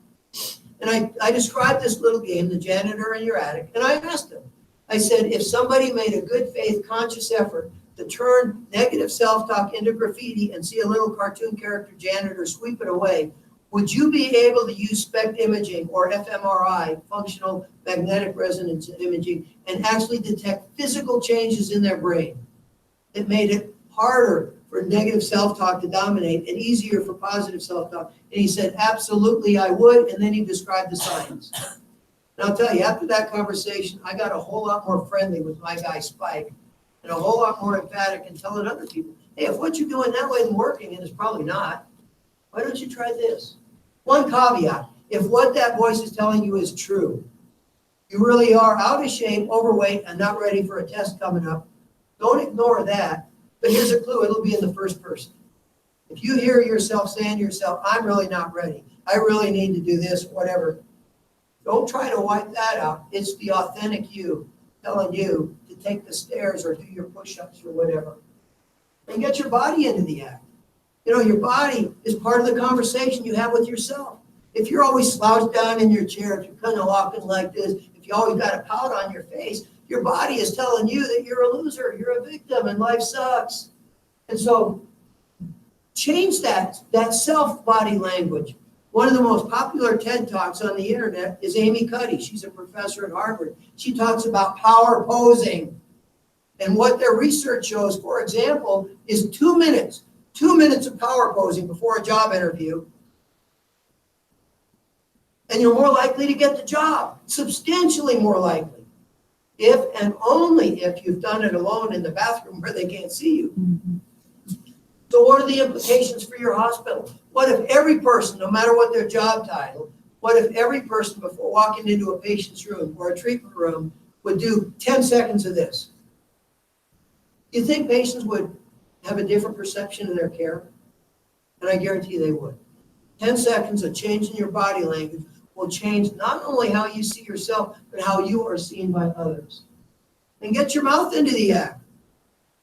And I described this little game, the janitor in your attic, and I asked him, I said, if somebody made a good faith, conscious effort to turn negative self-talk into graffiti and see a little cartoon character janitor sweep it away, would you be able to use SPECT imaging or fMRI, functional magnetic resonance imaging, and actually detect physical changes in their brain that made it harder for negative self-talk to dominate and easier for positive self-talk? And he said, absolutely, I would. And then he described the science. And I'll tell you, after that conversation, I got a whole lot more friendly with my guy, Spike. and a whole lot more emphatic in telling other people, hey, if what you're doing that way isn't working, and it's probably not, why don't you try this? One caveat, if what that voice is telling you is true, you really are out of shape, overweight, and not ready for a test coming up, don't ignore that. But here's a clue, it'll be in the first person. If you hear yourself saying to yourself, I'm really not ready, I really need to do this, whatever, don't try to wipe that out. It's the authentic you telling you to take the stairs or do your push-ups or whatever. And get your body into the act. You know, your body is part of the conversation you have with yourself. If you're always slouched down in your chair, if you're kind of walking like this, if you always got a pout on your face, your body is telling you that you're a loser, you're a victim, and life sucks. And so change that self-body language. One of the most popular TED Talks on the internet is Amy Cuddy. She's a professor at Harvard. She talks about power posing. And what their research shows, for example, is 2 minutes of power posing before a job interview. And you're more likely to get the job, substantially more likely. If and only if you've done it alone in the bathroom where they can't see you. So what are the implications for your hospital? What if every person, no matter what their job title, what if every person before walking into a patient's room or a treatment room would do 10 seconds of this? You think patients would have a different perception of their care? And I guarantee you they would. 10 seconds of changing your body language will change not only how you see yourself, but how you are seen by others. And get your mouth into the act.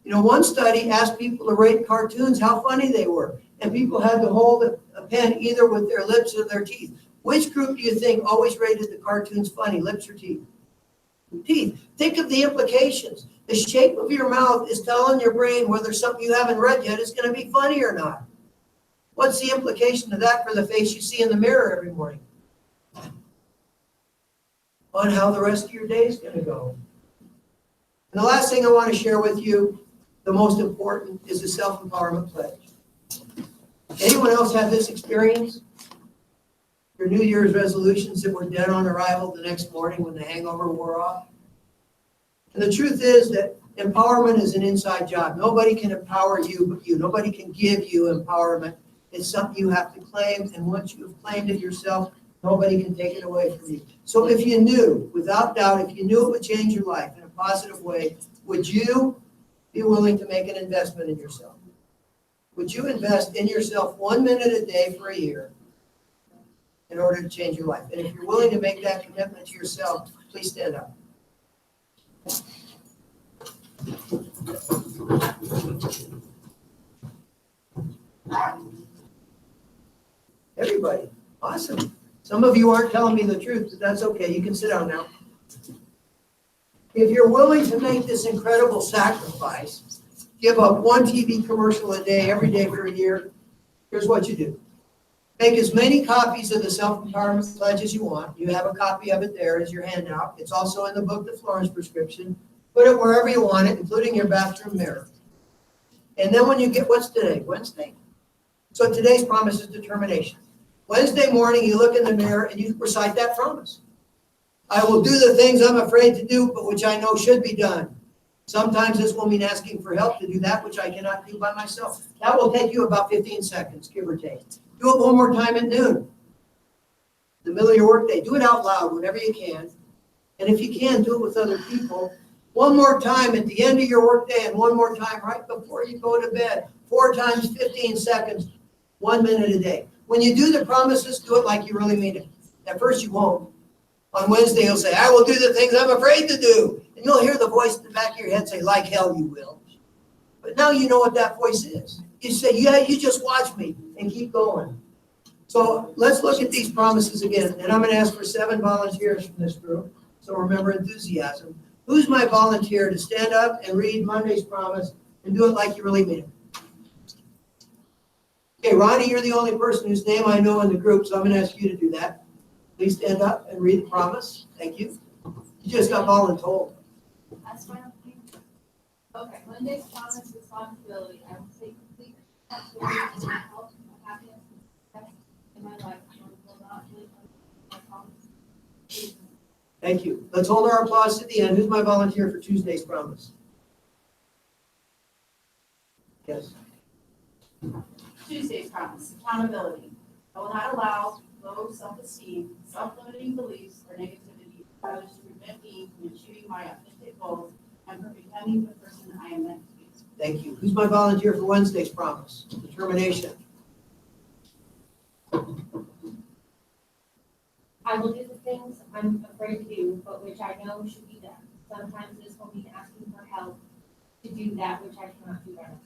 You know, one study asked people to rate cartoons how funny they were, and people had to hold a pen either with their lips or their teeth. Which group do you think always rated the cartoons funny, lips or teeth? Teeth. Think of the implications. The shape of your mouth is telling your brain whether something you haven't read yet is going to be funny or not. What's the implication of that for the face you see in the mirror every morning? On how the rest of your day is going to go. And the last thing I want to share with you, the most important, is the self-empowerment pledge. Anyone else have this experience? Your New Year's resolutions that were dead on arrival the next morning when the hangover wore off? And the truth is that empowerment is an inside job. Nobody can empower you but you. Nobody can give you empowerment. It's something you have to claim, and once you've claimed it yourself, nobody can take it away from you. So if you knew, without doubt, if you knew it would change your life in a positive way, would you be willing to make an investment in yourself? Would you invest in yourself 1 minute a day for a year in order to change your life? And if you're willing to make that commitment to yourself, please stand up. Everybody, awesome. Some of you aren't telling me the truth, but that's okay. You can sit down now. If you're willing to make this incredible sacrifice, give up one TV commercial a day, every day for a year, here's what you do. Make as many copies of the Self-Empowerment Pledge as you want. You have a copy of it there as your handout. It's also in the book, The Florence Prescription. Put it wherever you want it, including your bathroom mirror. And then when you get, what's today? Wednesday? So today's promise is determination. Wednesday morning, you look in the mirror and you recite that promise. I will do the things I'm afraid to do, but which I know should be done. Sometimes this will mean asking for help to do that which I cannot do by myself. That will take you about 15 seconds, give or take. Do it one more time at noon. In the middle of your workday, do it out loud whenever you can. And if you can, do it with other people. One more time at the end of your workday, and one more time right before you go to bed. 4 times 15 seconds, 1 minute a day. When you do the promises, do it like you really mean it. At first you won't. On Wednesday, you'll say, I will do the things I'm afraid to do. And you'll hear the voice in the back of your head say, like hell you will. But now you know what that voice is. You say, yeah, you just watch me, and keep going. So let's look at these promises again. And I'm going to ask for 7 volunteers from this group. So remember enthusiasm. Who's my volunteer to stand up and read Monday's promise and do it like you really mean it? Okay, Ronnie, you're the only person whose name I know in the group, so I'm going to ask you to do that. Please stand up and read the promise. Thank you. You just got voluntold. That's fine. Okay, Monday's promise responsibility. I will take complete responsibility for my health, my happiness, and success in my life. I will not live my promise. Thank you. Let's hold our applause to the end. Who's my volunteer for Tuesday's promise? Yes. Tuesday's promise, accountability. I will not allow low self-esteem, self-limiting beliefs, or negativity for others to prevent me from achieving my authentic goals and from becoming the person I am meant to be. Thank you. Who's my volunteer for Wednesday's promise? Determination. I will do the things I'm afraid to do, but which I know should be done. Sometimes this will mean asking for help to do that which I cannot do by myself.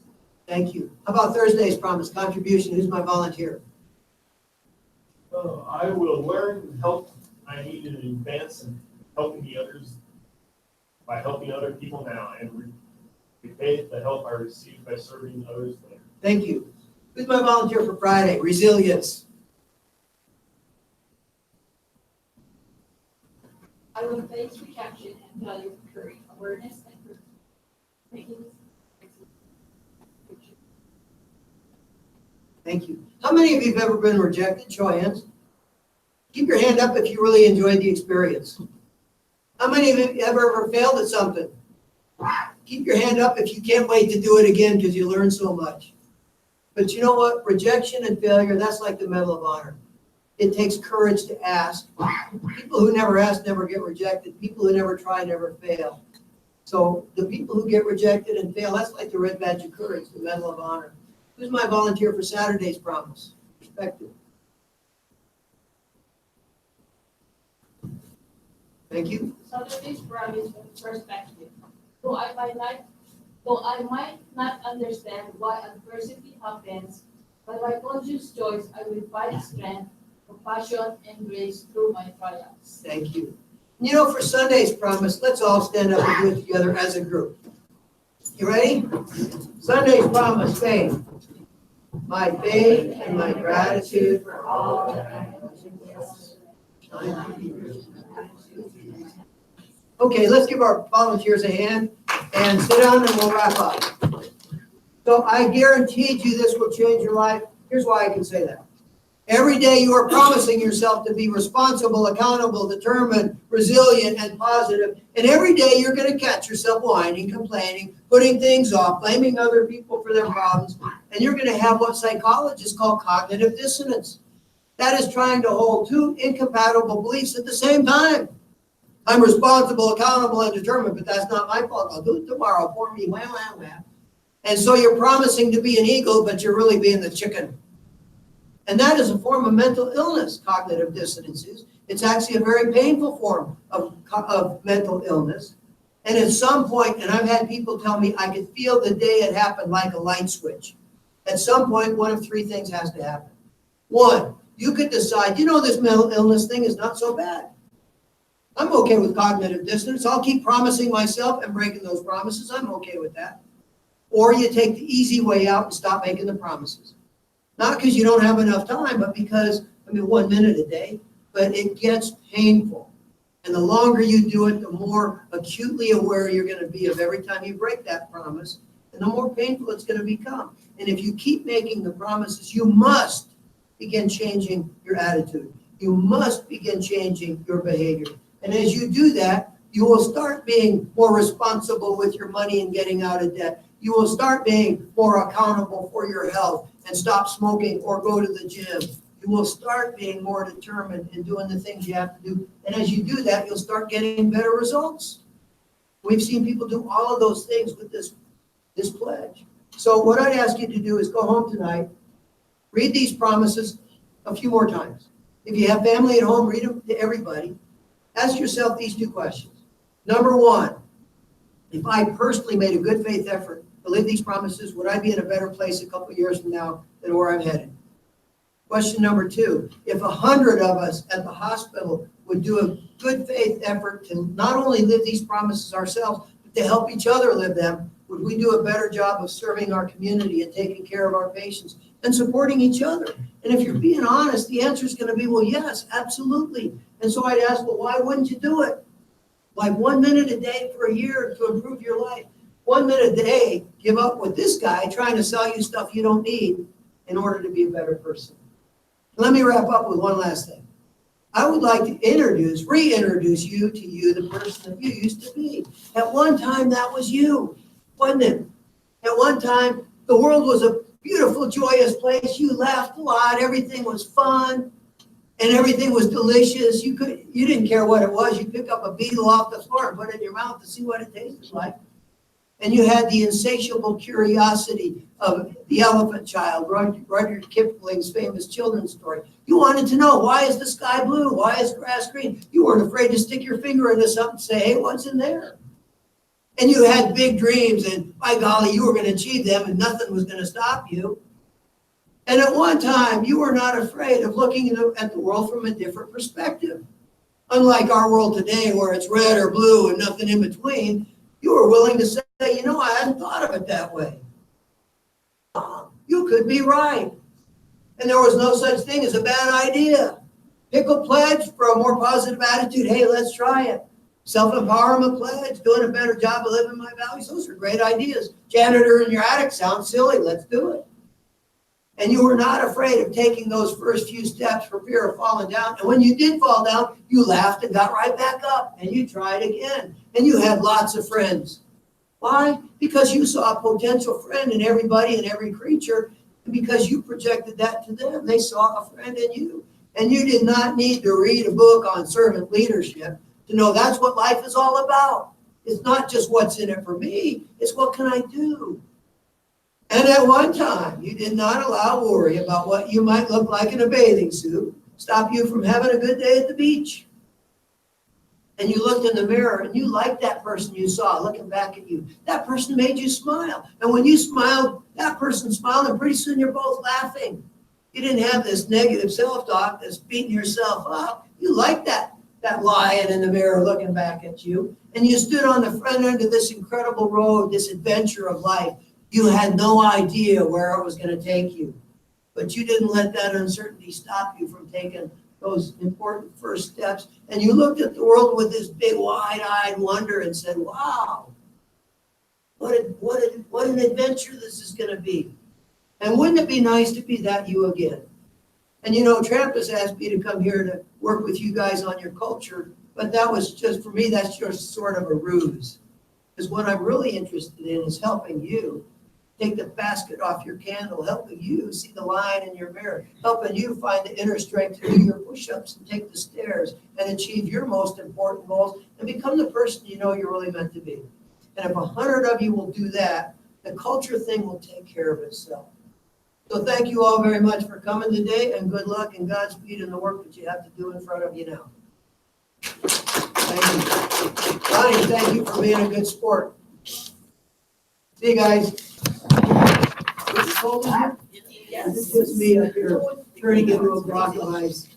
Thank you. How about Thursday's promise? Contribution. Who's my volunteer? I will learn help I need in advance and helping the others by helping other people now and repay the help I received by serving others later. Thank you. Who's my volunteer for Friday? Resilience. I will face rejection and failure with courage, awareness, and purpose. Making Thank you. How many of you have ever been rejected? Show of hands. Keep your hand up if you really enjoyed the experience. How many of you have ever failed at something? Keep your hand up if you can't wait to do it again because you learned so much. But you know what? Rejection and failure, that's like the Medal of Honor. It takes courage to ask. People who never ask never get rejected. People who never try never fail. So the people who get rejected and fail, that's like the Red Badge of Courage, the Medal of Honor. Who's my volunteer for Saturday's promise? Perspective. Thank you. Saturday's promise with perspective. Though I might not understand why adversity happens, but by conscious choice, I will find strength, compassion, and grace through my trials. Thank you. You know, for Sunday's promise, let's all stand up and do it together as a group. You ready? Sunday's promise, faith. My faith and my gratitude for all that I have. Okay, let's give our volunteers a hand and sit down and we'll wrap up. So I guaranteed you this will change your life. Here's why I can say that. Every day you are promising yourself to be responsible, accountable, determined, resilient, and positive. And every day you're going to catch yourself whining, complaining, putting things off, blaming other people for their problems. And you're going to have what psychologists call cognitive dissonance. That is trying to hold two incompatible beliefs at the same time. I'm responsible, accountable, and determined, but that's not my fault. I'll do it tomorrow for me. Wah, wah, wah. And so you're promising to be an eagle, but you're really being the chicken. And that is a form of mental illness, cognitive dissonance is. It's actually a very painful form of mental illness. And at some point, and I've had people tell me I could feel the day it happened like a light switch. At some point, one of three things has to happen. One, you could decide, you know, this mental illness thing is not so bad. I'm okay with cognitive dissonance. I'll keep promising myself and breaking those promises. I'm okay with that. Or you take the easy way out and stop making the promises. Not because you don't have enough time, but because, 1 minute a day, but it gets painful. And the longer you do it, the more acutely aware you're going to be of every time you break that promise, and the more painful it's going to become. And if you keep making the promises, you must begin changing your attitude. You must begin changing your behavior. And as you do that, you will start being more responsible with your money and getting out of debt. You will start being more accountable for your health and stop smoking or go to the gym. You will start being more determined in doing the things you have to do. And as you do that, you'll start getting better results. We've seen people do all of those things with this pledge. So what I'd ask you to do is go home tonight, read these promises a few more times. If you have family at home, read them to everybody. Ask yourself these two questions. Number one, if I personally made a good faith effort to live these promises, would I be in a better place a couple of years from now than where I'm headed? Question number two, if 100 of us at the hospital would do a good faith effort to not only live these promises ourselves, but to help each other live them, would we do a better job of serving our community and taking care of our patients and supporting each other? And if you're being honest, the answer is going to be, well, yes, absolutely. And so I'd ask, well, why wouldn't you do it? Like 1 minute a day for a year to improve your life. 1 minute a day, give up with this guy trying to sell you stuff you don't need in order to be a better person. Let me wrap up with one last thing. I would like to reintroduce you to you, the person that you used to be. At one time, that was you, wasn't it? At one time, The world was a beautiful, joyous place. You laughed a lot. Everything was fun. And everything was delicious. You didn't care what it was. You'd pick up a beetle off the floor and put it in your mouth to see what it tasted like. And you had the insatiable curiosity of the elephant child, Rudyard Kipling's famous children's story. You wanted to know, why is the sky blue? Why is grass green? You weren't afraid to stick your finger into something and say, hey, what's in there? And you had big dreams, and by golly, you were going to achieve them, and nothing was going to stop you. And at one time, you were not afraid of looking at the world from a different perspective. Unlike our world today, where it's red or blue and nothing in between, you were willing to say, you know, I hadn't thought of it that way. You could be right. And there was no such thing as a bad idea. Pick a pledge for a more positive attitude. Hey, let's try it. Self-empowerment pledge, doing a better job of living my values. Those are great ideas. Janitor in your attic sounds silly. Let's do it. And you were not afraid of taking those first few steps for fear of falling down. And when you did fall down, you laughed and got right back up. And you tried again. And you had lots of friends. Why? Because you saw a potential friend in everybody and every creature. And because you projected that to them, they saw a friend in you. And you did not need to read a book on servant leadership to know that's what life is all about. It's not just what's in it for me. It's what can I do? And at one time, you did not allow worry about what you might look like in a bathing suit stop you from having a good day at the beach. And you looked in the mirror and you liked that person you saw looking back at you. That person made you smile. And when you smiled, that person smiled, and pretty soon you're both laughing. You didn't have this negative self-talk that's beating yourself up. You liked that lion in the mirror looking back at you. And you stood on the front end of this incredible road, this adventure of life. You had no idea where it was going to take you. But you didn't let that uncertainty stop you from taking those important first steps. And you looked at the world with this big wide-eyed wonder and said, wow, what an adventure this is going to be. And wouldn't it be nice to be that you again? And you know, Tramp has asked me to come here to work with you guys on your culture, but that was just, for me, that's just sort of a ruse. Because what I'm really interested in is helping you take the basket off your candle, helping you see the line in your mirror, helping you find the inner strength to do your push-ups and take the stairs and achieve your most important goals and become the person you know you're really meant to be. And if 100 of you will do that, the culture thing will take care of itself. So thank you all very much for coming today, and good luck and Godspeed in the work that you have to do in front of you now. Thank you. Ronnie, thank you for being a good sport. See you guys. Is it cold in here? Yes. It's just me up here turning into a block of ice.